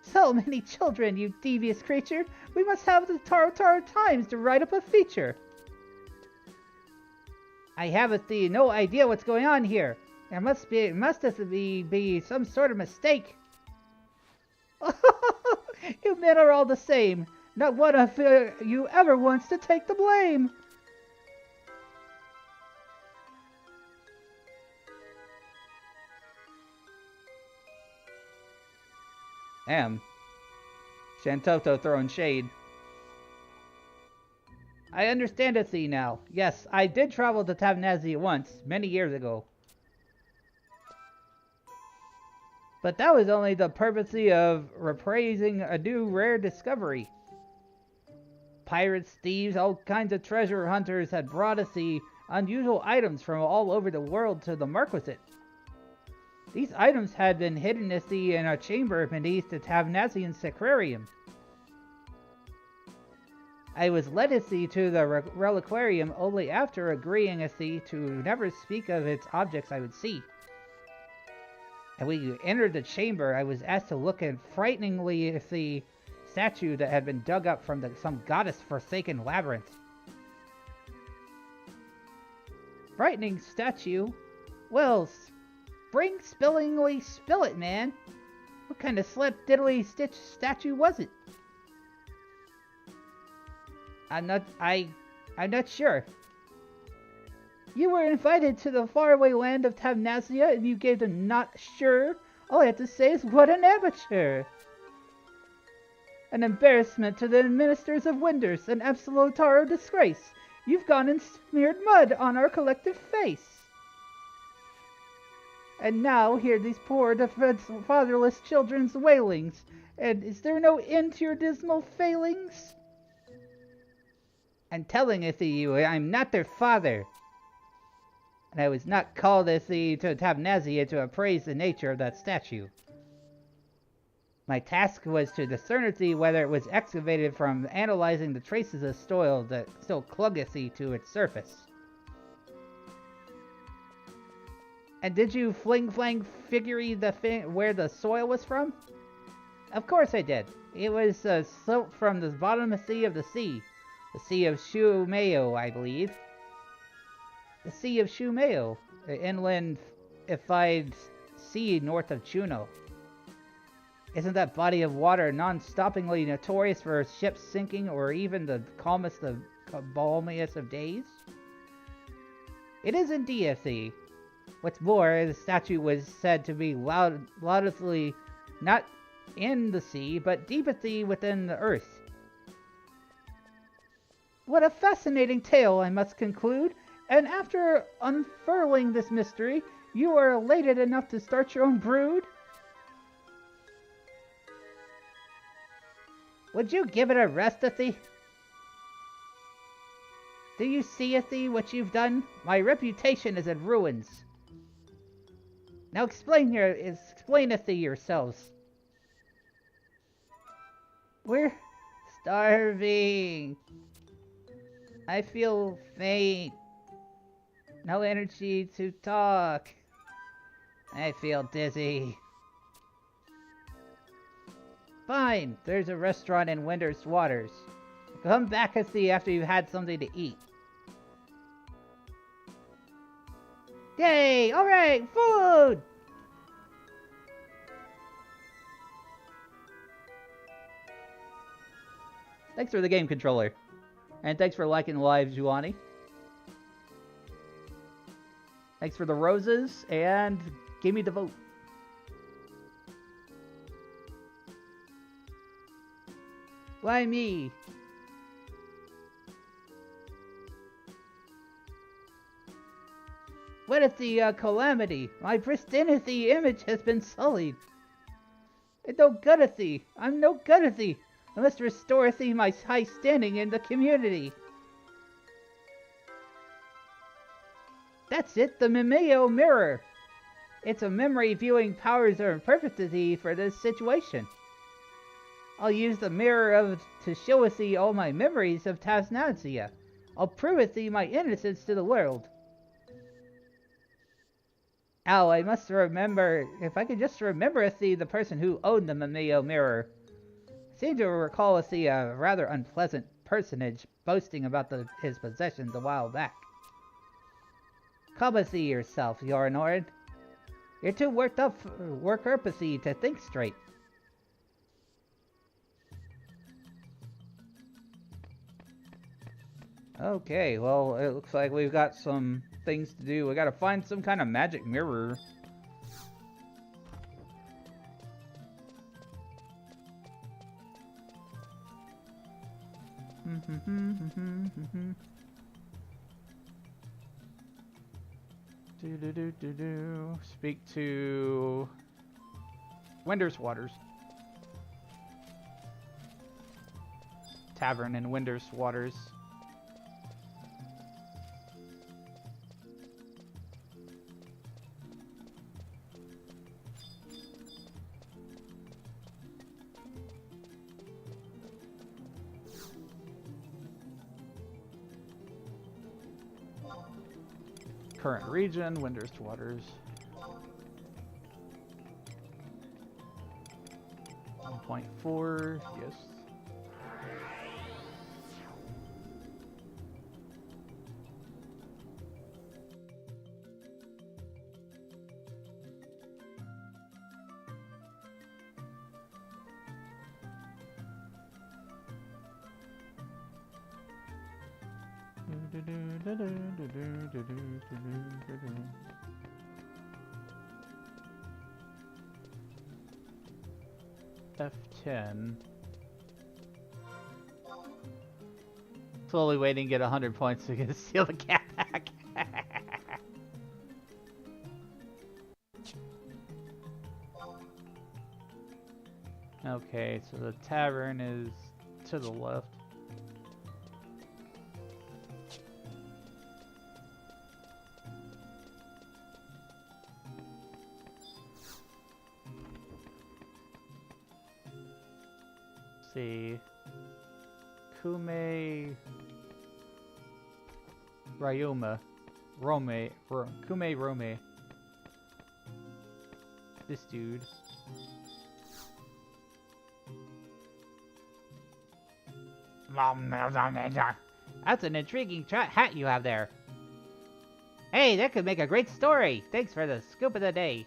So many children, you devious creature! We must have the Taro Times to write up a feature! I have no idea what's going on here. There must be some sort of mistake. You men are all the same. Not one of you ever wants to take the blame. Shantoto throwing shade. I understand it now. Yes, I did travel to Tavnazia once, many years ago. But that was only the purpose of reprising a new rare discovery. Pirates, thieves, all kinds of treasure hunters had brought us the unusual items from all over the world to the Marquisate. These items had been hidden in a chamber beneath the Tavnazian Sacrarium. I was led to the reliquarium only after agreeing to never speak of its objects I would see. And when you entered the chamber, I was asked to look at frighteningly at the statue that had been dug up from some goddess-forsaken labyrinth. Frightening statue? Well, spillingly spill it, man. What kind of slip-diddly-stitch statue was it? I'm not sure. You were invited to the faraway land of Tavnazia, and you gave the not sure? All I have to say is, what an amateur! An embarrassment to the ministers of Winders, an absolute disgrace. You've gone and smeared mud on our collective face. And now, hear these poor, defenseless, fatherless children's wailings. And is there no end to your dismal failings? I'm telling you, I'm not their father. And I was not called to Tavnazia to appraise the nature of that statue. My task was to discern whether it was excavated from analyzing the traces of soil that still clungeth to its surface. And did you fling-flang figure where the soil was from? Of course I did. It was silt from the bottom of the sea. The Sea of Shumeo, I believe. The Sea of Shumeo, an inland-ified sea north of Juno. Isn't that body of water non-stoppingly notorious for ships sinking or even the calmest of balmiest of days? It is indeed. What's more, the statue was said to be loudly not in the sea, but deeply within the earth. What a fascinating tale, I must conclude. And after unfurling this mystery, you are elated enough to start your own brood? Would you give it a rest, Athie? Do you see, Athie, what you've done? My reputation is in ruins. Now explain Athie yourselves. We're starving. I feel faint. No energy to talk. I feel dizzy. Fine, there's a restaurant in Winter's Waters. Come back and see after you've had something to eat. Yay! Alright, food! Thanks for the game controller. And thanks for liking live, Juani. Thanks for the roses, and give me the vote. Why me? What is the calamity? My pristinity image has been sullied. It's no good at thee. I'm no good at thee. I must restore thee my high standing in the community. That's it, the Mimeo Mirror. It's a memory viewing powers are imperfect to thee for this situation. I'll use the mirror to show thee all my memories of Tasnasia. I'll prove thee my innocence to the world. Ow, I must remember, if I could just remember thee the person who owned the Mimeo Mirror. I seem to recall thee a rather unpleasant personage boasting about his possessions a while back. Come with thee yourself, Yorinord. You're too worked up to think straight. Okay, well, it looks like we've got some things to do. We gotta find some kind of magic mirror. Speak to Winter's Waters. Tavern in Winter's Waters. Current region, Winter's Waters. 1.4, yes. F10. Slowly waiting to get 100 points to get steal the cat back. Okay, so the tavern is to the left. See, Kume Ryoma Kume Rome. This dude. That's an intriguing hat you have there. Hey, that could make a great story. Thanks for the scoop of the day.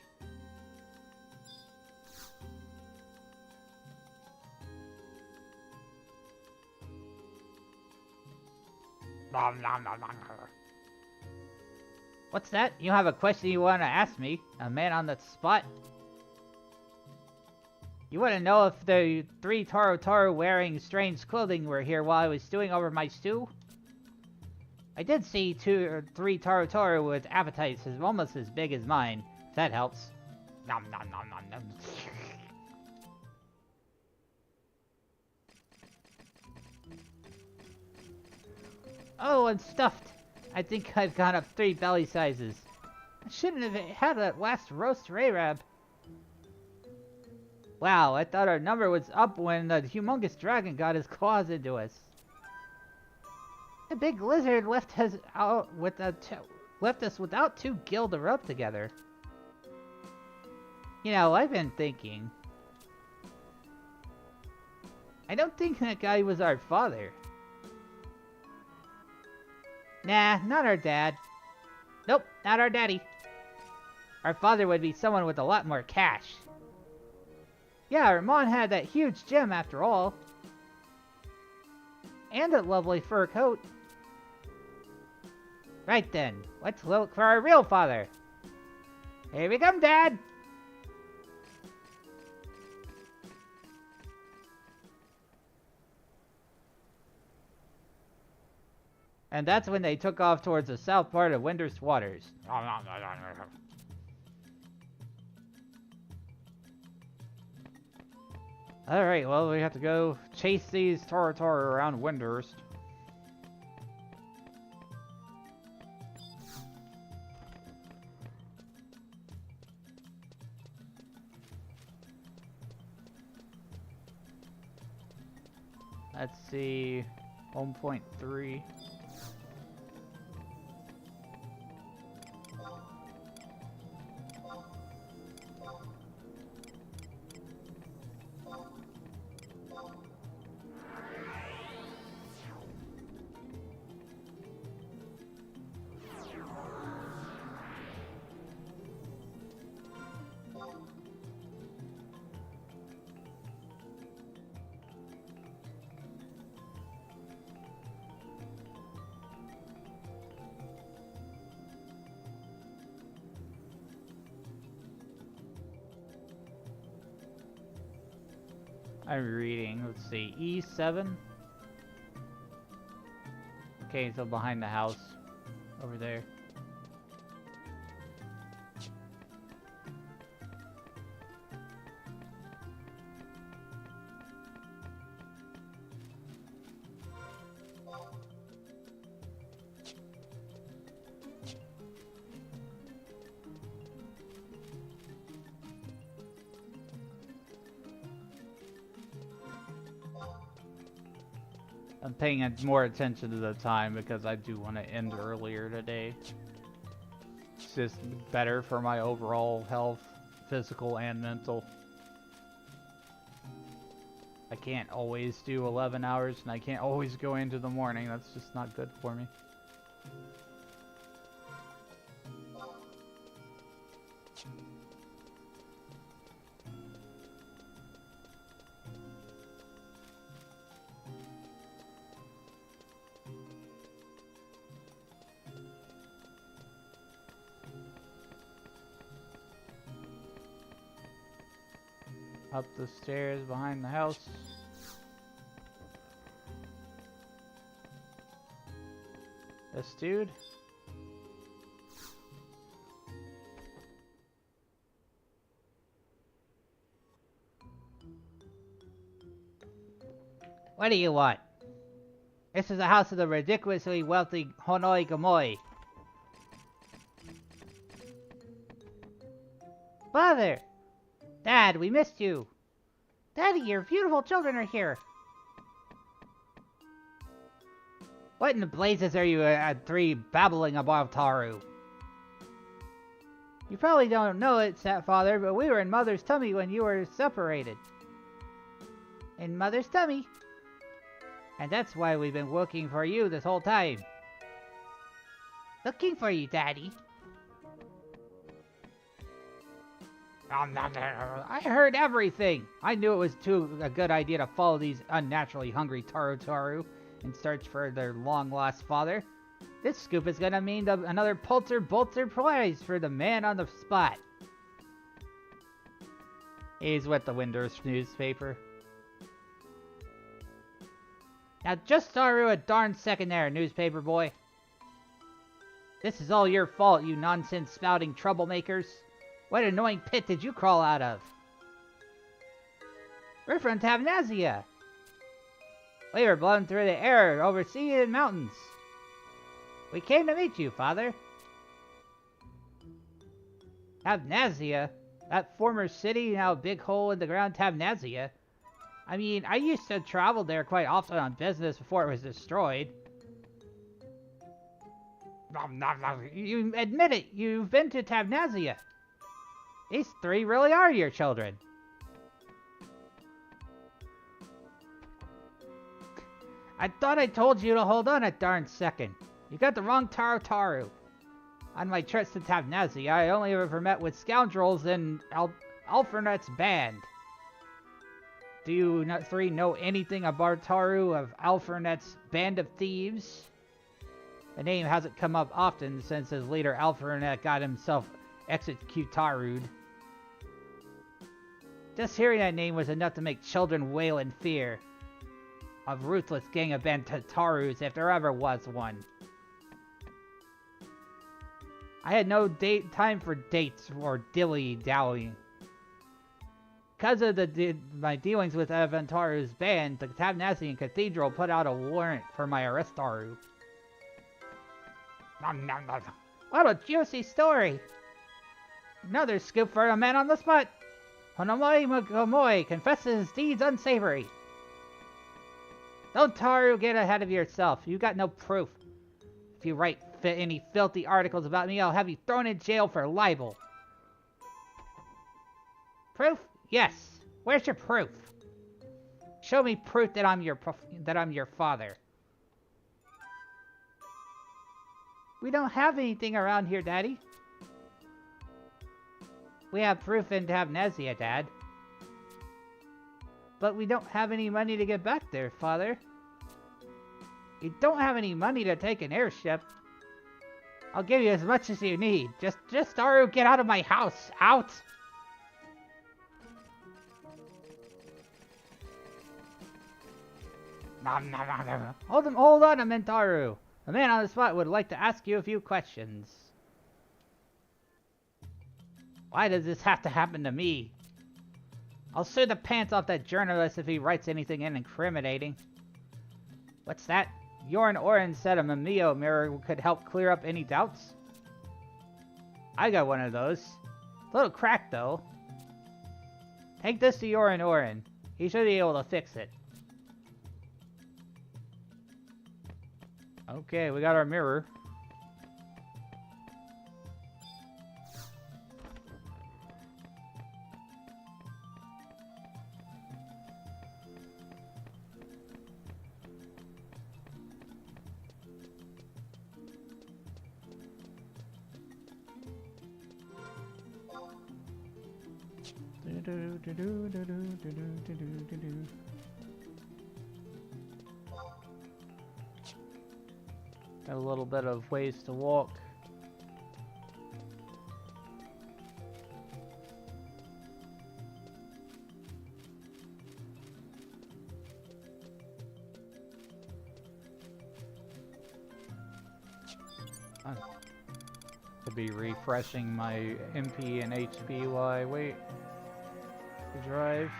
What's that? You have a question you want to ask me? A man on the spot? You want to know if the 3 Taro wearing strange clothing were here while I was stewing over my stew? I did see 2 or 3 Taro with appetites almost as big as mine, if that helps. Nom nom nom nom nom. Oh, I'm stuffed. I think I've gone up 3 belly sizes. I shouldn't have had that last roast Arab. Wow, I thought our number was up when the humongous dragon got his claws into us. The big lizard left us without 2 gil to rub together. You know, I've been thinking. I don't think that guy was our father. Nah, not our dad. Nope, not our daddy. Our father would be someone with a lot more cash. Yeah, Ramon had that huge gem after all. And a lovely fur coat. Right then, let's look for our real father. Here we come, Dad! And that's when they took off towards the south part of Winder's Waters. Alright, well, we have to go chase these Toro around Windhurst. Let's see, 1.3. I'm reading. Let's see. E7. Okay, so behind the house. Over there. I'm paying more attention to the time because I do want to end earlier today. It's just better for my overall health, physical and mental. I can't always do 11 hours and I can't always go into the morning. That's just not good for me. Up the stairs behind the house. This dude. What do you want? This is the house of the ridiculously wealthy Honoi Gamoi. Father! Dad, we missed you. Daddy, your beautiful children are here. What in the blazes are you three babbling about, Taru? You probably don't know it, Father, but we were in Mother's tummy when you were separated. In Mother's tummy. And that's why we've been looking for you this whole time. Looking for you, Daddy. I heard everything. I knew it was a good idea to follow these unnaturally hungry Taru and search for their long-lost father. This scoop is gonna mean another Pulitzer prize for the man on the spot. He's with the Windhurst newspaper. Now just Taru a darn second there, newspaper boy. This is all your fault, you nonsense-spouting troublemakers. What annoying pit did you crawl out of? We're from Tavnazia. We were blown through the air over sea and mountains. We came to meet you, Father. Tabnazia? That former city, now a big hole in the ground, Tabnazia? I mean, I used to travel there quite often on business before it was destroyed. You admit it, you've been to Tabnazia. These three really are your children. I thought I told you to hold on a darn second. You got the wrong Taru. On my trips to Tabnazia, I only ever met with scoundrels in Alfernet's band. Do you three know anything about Taru of Alfernet's band of thieves? The name hasn't come up often since his leader Alfernet got himself executed. Just hearing that name was enough to make children wail in fear. A ruthless gang of Bantatarus if there ever was one. I had no time for dates or dilly-dallying. Because of my dealings with Avantaru's band, the Tabnazian Cathedral put out a warrant for my arrestaru. What a juicy story! Another scoop for a man on the spot! Honomoi Mogomoi confesses deeds unsavory. Don't Taru get ahead of yourself. You got no proof. If you write any filthy articles about me, I'll have you thrown in jail for libel. Proof? Yes. Where's your proof? Show me proof that I'm your father. We don't have anything around here, Daddy. We have proof in Tabnazia, Dad. But we don't have any money to get back there, Father. You don't have any money to take an airship. I'll give you as much as you need. Just Taru, get out of my house. Out! Hold on a minute, Taru. The man on the spot would like to ask you a few questions. Why does this have to happen to me? I'll sue the pants off that journalist if he writes anything incriminating. What's that? Yorin Oren said a Mimeo mirror could help clear up any doubts. I got one of those. It's a little cracked though. Take this to Yorin Oren. He should be able to fix it. Okay, we got our mirror. Got a little bit of ways to walk. To be refreshing my MP and HP while I wait to drive.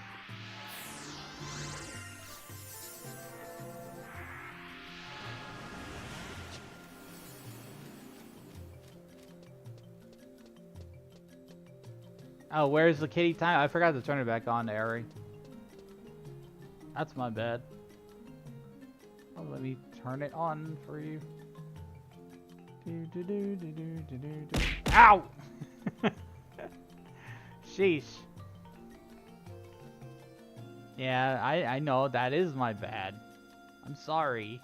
Oh, where's the kitty time? I forgot to turn it back on, Ari. That's my bad. Oh, let me turn it on for you. Ow! Sheesh. Yeah, I know, that is my bad. I'm sorry.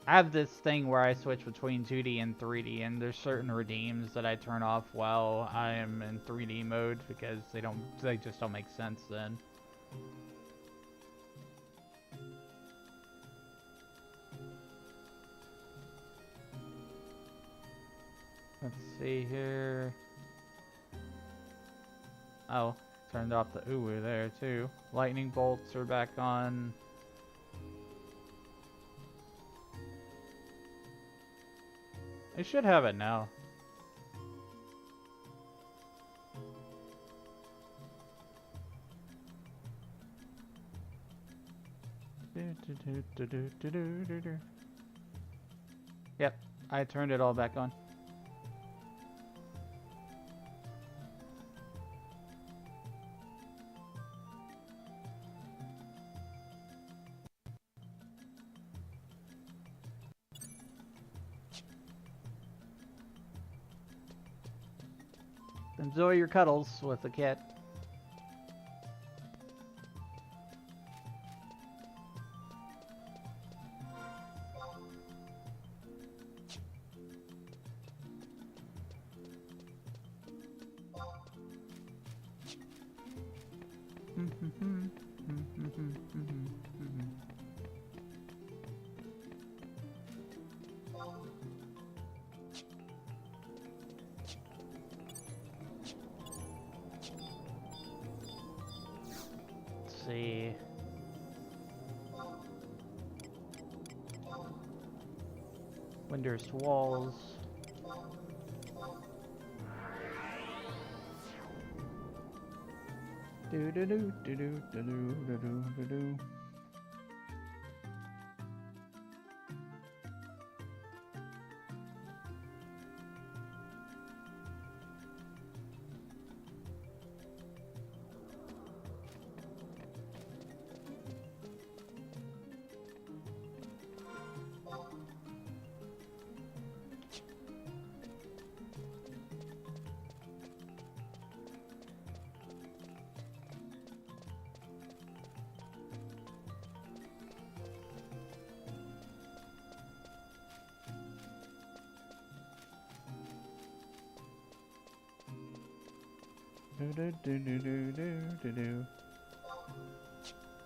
I have this thing where I switch between 2D and 3D, and there's certain redeems that I turn off while I am in 3D mode because they just don't make sense then. Let's see here. Oh, turned off the uwu there too. Lightning bolts are back on. I should have it now. Yep, I turned it all back on. Enjoy your cuddles with the cat. Let's see. Winders walls. Do do do do do do do do do do.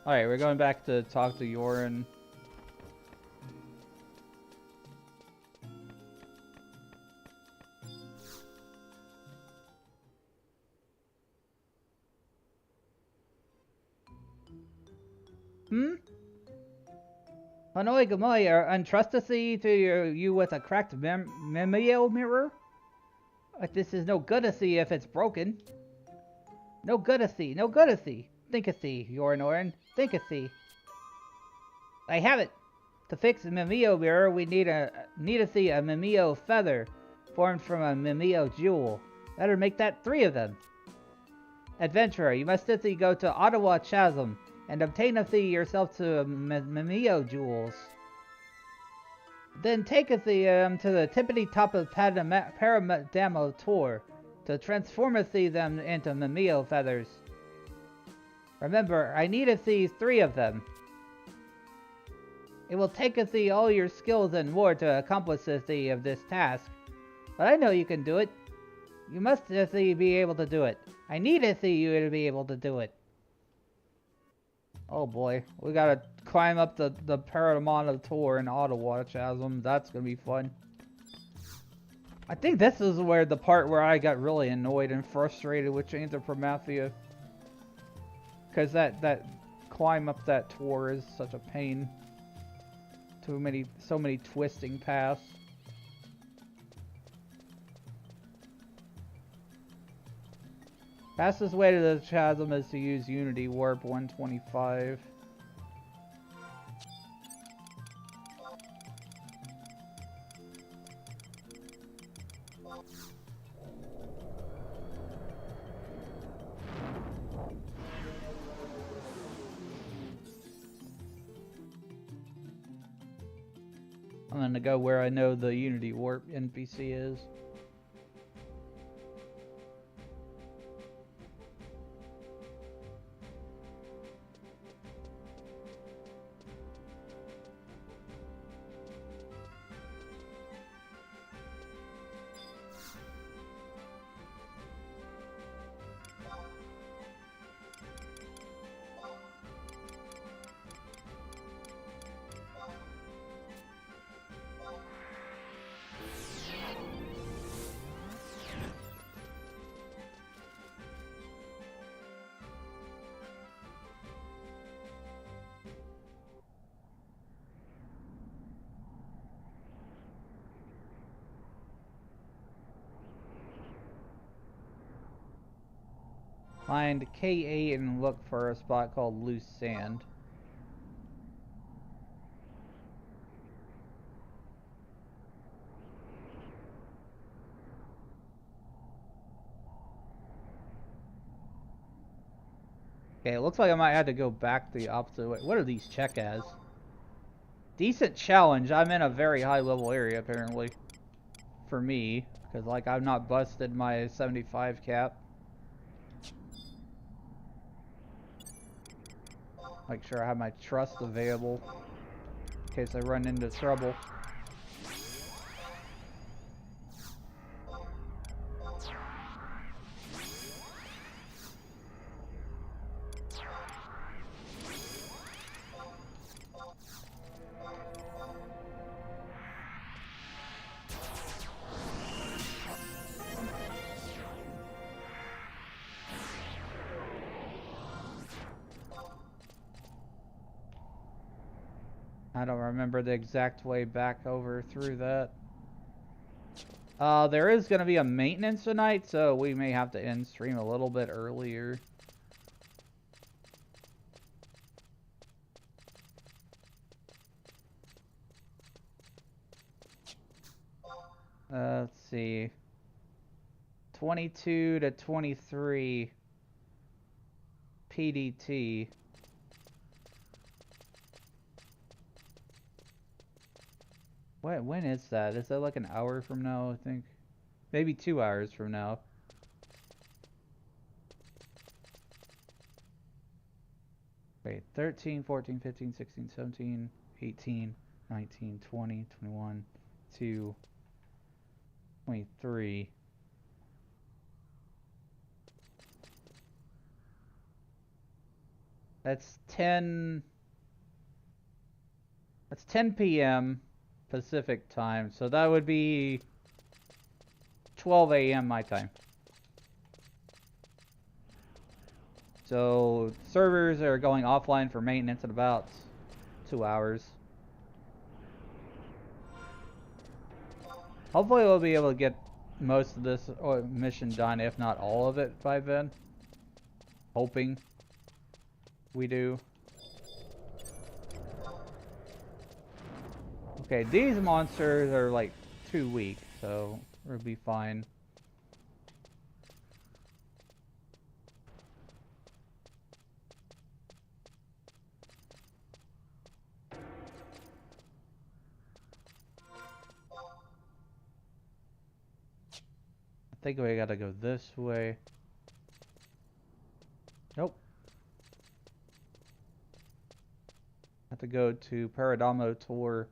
Alright, we're going back to talk to Yorin. Hanoi Gamoy, untrusteth to you with a cracked memeo mirror? This is no goodeth thee if it's broken. No goodeth thee, no goodeth thee. Thinketh thee, Yorin, thinketh thee. I have it. To fix the memeo mirror, we needeth thee a memeo feather, formed from a memeo jewel. Better make that 3 of them. Adventurer, you must thee go to Ottawa Chasm, and obtain of thee yourself to memeo jewels. Then taketh thee to the tippity top of Paradamo Tor, to transformeth thee them into memeo feathers. Remember, I needeth thee 3 of them. It will taketh thee all your skills and more to accomplish thee of this task. But I know you can do it. You must thee be able to do it. I needeth thee you to be able to do it. Oh boy, we gotta climb up the Paradamo Tor in Ottawa Chasm. That's gonna be fun. I think this is where the part where I got really annoyed and frustrated with Chains of Promathia. Because that climb up that Tor is such a pain. So many twisting paths. Fastest way to the chasm is to use Unity Warp 125. I'm gonna go where I know the Unity Warp NPC is. Find K8 and look for a spot called Loose Sand. Okay, it looks like I might have to go back the opposite way. What do these check as? Decent challenge. I'm in a very high level area apparently. For me. Because like I've not busted my 75 cap. Make sure I have my trust available. In case I run into trouble. I don't remember the exact way back over through that. There is going to be a maintenance tonight, so we may have to end stream a little bit earlier. Let's see. 22 to 23 PDT. When is that? Is that like an hour from now, I think? Maybe 2 hours from now. Wait, 13, 14, 15, 16, 17, 18, 19, 20, 21, 2, 23. That's 10 p.m. Pacific time, so that would be 12 a.m. my time. So servers are going offline for maintenance in about 2 hours. Hopefully we'll be able to get most of this mission done, if not all of it by then. Hoping we do. Okay, these monsters are like 2 weak, so we'll be fine. I think we gotta go this way. Nope. Have to go to Paradamo Tor.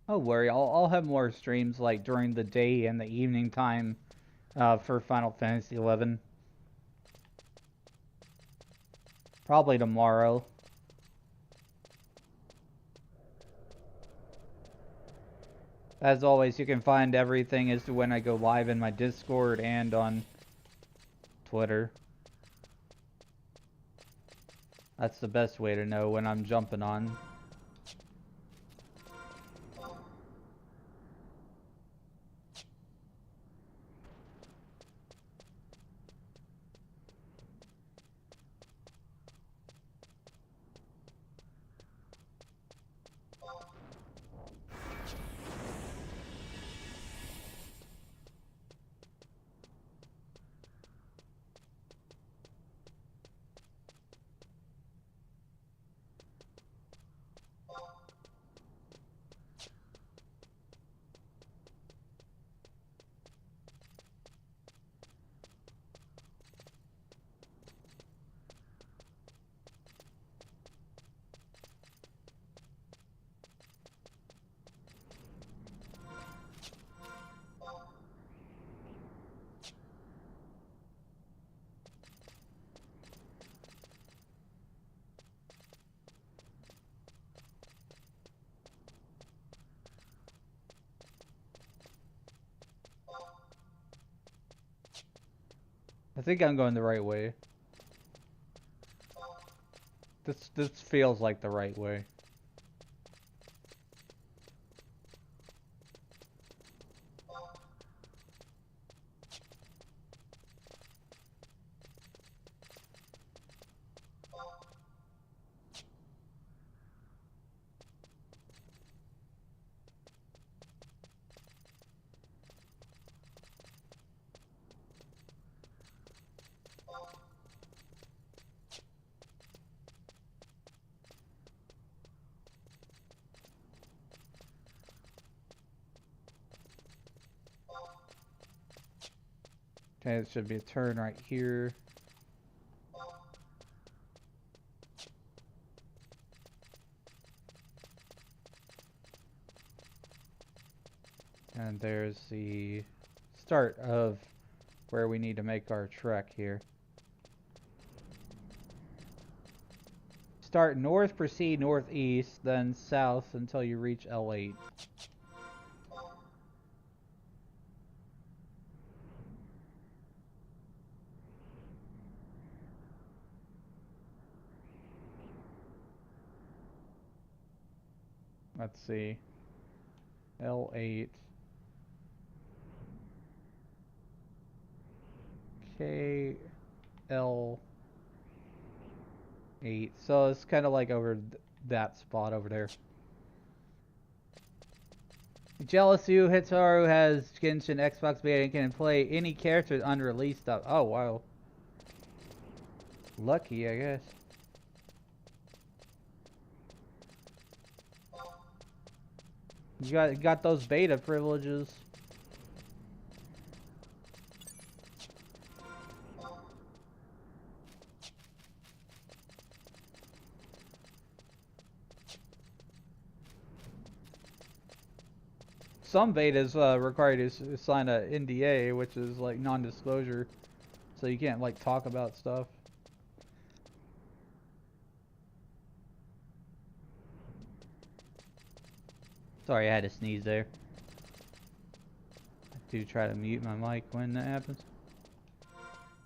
Don't worry, I'll have more streams like during the day and the evening time for Final Fantasy XI. Probably tomorrow. As always, you can find everything as to when I go live in my Discord and on Twitter. That's the best way to know when I'm jumping on. I think I'm going the right way. This feels like the right way. Okay, it should be a turn right here. And there's the start of where we need to make our trek here. Start north, proceed northeast, then south until you reach L8. Let's see. L8. K L8. So it's kind of like over that spot over there. Jealous you, Hitaru has Genshin Xbox Beta and can play any character with unreleased stuff. Oh wow. Lucky, I guess. You got those beta privileges. Some betas require you to sign a NDA, which is like non-disclosure, so you can't like talk about stuff. Sorry, I had to sneeze there. I do try to mute my mic when that happens,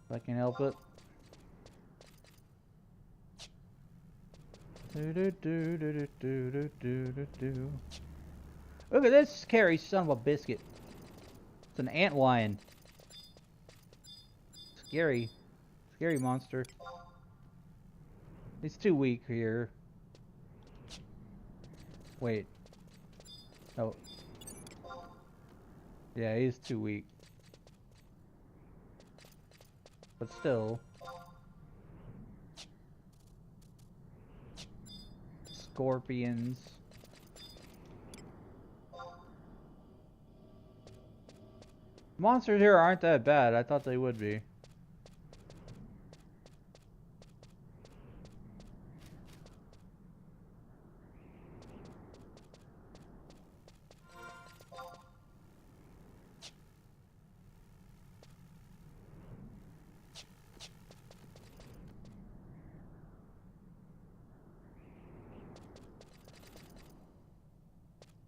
if I can help it. Look at this scary son of a biscuit. It's an antlion. Scary. Scary monster. He's too weak here. Wait. Oh. Yeah, he's too weak. But still. Scorpions. Monsters here aren't that bad. I thought they would be.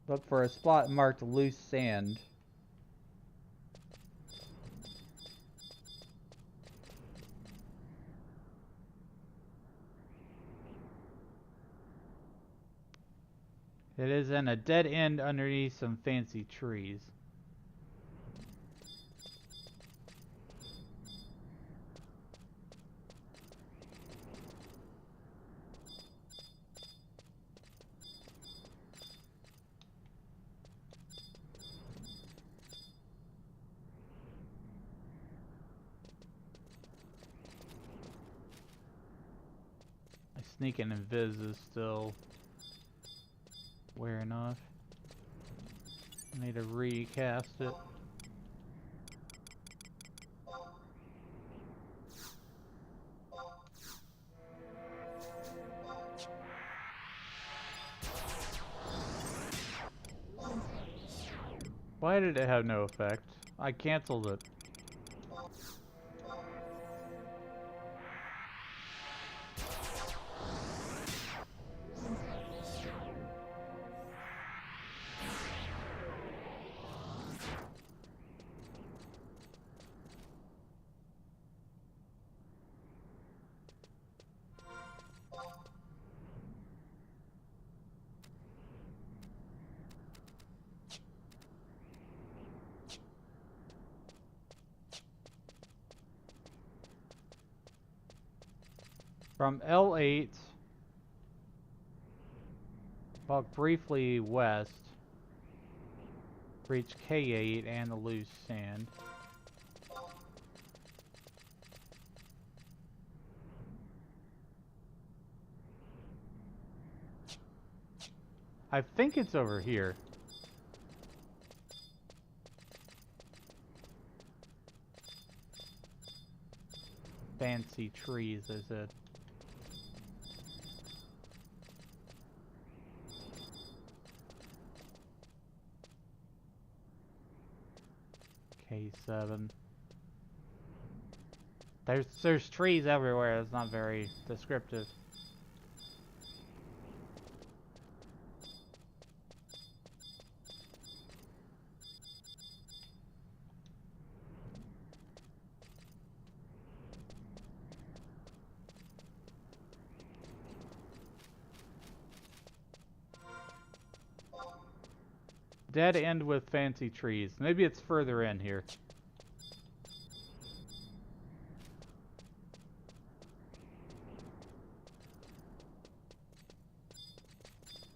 Look for a spot marked loose sand. It is in a dead end underneath some fancy trees. My sneaking invis is still wearing off. I need to recast it. Why did it have no effect? I canceled it. From L8, walk briefly west, reach K8 and the loose sand. I think it's over here. fancy trees, I said. K7. There's trees everywhere. It's not very descriptive. Dead end with fancy trees. Maybe it's further in here.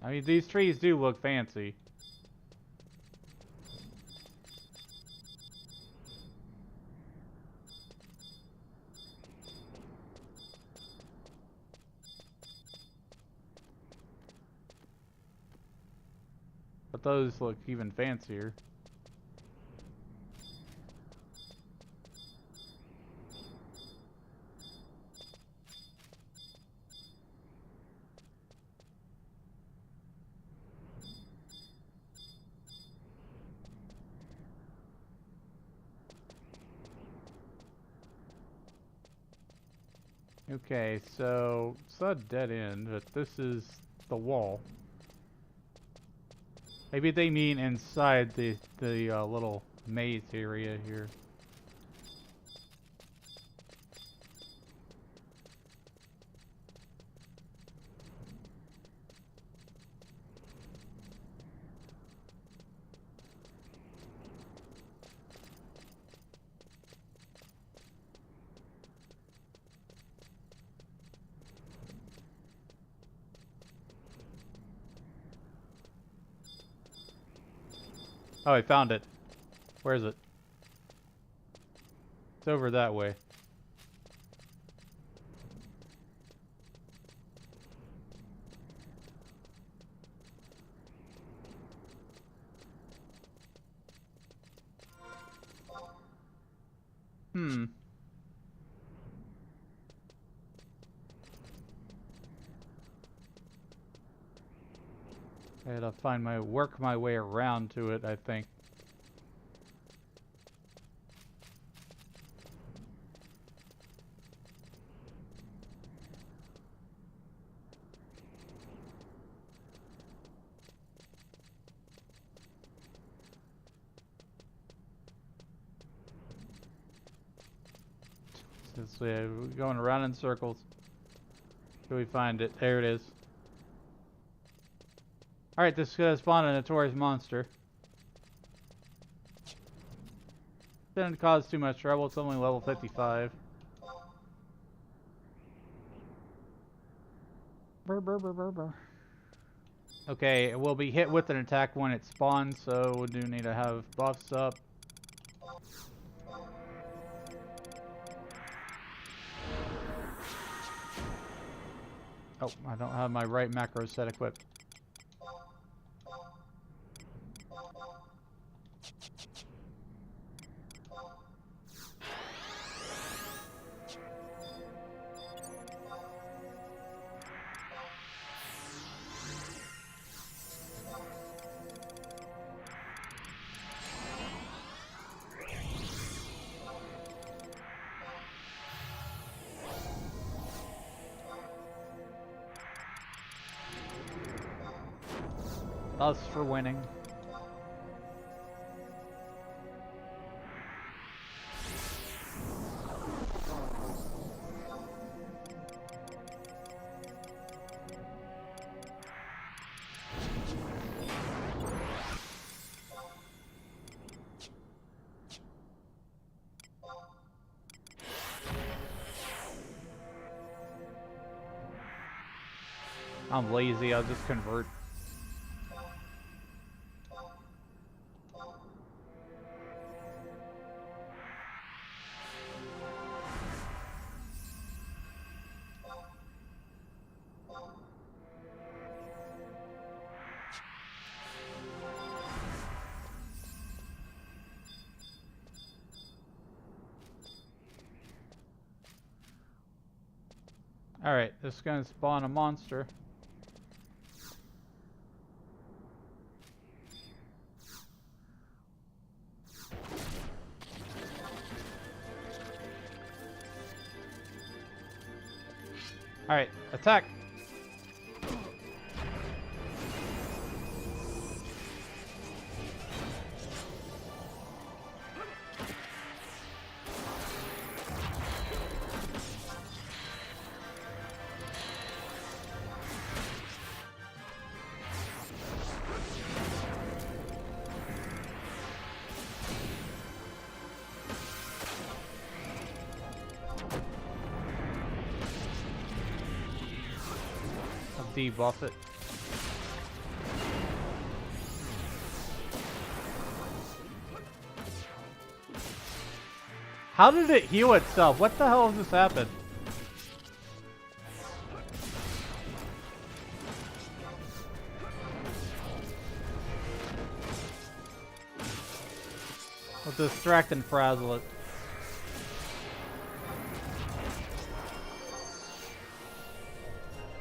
I mean, these trees do look fancy. But those look even fancier. Okay, so it's a dead end, but this is the wall. Maybe they mean inside the little maze area here. Oh, I found it. Where is it? It's over that way. Hmm. I gotta work my way around to it, I think. So yeah, we're going around in circles. Till we find it. There it is. Alright, this is gonna spawn a notorious monster. Didn't cause too much trouble, it's only level 55. Brr, brr, brr, brr, brr. Okay, it will be hit with an attack when it spawns, so we do need to have buffs up. Oh, I don't have my right macro set equipped. Us for winning. I'm lazy, I'll just convert. Alright, this is gonna spawn a monster. Alright, attack! Debuff it. How did it heal itself? What the hell has this happened? Let's distract and frazzle it.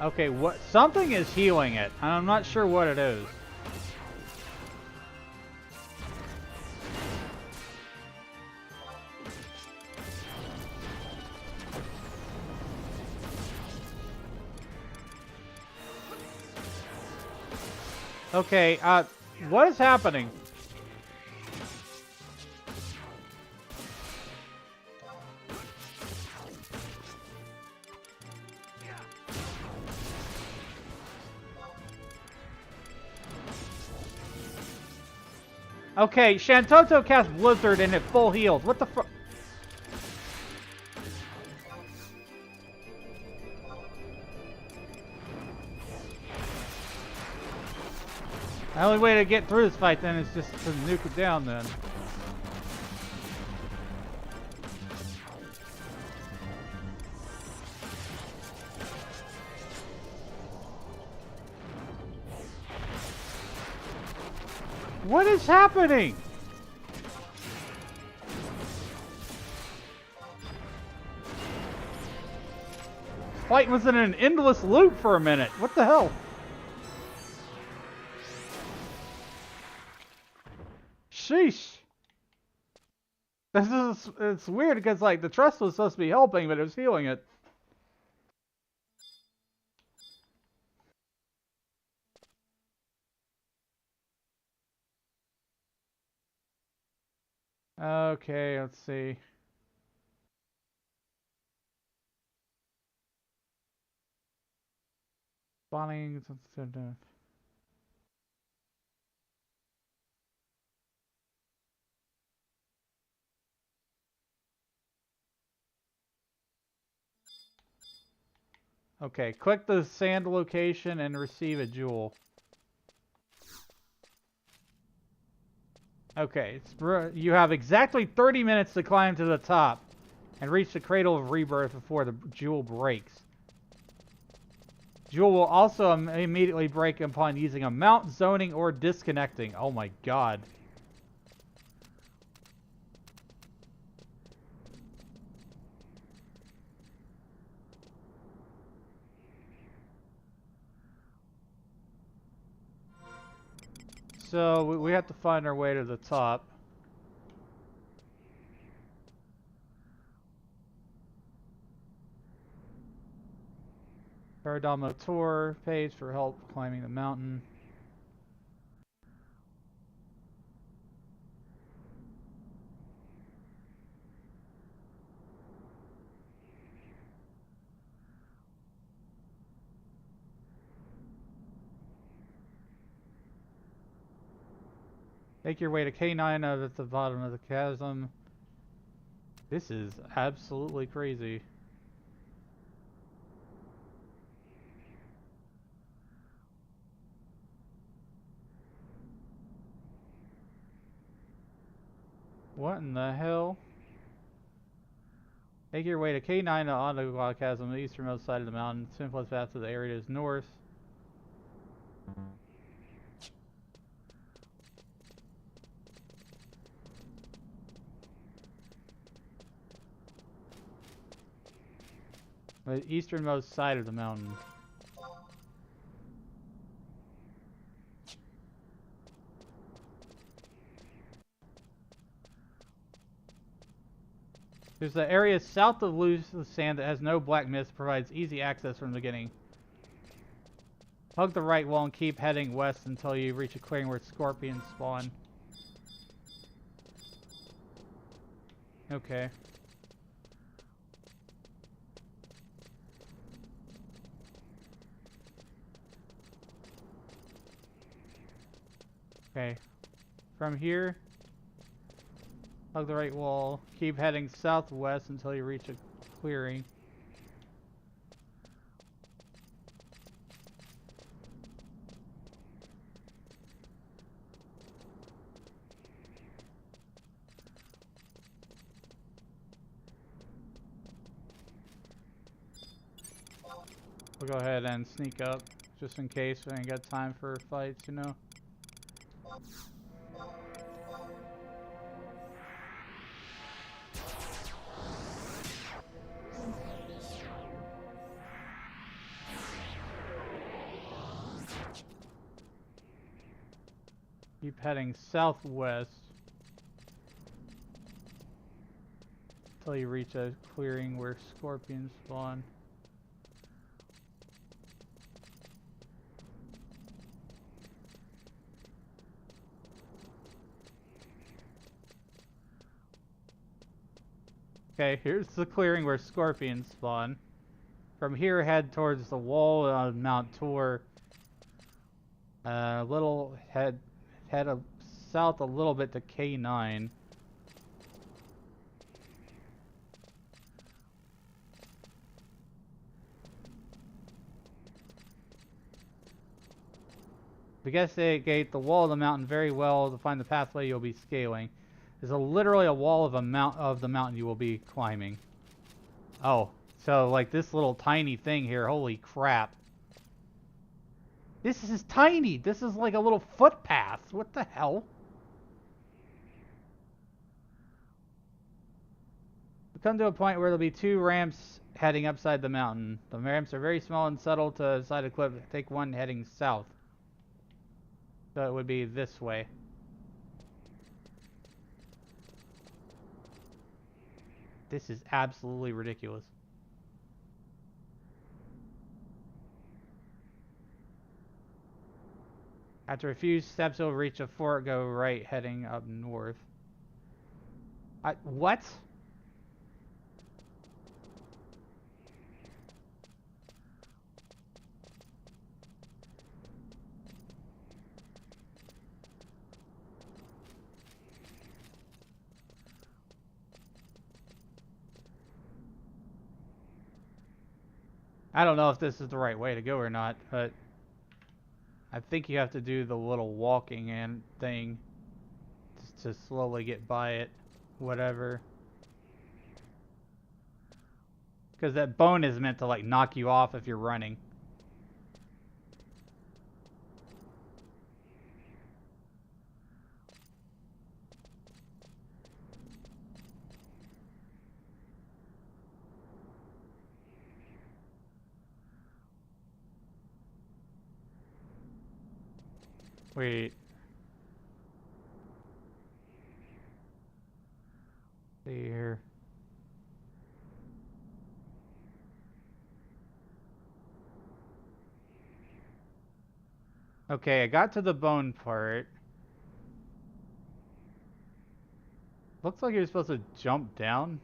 Okay, what? Something is healing it. I'm not sure what it is. Okay, what is happening? Okay, Shantoto cast Blizzard and it full healed. What the fuck? The only way to get through this fight then is just to nuke it down then. What is happening? Fight was in an endless loop for a minute. What the hell? Sheesh. It's weird because like the trust was supposed to be helping, but it was healing it. Okay, let's see. Spawning. Okay, click the sand location and receive a jewel. Okay, you have exactly 30 minutes to climb to the top and reach the Cradle of Rebirth before the jewel breaks. Jewel will also immediately break upon using a mount, zoning, or disconnecting. Oh my god. So we have to find our way to the top. Paradamo Tour page for help climbing the mountain. Make your way to K9 at the bottom of the chasm. This is absolutely crazy. What in the hell? Make your way to K9 on the chasm, the easternmost side of the mountain. Simplest path to the area is north. The easternmost side of the mountain. There's the area south of loose sand that has no black mist, provides easy access from the beginning. Hug the right wall and keep heading west until you reach a clearing where scorpions spawn. Okay. Okay. From here, hug the right wall. Keep heading southwest until you reach a clearing. We'll go ahead and sneak up, just in case we ain't got time for fights, you know? Keep heading southwest until you reach a clearing where scorpions spawn. Okay, here's the clearing where scorpions spawn. From here, head towards the wall on Mount Tor. Head south a little bit to K9. Investigate the wall of the mountain very well to find the pathway you'll be scaling. There's literally a wall of the mountain you will be climbing. Oh, so like this little tiny thing here, holy crap. This is tiny! This is like a little footpath. What the hell? We come to a point where there'll be two ramps heading upside the mountain. The ramps are very small and subtle to the side of the cliff. Take one heading south. So it would be this way. This is absolutely ridiculous. After a few steps, you'll reach a fort. Go right, heading up north. What? I don't know if this is the right way to go or not, but I think you have to do the little walking and thing just to slowly get by it, whatever. Because that bone is meant to like knock you off if you're running. Wait. See here. Okay, I got to the bone part. Looks like you're supposed to jump down.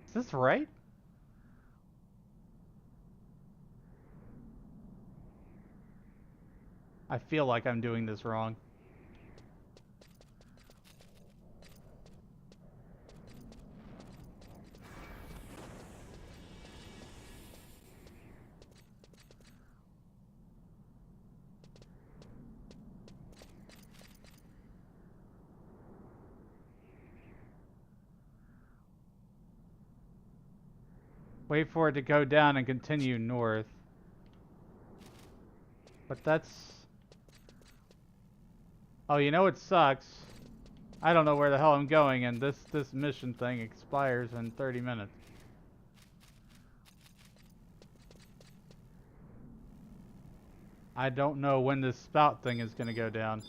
Is this right? I feel like I'm doing this wrong. Wait for it to go down and continue north. But that's... Oh, you know it sucks. I don't know where the hell I'm going, and this mission thing expires in 30 minutes. I don't know when this spout thing is gonna go down.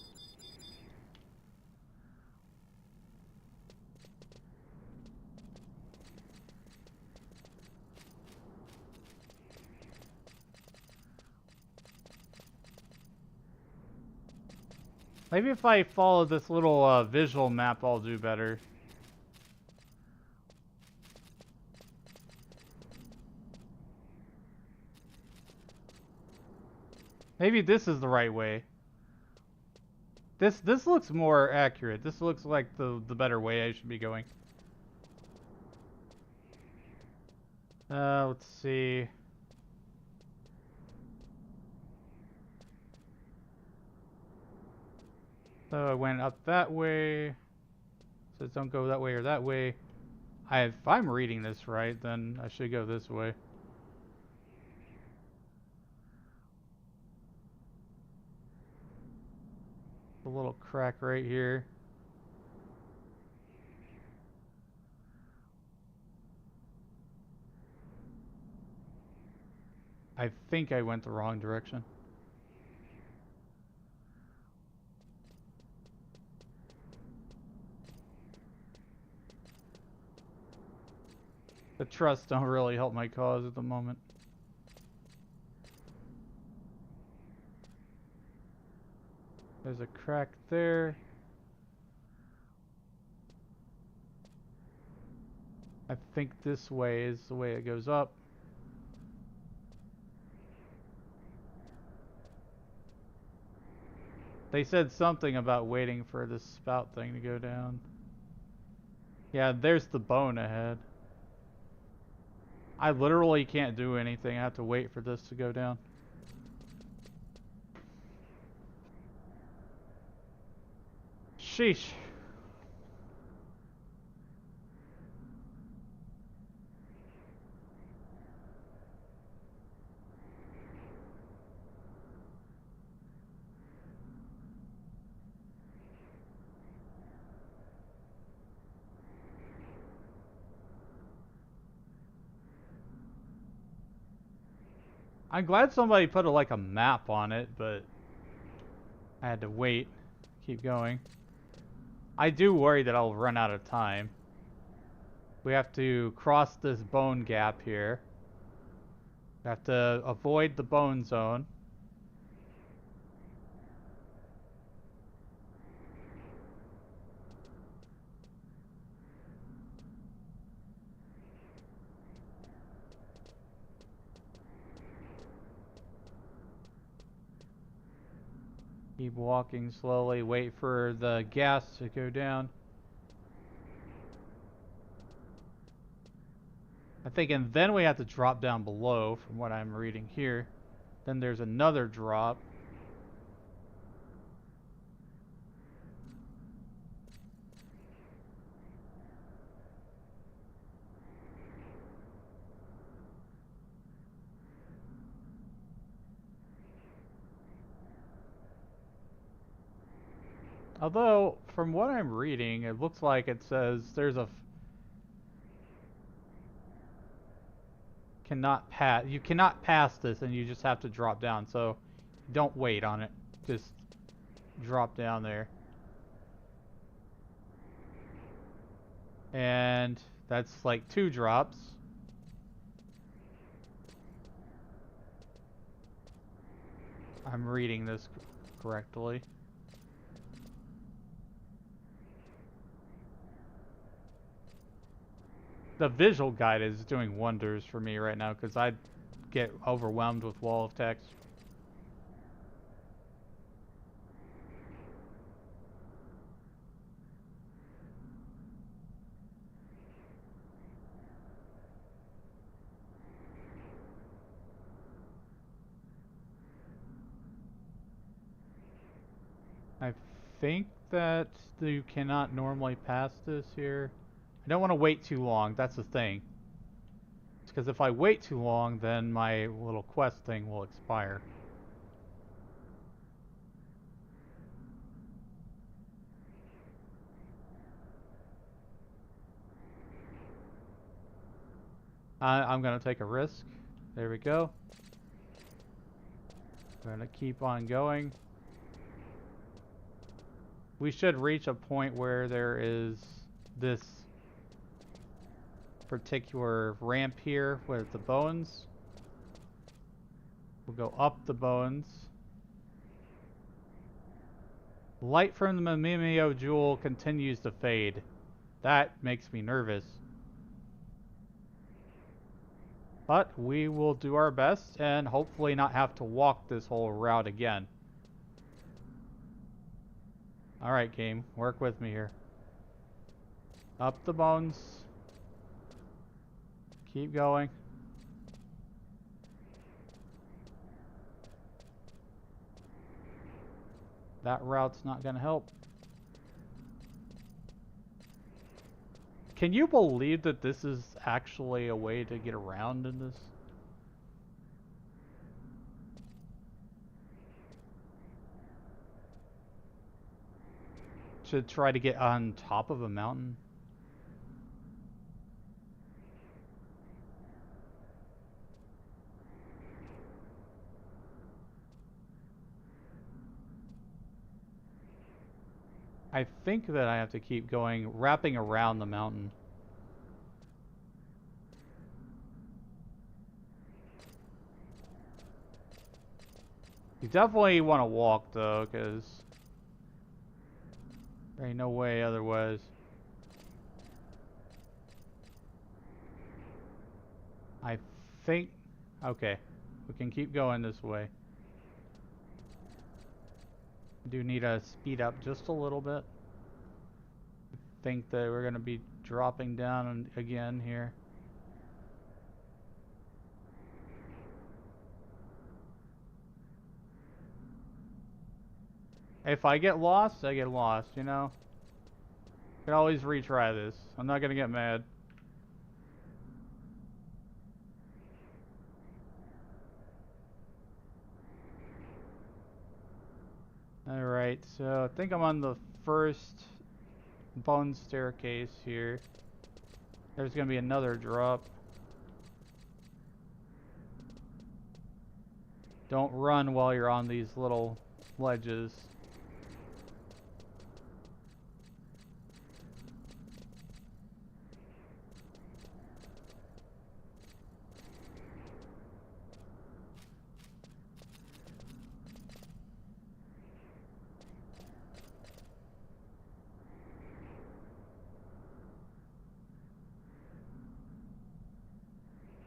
Maybe if I follow this little visual map, I'll do better. Maybe this is the right way. This looks more accurate. This looks like the better way I should be going. Let's see. So I went up that way. It says don't go that way or that way. If I'm reading this right, then I should go this way. A little crack right here. I think I went the wrong direction. The trusts don't really help my cause at the moment. There's a crack there. I think this way is the way it goes up. They said something about waiting for this spout thing to go down. Yeah, there's the bone ahead. I literally can't do anything. I have to wait for this to go down. Sheesh. I'm glad somebody put like a map on it, but I had to wait. Keep going. I do worry that I'll run out of time. We have to cross this bone gap here. We have to avoid the bone zone. Keep walking slowly, wait for the gas to go down. I think, and then we have to drop down below from what I'm reading here. Then there's another drop. Although, from what I'm reading, it looks like it says there's a you cannot pass this, and you just have to drop down. So don't wait on it. Just drop down there. And that's like 2 drops. I'm reading this correctly. The visual guide is doing wonders for me right now because I get overwhelmed with wall of text. I think that you cannot normally pass this here. I don't want to wait too long, that's the thing. Because if I wait too long, then my little quest thing will expire. I'm gonna take a risk. There we go. We're gonna keep on going. We should reach a point where there is this particular ramp here with the bones. We'll go up the bones. Light from the Mimimio Jewel continues to fade. That makes me nervous. But we will do our best and hopefully not have to walk this whole route again. Alright, game. Work with me here. Up the bones. Keep going. That route's not gonna help. Can you believe that this is actually a way to get around in this? To try to get on top of a mountain? I think that I have to keep going, wrapping around the mountain. You definitely want to walk though, because there ain't no way otherwise. I think, okay, we can keep going this way. Do need to speed up just a little bit. I think that we're going to be dropping down again here. If I get lost, I get lost, you know? Can always retry this. I'm not going to get mad. Alright, so I think I'm on the first bone staircase here. There's gonna be another drop. Don't run while you're on these little ledges.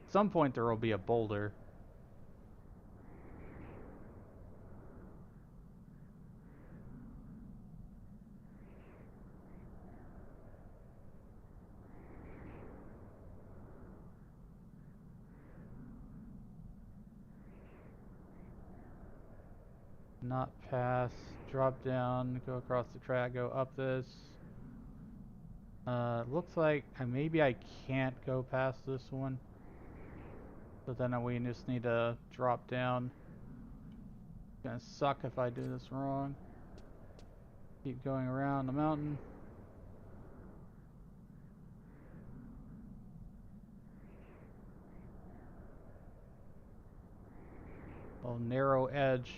At some point there will be a boulder. Not pass, drop down, go across the track, go up this. Looks like maybe I can't go past this one. But then we just need to drop down. It's gonna suck if I do this wrong. Keep going around the mountain. Little narrow edge.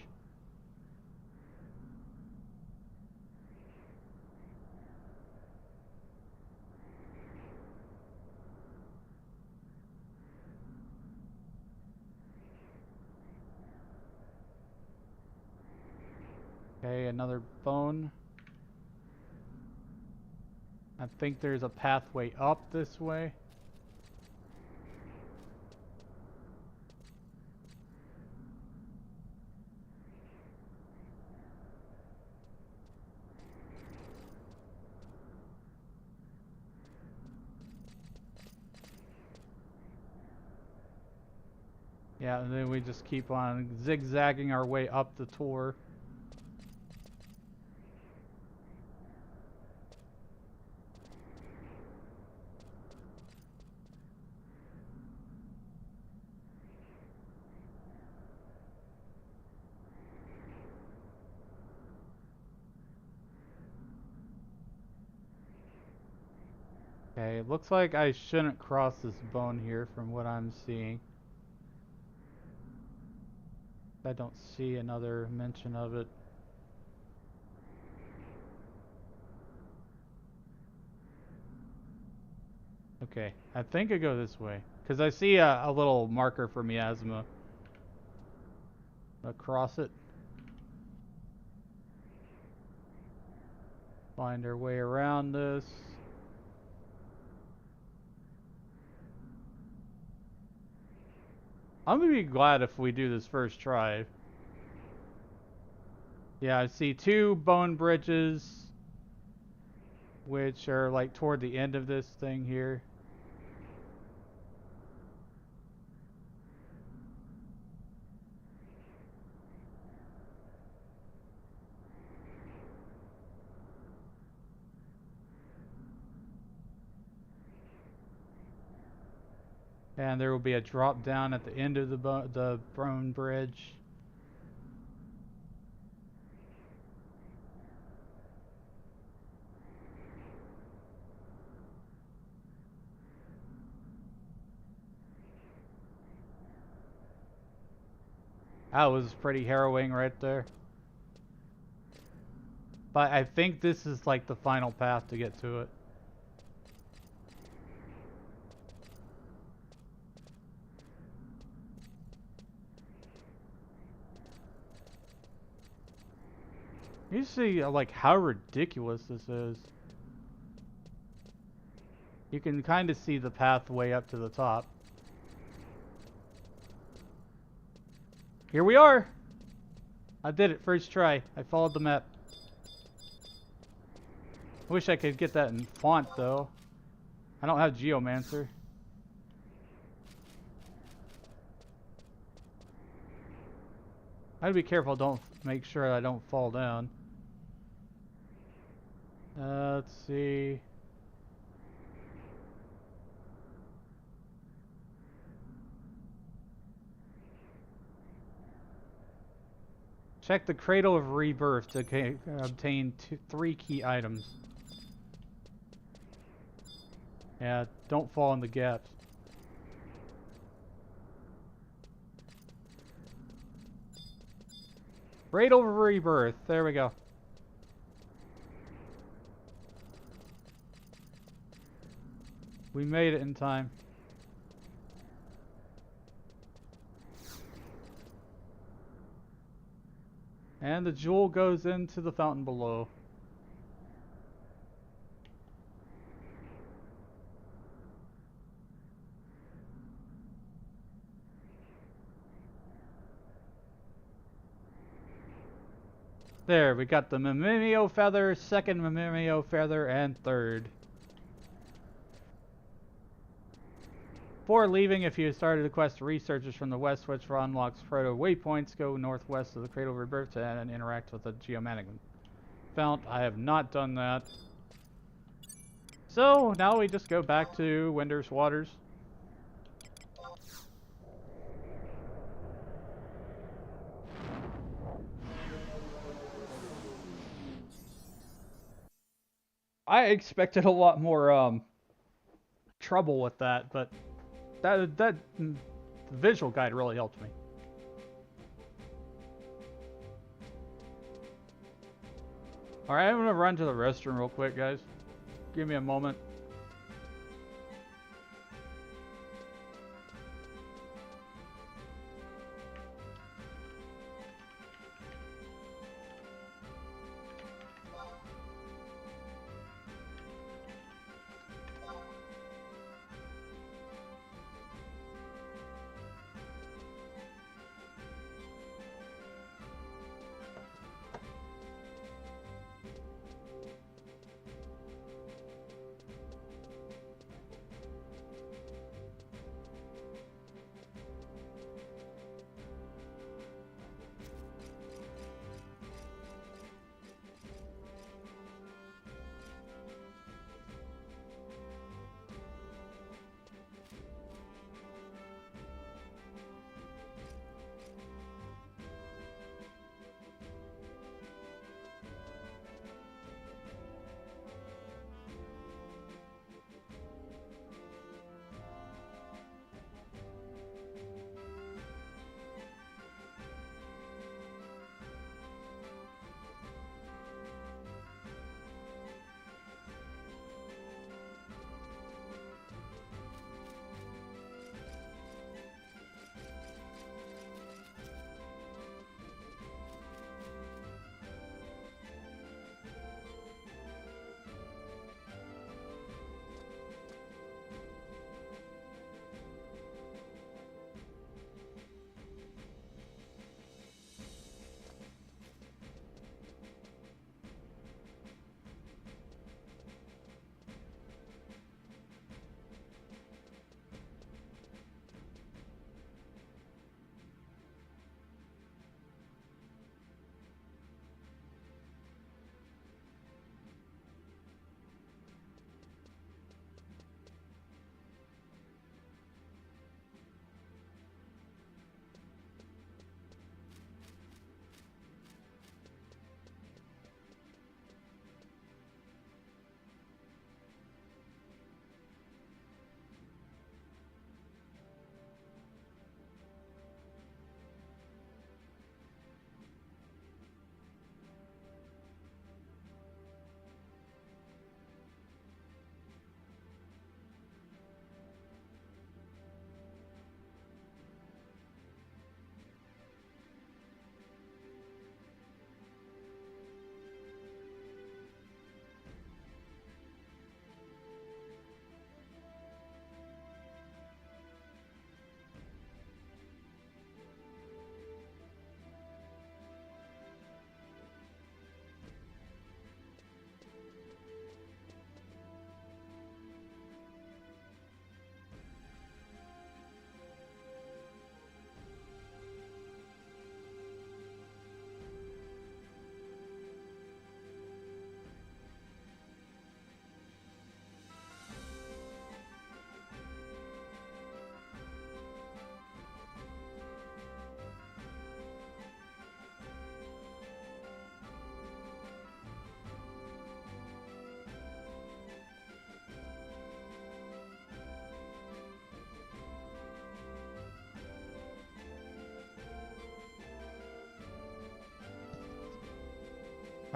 Okay, another bone. I think there's a pathway up this way. Yeah, and then we just keep on zigzagging our way up the tour. Okay, it looks like I shouldn't cross this bone here from what I'm seeing. I don't see another mention of it. Okay, I think I go this way. Because I see a little marker for miasma. Across it. Find our way around this. I'm gonna be glad if we do this first try. Yeah, I see 2 bone bridges, which are like toward the end of this thing here. And there will be a drop down at the end of the bone bridge. That was pretty harrowing right there. But I think this is like the final path to get to it. You see like how ridiculous this is. You can kind of see the pathway up to the top. Here we are! I did it, first try. I followed the map. I wish I could get that in font though. I don't have Geomancer. I'd be careful, don't make sure I don't fall down. Let's see. Check the Cradle of Rebirth to obtain 3 key items. Yeah, don't fall in the gaps. Cradle of Rebirth, there we go. We made it in time. And the jewel goes into the fountain below. There, we got the Mimimio feather, second Mimimio feather, and third. Before leaving, if you started the quest, researchers from the west switch for unlocks proto waypoints, go northwest of the Cradle of Rebirth and interact with the Geomantic Fount. I have not done that. So, now we just go back to Winder's Waters. I expected a lot more trouble with that, but the visual guide really helped me. Alright, I'm gonna run to the restroom real quick, guys. Give me a moment.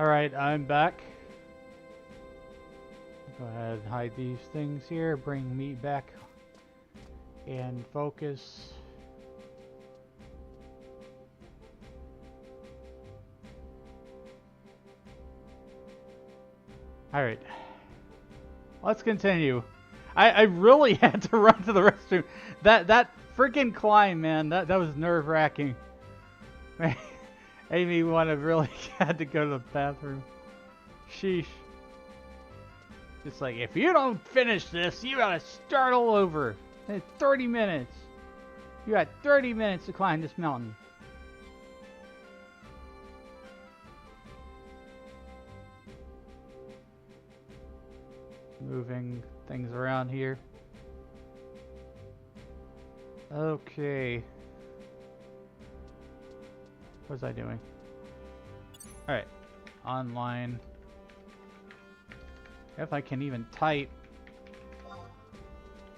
Alright, I'm back. Go ahead and hide these things here. Bring me back and focus. Alright. Let's continue. I really had to run to the restroom. That freaking climb, man, that was nerve-wracking. Made me want to really had to go to the bathroom. Sheesh. Just like, if you don't finish this, you gotta start all over. It's 30 minutes. You got 30 minutes to climb this mountain. Moving things around here. Okay. What was I doing? Alright. Online. If I can even type.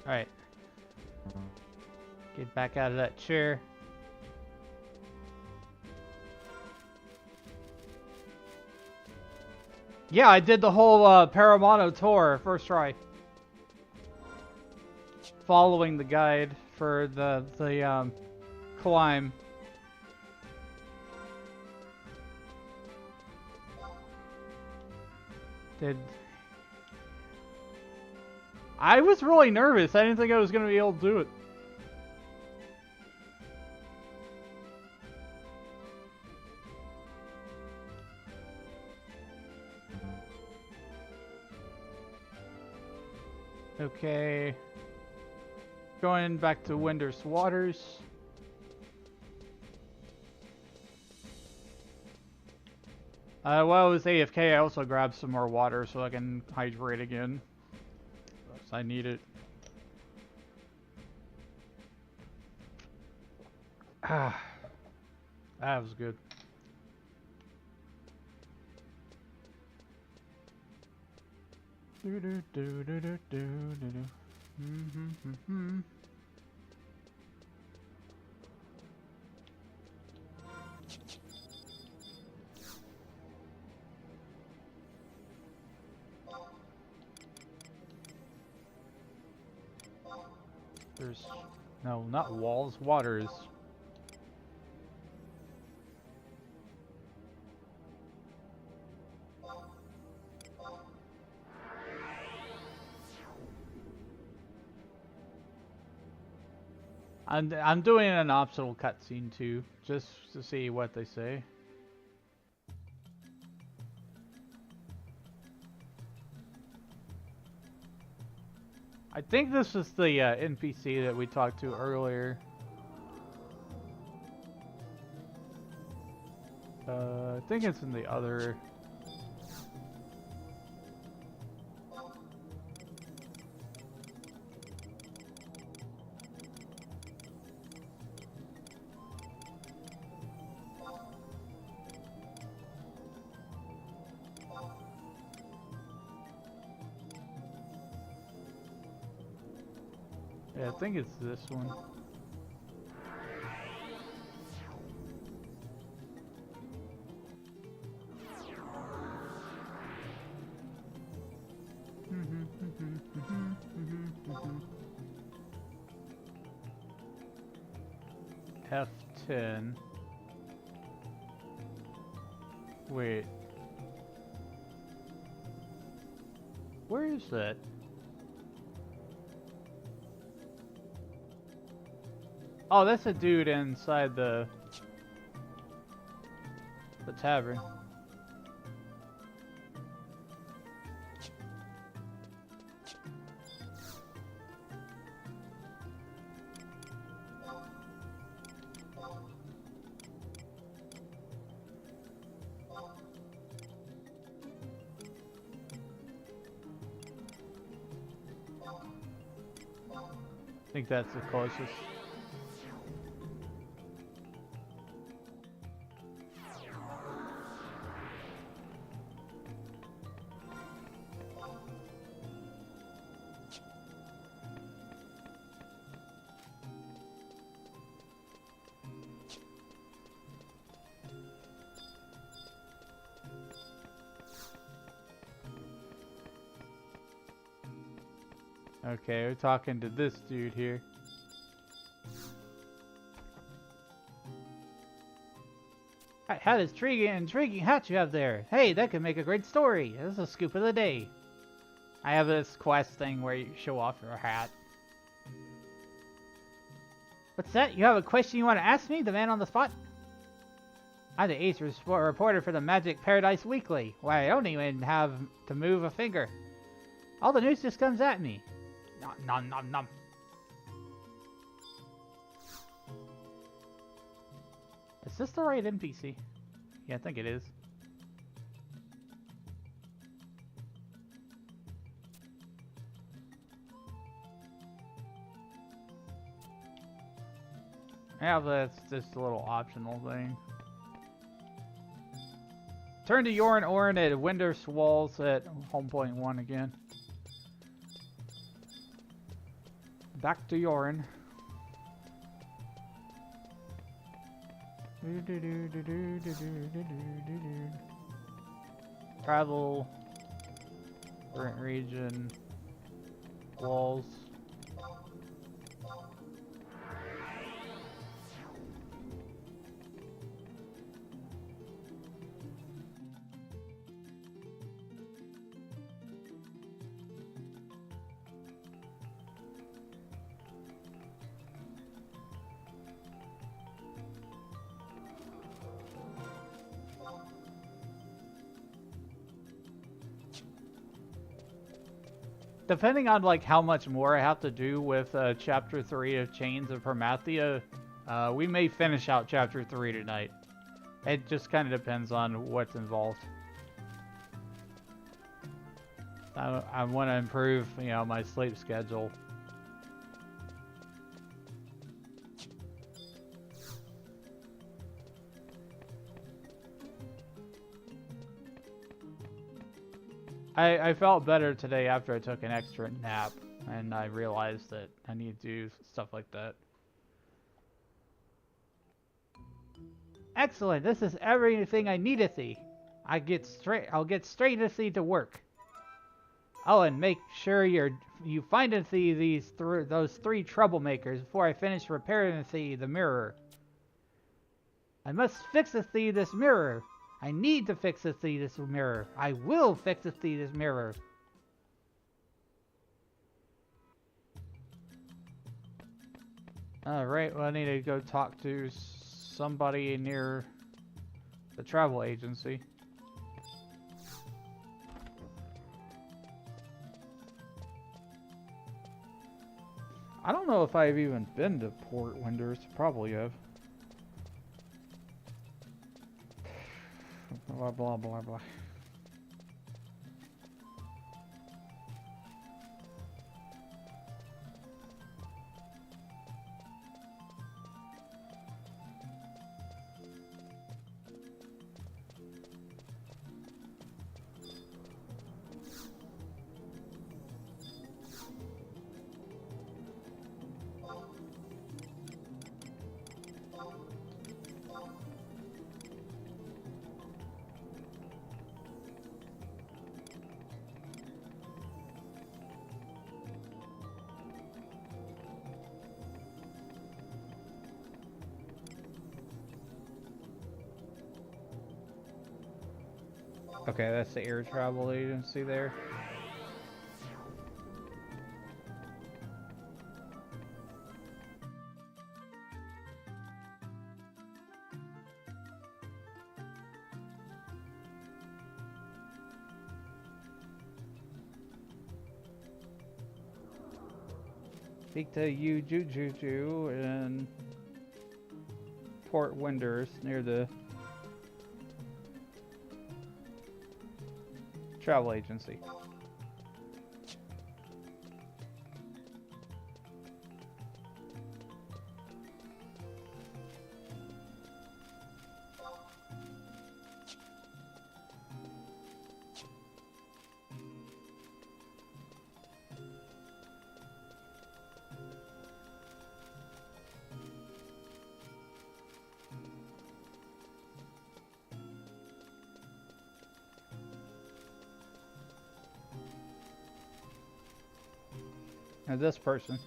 Alright. Get back out of that chair. Yeah, I did the whole Paramano tour first try. Following the guide for the climb. I was really nervous. I didn't think I was going to be able to do it. Okay. Going back to Winder's Waters. While I was AFK, I also grabbed some more water so I can hydrate again. Because I need it. Ah, that was good. Do do do do do do do. There's no, not walls, waters. I'm doing an optional cutscene too, just to see what they say. I think this is the NPC that we talked to earlier. I think it's in the other. Yeah, I think it's this one. F10. Wait. Where is that? Oh, that's a dude inside the tavern. I think that's the closest. Okay, we're talking to this dude here. How intriguing hat you have there. Hey, that could make a great story. This is a scoop of the day. I have this quest thing where you show off your hat. What's that? You have a question you want to ask me? The man on the spot? I'm the ace reporter for the Magic Paradise Weekly. Why, I don't even have to move a finger. All the news just comes at me. Nom nom nom nom. Is this the right NPC? Yeah, I think it is. Yeah, but that's just a little optional thing. Turn to Yorin Orin at Winder's Walls at home point 1 again. Back to Yorin. Travel. Current region. Walls. Depending on like how much more I have to do with Chapter 3 of Chains of Promathia, we may finish out Chapter 3 tonight. It just kind of depends on what's involved. I want to improve, you know, my sleep schedule. I felt better today after I took an extra nap, and I realized that I need to do stuff like that. Excellent. This is everything I need to see. I'll get straight to see to work. Oh, and make sure you find and see those 3 troublemakers before I finish repairing the mirror. I must fix this mirror. I need to fix this mirror. I will fix this mirror. Alright, well I need to go talk to somebody near the travel agency. I don't know if I've even been to Port Winders. Probably have. Blah, blah, blah, blah. Okay, that's the air travel agency there. Speak to Yu Juju in Port Winders near the travel agency. Or this person.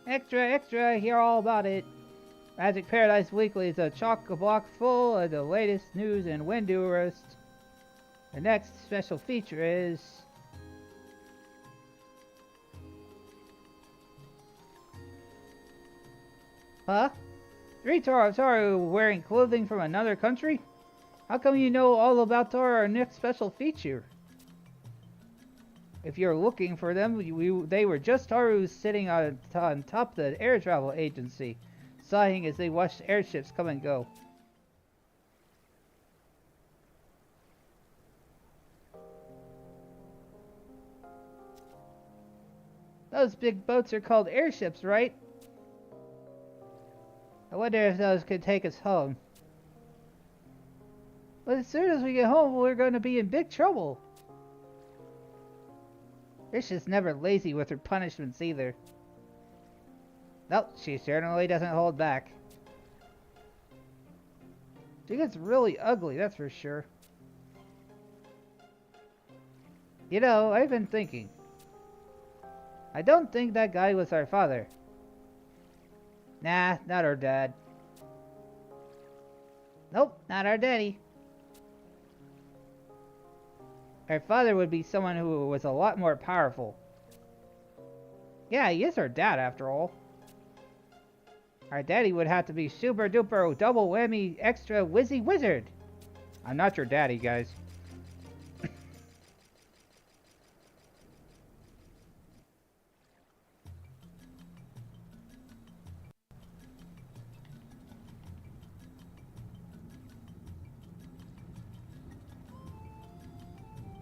Extra, extra, hear all about it. Magic Paradise Weekly is a chock-a-block full of the latest news and Windurist. The next special feature is... Huh? 3 Taru wearing clothing from another country? How come you know all about our next special feature? If you're looking for them, they were just Tarus sitting on top of the air travel agency, sighing as they watched airships come and go. Those big boats are called airships, right? I wonder if those could take us home. But as soon as we get home, we're going to be in big trouble. Risha's never lazy with her punishments either. Nope, she certainly doesn't hold back. She gets really ugly, that's for sure. You know, I've been thinking. I don't think that guy was our father. Nah, not our dad. Nope, not our daddy. Our father would be someone who was a lot more powerful. Yeah, he is our dad after all. Our daddy would have to be super duper double whammy extra whizzy wizard. I'm not your daddy, guys.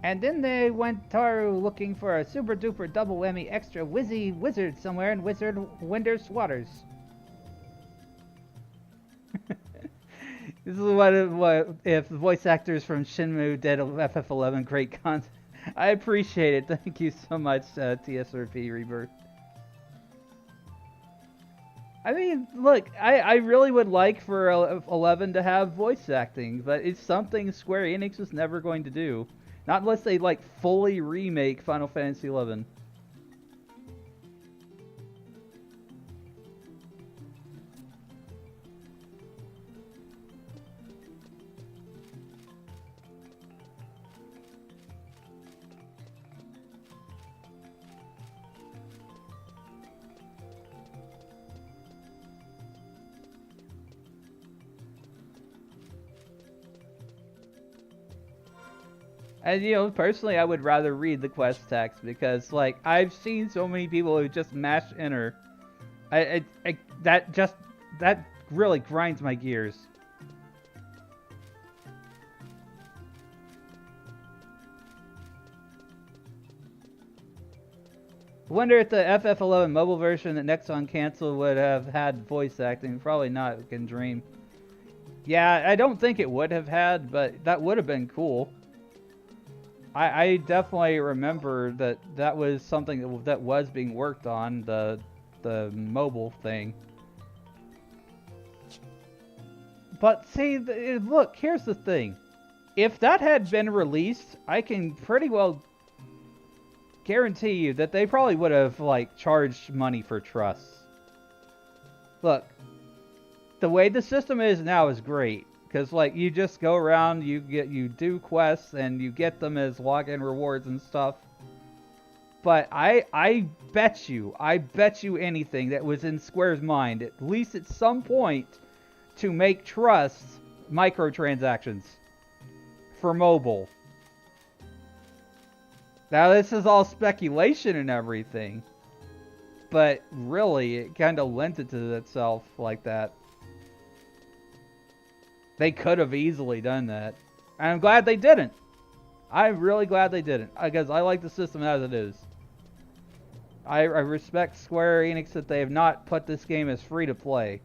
And then they went Taru looking for a super duper double whammy extra whizzy wizard somewhere in Winder's waters. This is what if the voice actors from Shenmue did FF11 great content. I appreciate it. Thank you so much, TSRP Rebirth. I mean, look, I really would like for 11 to have voice acting, but it's something Square Enix was never going to do. Not unless they, like, fully remake Final Fantasy XI. And, you know, personally, I would rather read the quest text because, like, I've seen so many people who just mash enter. That really grinds my gears. I wonder if the FF11 mobile version that Nexon canceled would have had voice acting. Probably not. We can dream. Yeah, I don't think it would have had, but that would have been cool. I definitely remember that was something that was being worked on, the mobile thing. But see, look, here's the thing. If that had been released, I can pretty well guarantee you that they probably would have, like, charged money for trust. Look, the way the system is now is great. Because, like, you just go around, you do quests, and you get them as login rewards and stuff. But I bet you anything that was in Square's mind, at least at some point, to make trust microtransactions for mobile. Now, this is all speculation and everything. But, really, it kind of lent it to itself like that. They could have easily done that. And I'm glad they didn't. I'm really glad they didn't. Because I like the system as it is. I respect Square Enix that they have not put this game as free to play.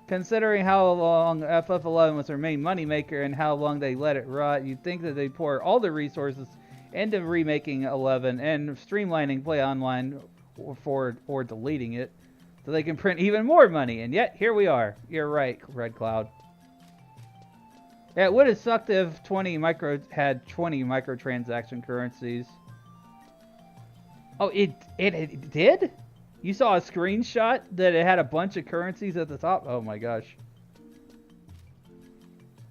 Considering how long FF11 was their main moneymaker and how long they let it rot, you'd think that they'd pour all their resources into remaking 11 and streamlining Play Online or deleting it. So they can print even more money, and yet, here we are. You're right, Red Cloud. Yeah, it would have sucked if had 20 microtransaction currencies. Oh, it did? You saw a screenshot that it had a bunch of currencies at the top? Oh my gosh.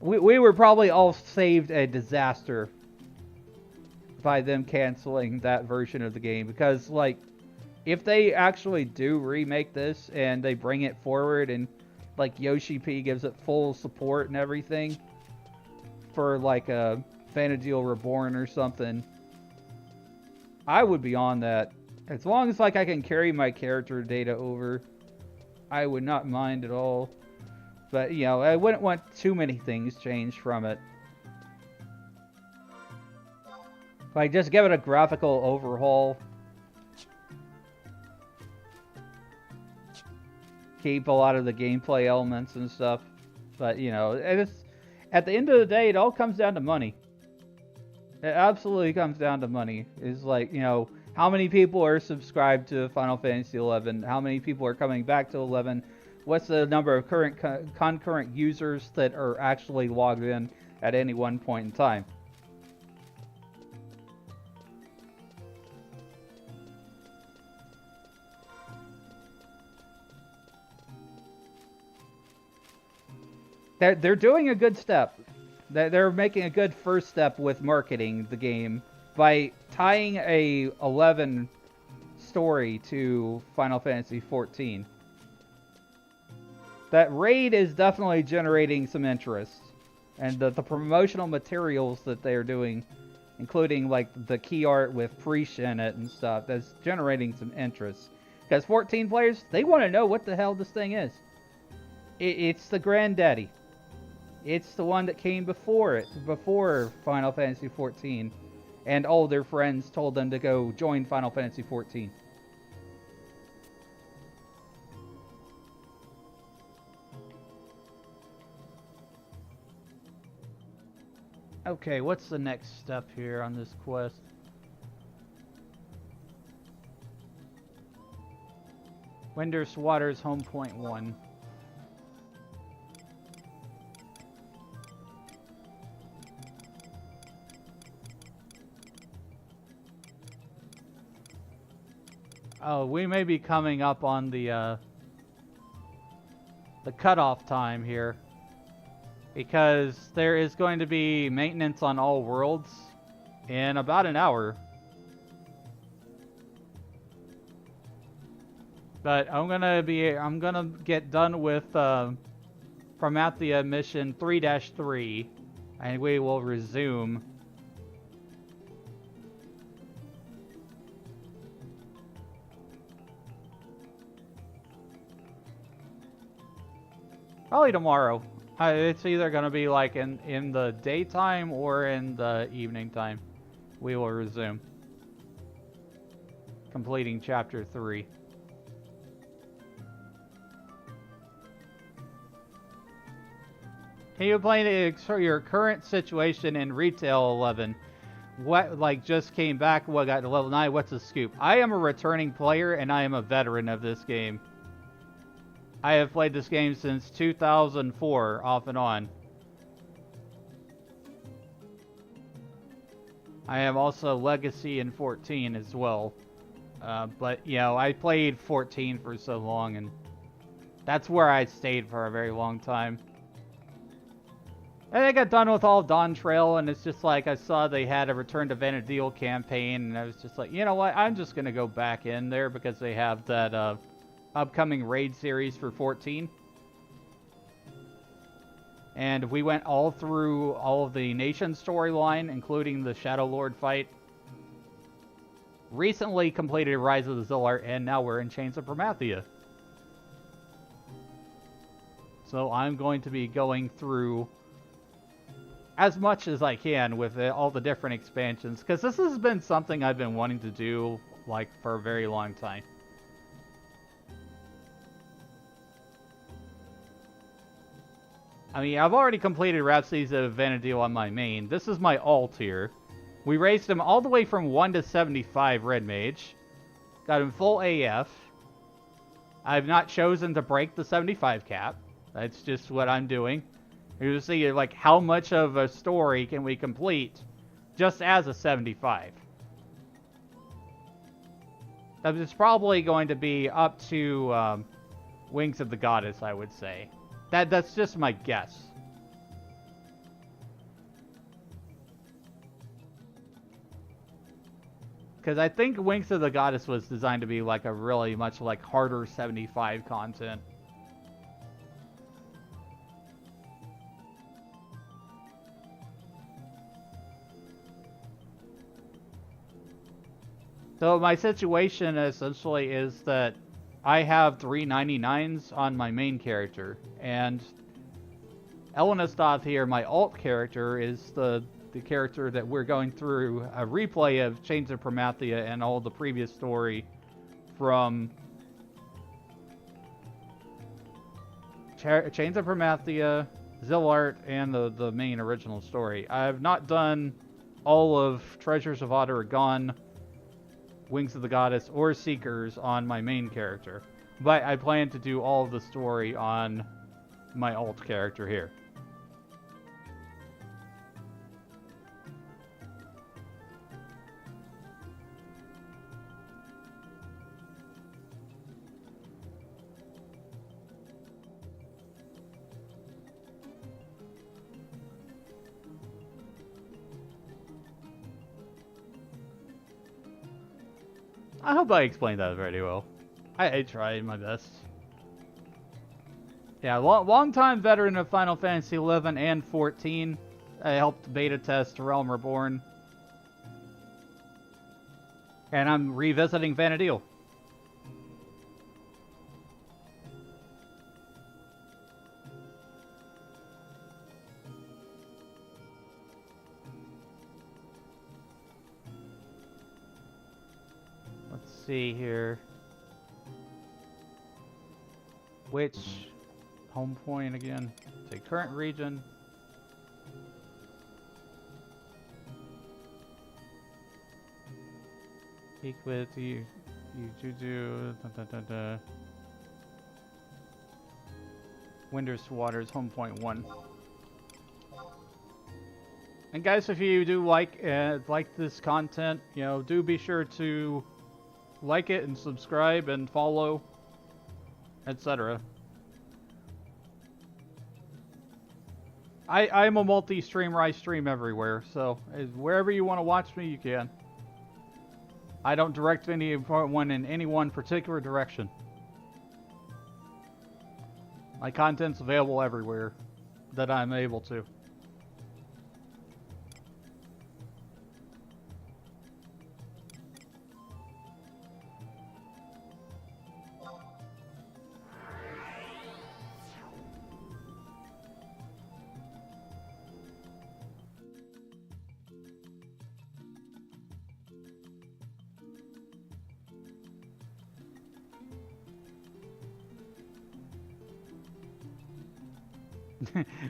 We were probably all saved a disaster by them canceling that version of the game, because like if they actually do remake this and they bring it forward and like Yoshi P gives it full support and everything for like a Vanadil Reborn or something, I would be on that. As long as like I can carry my character data over, I would not mind at all. But you know, I wouldn't want too many things changed from it. Like just give it a graphical overhaul. Keep a lot of the gameplay elements and stuff. But you know, it's at the end of the day, it all comes down to money. It absolutely comes down to money. It's like, you know, how many people are subscribed to Final Fantasy XI? How many people are coming back to 11? What's the number of current concurrent users that are actually logged in at any one point in time? They're doing a good step. They're making a good first step with marketing the game by tying a 11 story to Final Fantasy 14. That raid is definitely generating some interest. And the promotional materials that they're doing, including like the key art with Preach in it and stuff, that's generating some interest. Because 14 players, they want to know what the hell this thing is. It's the granddaddy. It's the one that came before it, before Final Fantasy XIV. And all their friends told them to go join Final Fantasy XIV. Okay, what's the next step here on this quest? Windurst Waters Home Point 1. Oh, we may be coming up on the cutoff time here, because there is going to be maintenance on all worlds in about an hour. But I'm gonna get done with Promathia mission 3-3, and we will resume. Probably tomorrow. It's either going to be like in the daytime or in the evening time. We will resume. Completing chapter 3. Can you explain your current situation in Retail 11? What, like, just came back, what, got to level 9? What's the scoop? I am a returning player, and I am a veteran of this game. I have played this game since 2004, off and on. I am also Legacy in 14 as well. But, you know, I played 14 for so long, and that's where I stayed for a very long time. And I got done with all Dawn Trail, and it's just like I saw they had a Return to Vanadil campaign, and I was just like, you know what, I'm just going to go back in there because they have that upcoming raid series for 14. And we went all through all of the Nation storyline, including the Shadow Lord fight. Recently completed Rise of the Zillar, and now we're in Chains of Promathia. So I'm going to be going through as much as I can with all the different expansions, because this has been something I've been wanting to do like for a very long time. I mean, I've already completed Rhapsodies of Vanadil on my main. This is my alt here. We raised him all the way from 1 to 75 Red Mage. Got him full AF. I've not chosen to break the 75 cap. That's just what I'm doing. You just see like how much of a story can we complete just as a 75. It's probably going to be up to Wings of the Goddess, I would say. That's just my guess. Because I think Wings of the Goddess was designed to be like a really much like harder 75 content. So my situation essentially is that I have 399s on my main character, and Elenastoth here, my alt character, is the character that we're going through a replay of Chains of Promathia and all the previous story from Chains of Promathia, Zillart, and the main original story. I have not done all of Treasures of Otter-Gon, Wings of the Goddess, or Seekers on my main character, but I plan to do all of the story on my alt character here. I hope I explained that very well. I tried my best. Yeah, long-time veteran of Final Fantasy 11 and 14. I helped beta test Realm Reborn. And I'm revisiting Vana'diel. See here. Which home point again? Say current region. Peak with you do Winders Waters, home point 1. And guys, if you do like this content, you know, do be sure to like it and subscribe and follow, etc. I'm a multi-streamer. I stream everywhere, so wherever you want to watch me, you can. I don't direct anyone in any one particular direction. My content's available everywhere that I'm able to.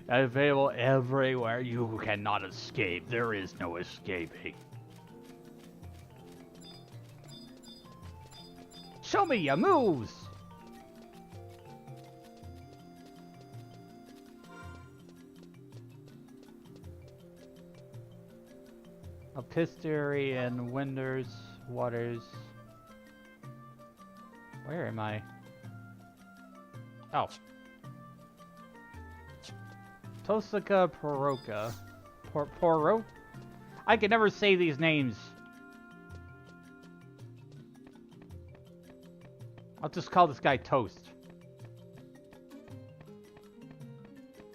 Available everywhere. You cannot escape. There is no escaping. Show me your moves! Epistery and Winders Waters. Where am I? Oh. Tosaka Poroka. Poro? I can never say these names. I'll just call this guy Toast.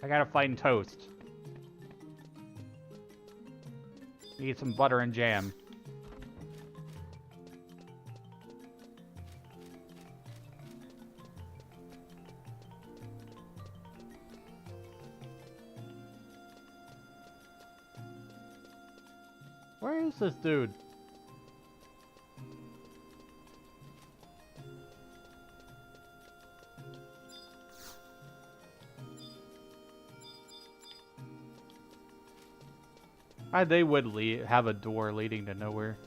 I gotta find Toast. Need some butter and jam. Where is this dude? They would have a door leading to nowhere.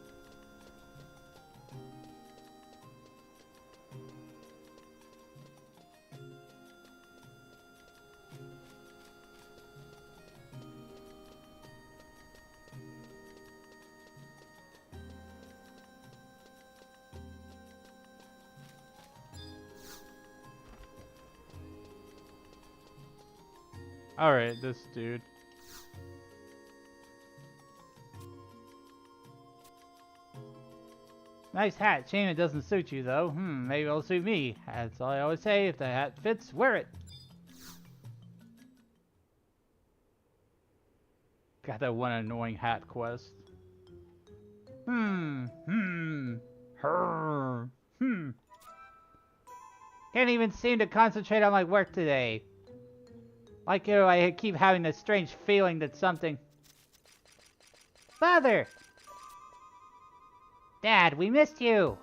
Alright, this dude. Nice hat. Shame it doesn't suit you, though. Maybe it'll suit me. That's all I always say. If the hat fits, wear it. Got that one annoying hat quest. Can't even seem to concentrate on my work today. Like, you know, I keep having this strange feeling that something... Father! Dad, we missed you!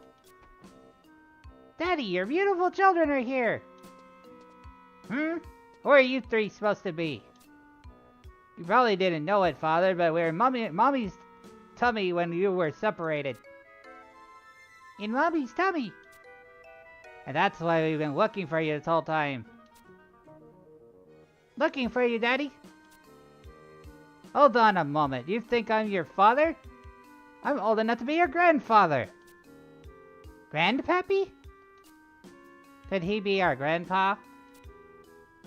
Daddy, your beautiful children are here! Who are you three supposed to be? You probably didn't know it, Father, but we were in Mommy's tummy when you were separated. In Mommy's tummy! And that's why we've been looking for you this whole time. Looking for you, Daddy? Hold on a moment. You think I'm your father? I'm old enough to be your grandfather. Grandpappy? Could he be our grandpa?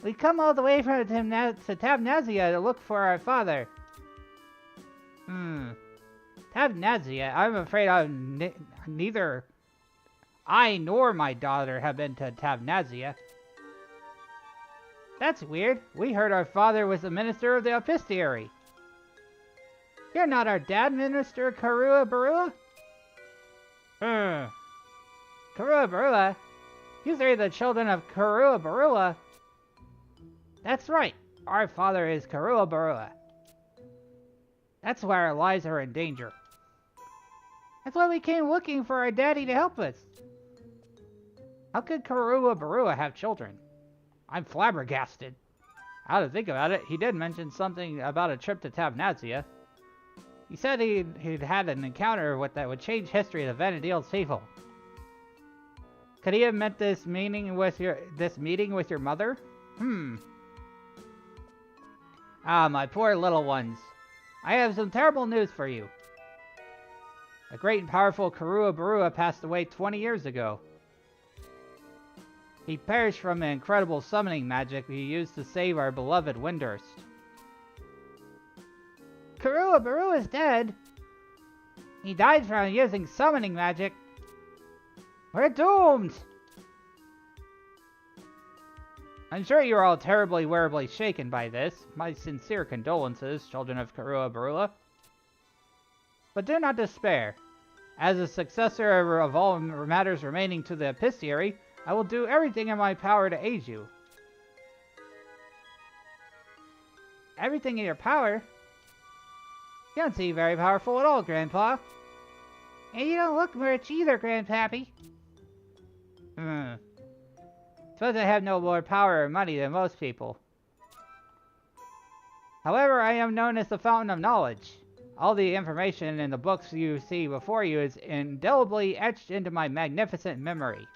We come all the way from Tabnazia to look for our father. Tabnazia? I'm afraid neither I nor my daughter have been to Tabnazia. That's weird. We heard our father was the minister of the Epistary. You're not our dad, Minister Karua Barua? Karua Barua? You three are the children of Karua Barua. That's right. Our father is Karua Barua. That's why our lives are in danger. That's why we came looking for our daddy to help us. How could Karua Barua have children? I'm flabbergasted. Now to think about it, he did mention something about a trip to Tabnazia. He said he'd had an encounter that would change history of the Vanadil's people. Could he have meant this meeting with your mother? Ah, my poor little ones. I have some terrible news for you. The great and powerful Karua Barua passed away 20 years ago. He perished from the incredible summoning magic he used to save our beloved Windurst. Karua Barua is dead? He died from using summoning magic? We're doomed! I'm sure you're all terribly shaken by this. My sincere condolences, children of Karua Barua. But do not despair. As a successor of all matters remaining to the Epistary, I will do everything in my power to aid you. Everything in your power? You don't seem very powerful at all, Grandpa. And you don't look rich either, Grandpappy. Suppose I have no more power or money than most people. However, I am known as the Fountain of Knowledge. All the information in the books you see before you is indelibly etched into my magnificent memory.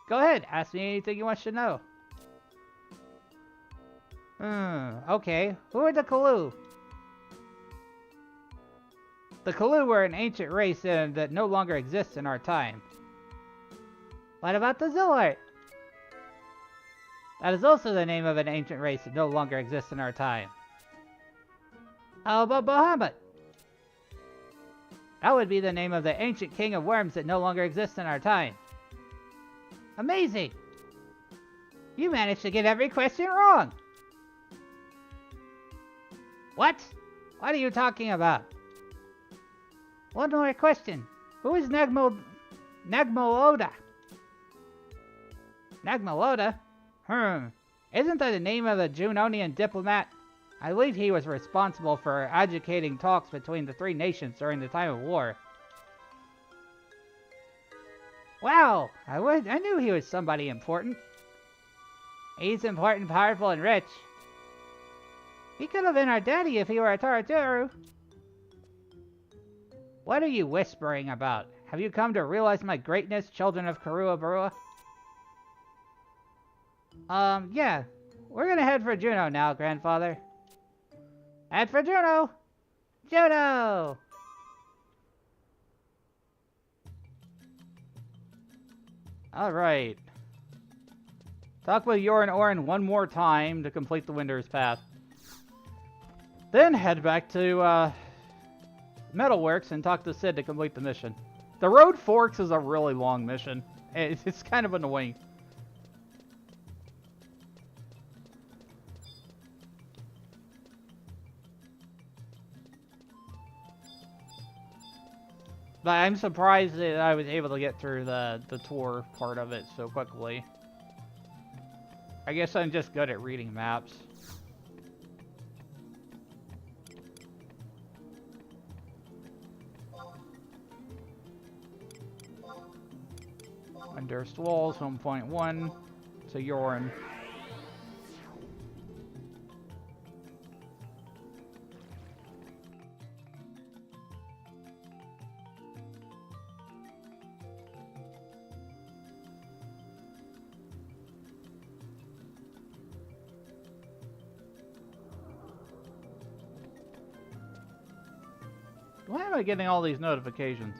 Go ahead, ask me anything you want to know. Okay. Who are the Kalu? The Kalu were an ancient race that no longer exists in our time. What about the Zillart? That is also the name of an ancient race that no longer exists in our time. How about Bahamut? That would be the name of the ancient king of worms that no longer exists in our time. Amazing! You managed to get every question wrong! What? What are you talking about? One more question. Who is Nagmaloda? Nagmaloda? Isn't that the name of the Junonian diplomat? I believe he was responsible for agitating talks between the three nations during the time of war. Wow, I knew he was somebody important. He's important, powerful, and rich. He could have been our daddy if he were a Taraturu. What are you whispering about? Have you come to realize my greatness, children of Karua Barua? Yeah. We're gonna head for Juno now, Grandfather. Head for Juno! Juno! Alright. Talk with Yor and Orin one more time to complete the Winter's Path. Then head back to Metalworks and talk to Sid to complete the mission. The Road Forks is a really long mission. It's kind of annoying. But I'm surprised that I was able to get through the tour part of it so quickly. I guess I'm just good at reading maps. Underst Walls 1.1 to Yorn. Why am I getting all these notifications?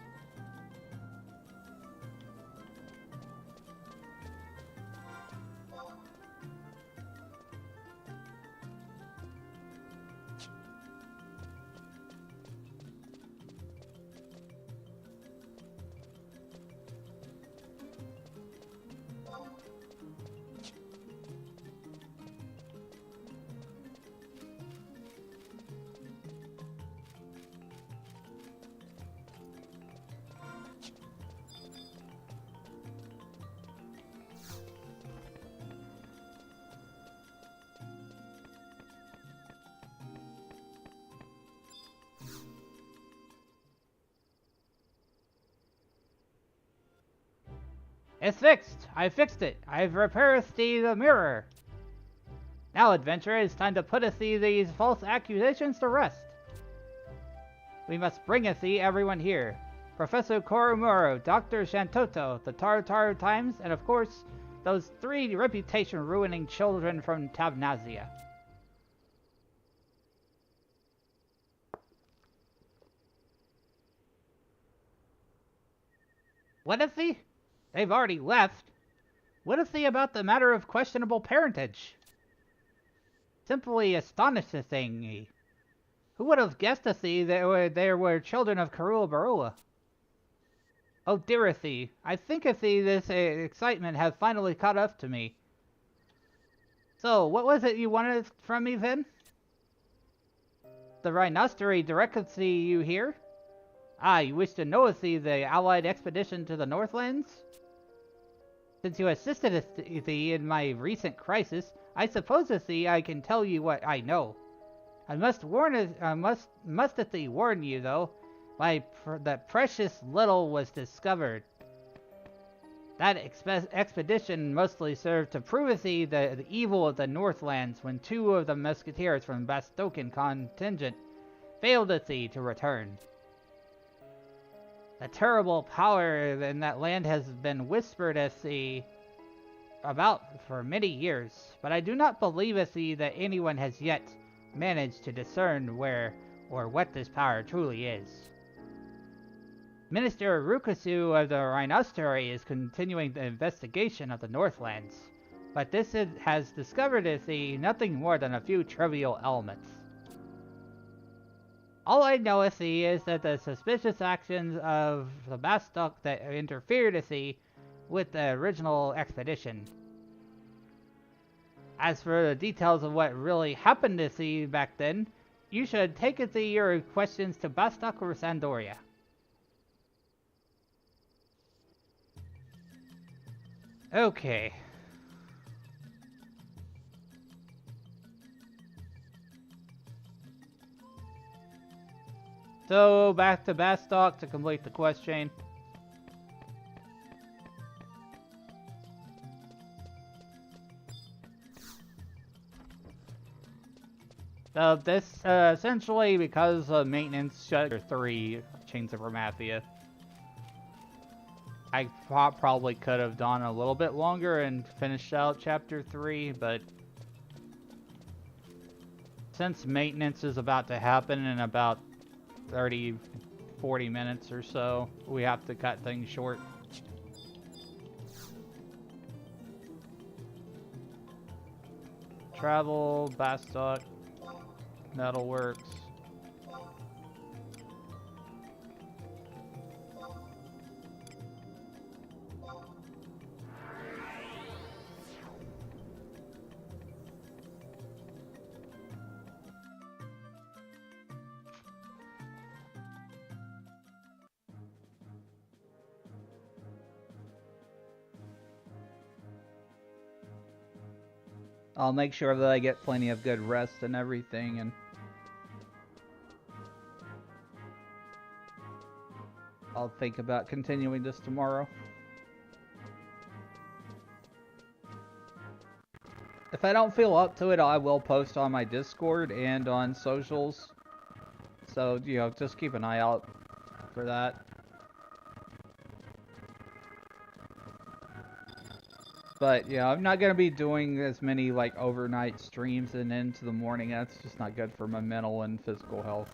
It's fixed! I fixed it! I've repaired the mirror! Now, adventurer, it's time to put these false accusations to rest. We must bring everyone here. Professor Koromuro, Dr. Shantoto, the Taru Times, and of course, those 3 reputation-ruining children from Tabnazia. What is he? They've already left. What is he about the matter of questionable parentage? Simply astonishing me. Who would have guessed there were children of Karula Barula? Oh, dearest, I think this excitement has finally caught up to me. So, what was it you wanted from me then? The Rhinostery directed you here? Ah, you wish to know the Allied expedition to the Northlands? Since you assisted in my recent crisis, I suppose I can tell you what I know. I must warn you though, that precious little was discovered. That expedition mostly served to prove the evil of the Northlands when 2 of the musketeers from Bastoken contingent failed to return. The terrible power in that land has been whispered about for many years, but I do not believe that anyone has yet managed to discern where or what this power truly is. Minister Rukasu of the Rhinostery is continuing the investigation of the Northlands, but this has discovered nothing more than a few trivial elements. All I know is that the suspicious actions of the Bastok that interfered with the original expedition. As for the details of what really happened back then, you should take your questions to Bastok or Sandoria. Okay. So, back to Bastok to complete the quest chain. This, essentially, because maintenance shut 3 Chains of Promathia. I probably could have done a little bit longer and finished out Chapter 3, but since maintenance is about to happen in about 30-40 minutes or so, we have to cut things short. Travel, Bastock, Metalworks. I'll make sure that I get plenty of good rest and everything, and I'll think about continuing this tomorrow. If I don't feel up to it, I will post on my Discord and on socials. So, you know, just keep an eye out for that. But, yeah, I'm not going to be doing as many, like, overnight streams and into the morning. That's just not good for my mental and physical health.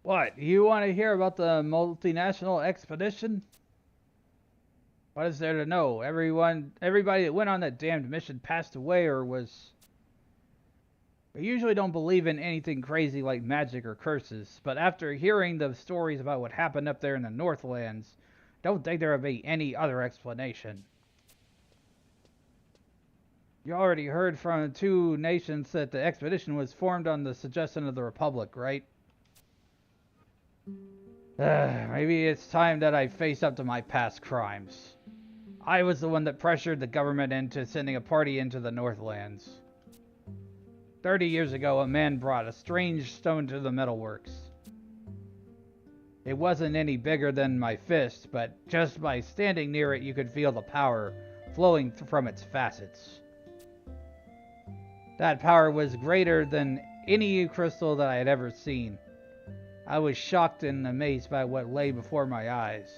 What? You want to hear about the multinational expedition? What is there to know? Everybody that went on that damned mission passed away or was... I usually don't believe in anything crazy like magic or curses, but after hearing the stories about what happened up there in the Northlands, don't think there would be any other explanation. You already heard from 2 nations that the expedition was formed on the suggestion of the Republic, right? Maybe it's time that I face up to my past crimes. I was the one that pressured the government into sending a party into the Northlands. 30 years ago, a man brought a strange stone to the metalworks. It wasn't any bigger than my fist, but just by standing near it, you could feel the power flowing from its facets. That power was greater than any crystal that I had ever seen. I was shocked and amazed by what lay before my eyes.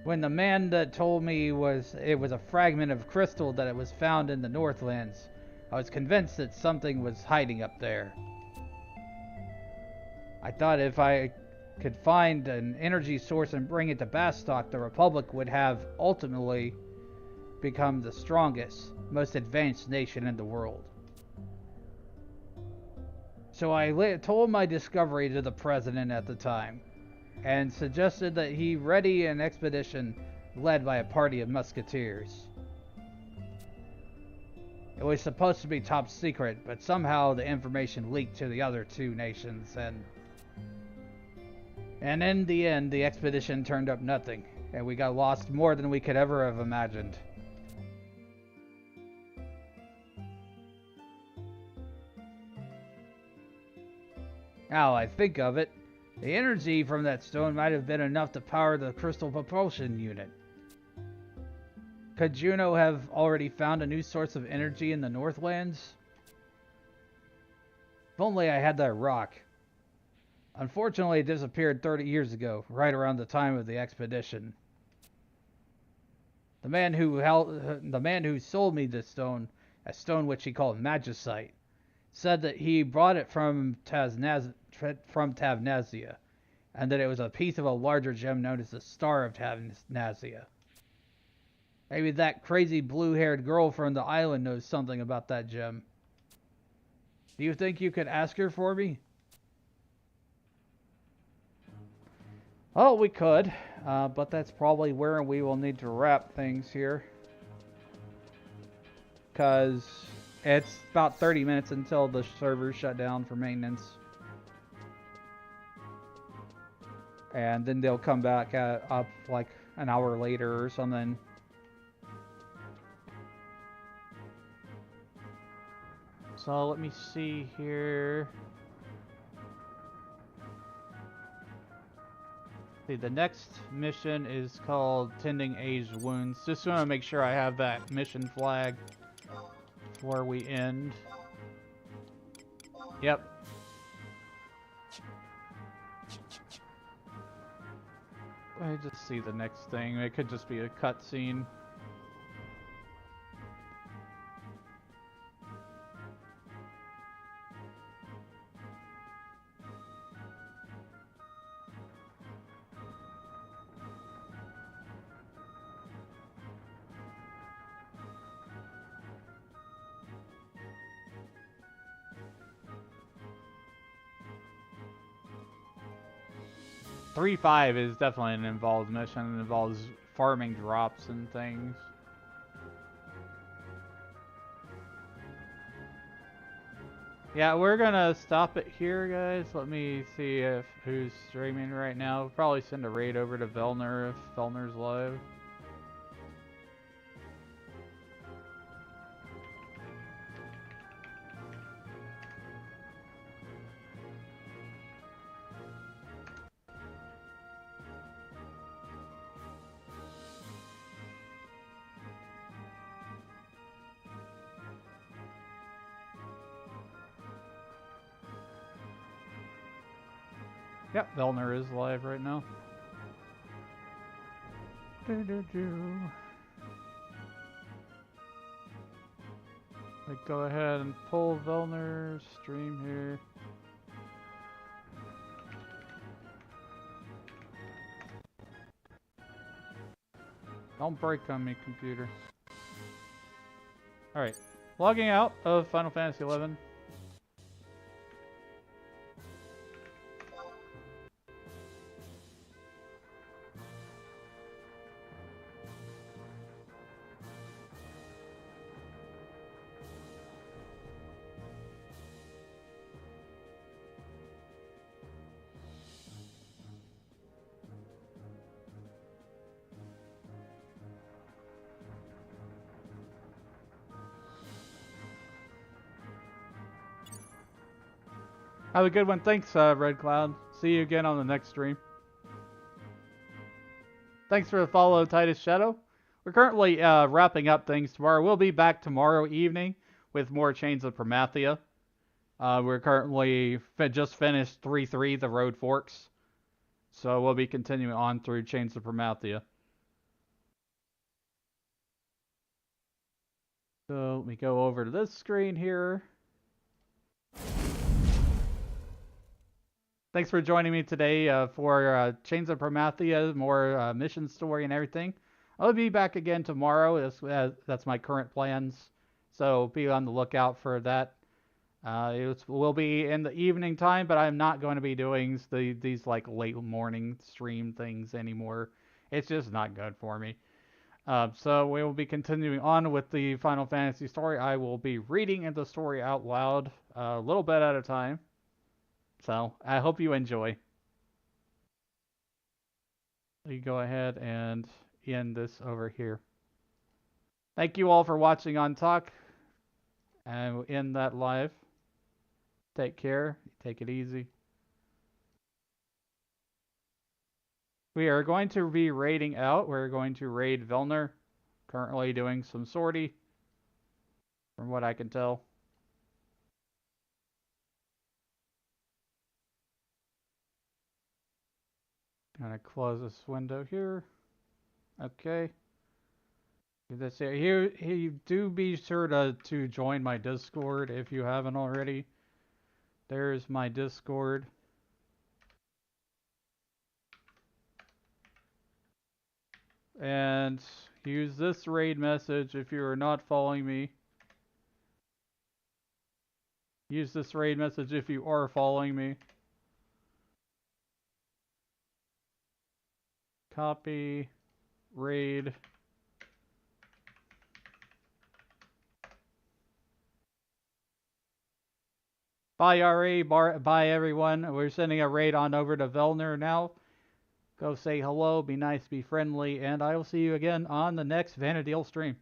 When the man that told me it was a fragment of crystal that it was found in the Northlands, I was convinced that something was hiding up there. I thought if I could find an energy source and bring it to Bastock, the Republic would have ultimately become the strongest, most advanced nation in the world. So I told my discovery to the president at the time, and suggested that he ready an expedition led by a party of musketeers. It was supposed to be top secret, but somehow the information leaked to the other 2 nations, and in the end, the expedition turned up nothing, and we got lost more than we could ever have imagined. Now I think of it, the energy from that stone might have been enough to power the crystal propulsion unit. Could Juno have already found a new source of energy in the Northlands? If only I had that rock. Unfortunately, it disappeared 30 years ago, right around the time of the expedition. The man who sold me this stone, a stone which he called magicite, said that he brought it from Tavnazia, and that it was a piece of a larger gem known as the Star of Tavnazia. Maybe that crazy blue-haired girl from the island knows something about that gem. Do you think you could ask her for me? Oh, we could, but that's probably where we will need to wrap things here. Because it's about 30 minutes until the servers shut down for maintenance. And then they'll come back up like an hour later or something. So let me see here. See, the next mission is called Tending Aged Wounds. Just want to make sure I have that mission flag before we end. Yep. I just see the next thing. It could just be a cutscene. Three 5 is definitely an involved mission. It involves farming drops and things. Yeah, we're gonna stop it here, guys. Let me see if who's streaming right now. We'll probably send a raid over to Velner if Velner's live. Yep, Velner is live right now. Like, go ahead and pull Velner stream here. Don't break on me, computer. Alright, logging out of Final Fantasy XI. Have a good one. Thanks, Red Cloud. See you again on the next stream. Thanks for the follow, Titus Shadow. We're currently wrapping up things tomorrow. We'll be back tomorrow evening with more Chains of Promathia. We're currently just finished 3-3, the Road Forks. So we'll be continuing on through Chains of Promathia. So let me go over to this screen here. Thanks for joining me today for Chains of Promathia, more mission story and everything. I'll be back again tomorrow. That's my current plans. So be on the lookout for that. It will be in the evening time, but I'm not going to be doing these like late morning stream things anymore. It's just not good for me. So we will be continuing on with the Final Fantasy story. I will be reading the story out loud a little bit at a time. So, I hope you enjoy. We go ahead and end this over here. Thank you all for watching on Talk. And we'll end that live. Take care. Take it easy. We are going to be raiding out. We're going to raid Velner. Currently doing some sortie. From what I can tell. Gonna close this window here. Okay. Do this here. You do be sure to join my Discord if you haven't already. There's my Discord. And use this raid message if you are not following me. Use this raid message if you are following me. Copy, raid. Bye, RE. Bye, everyone. We're sending a raid on over to Velner now. Go say hello, be nice, be friendly, and I will see you again on the next Vanadil stream.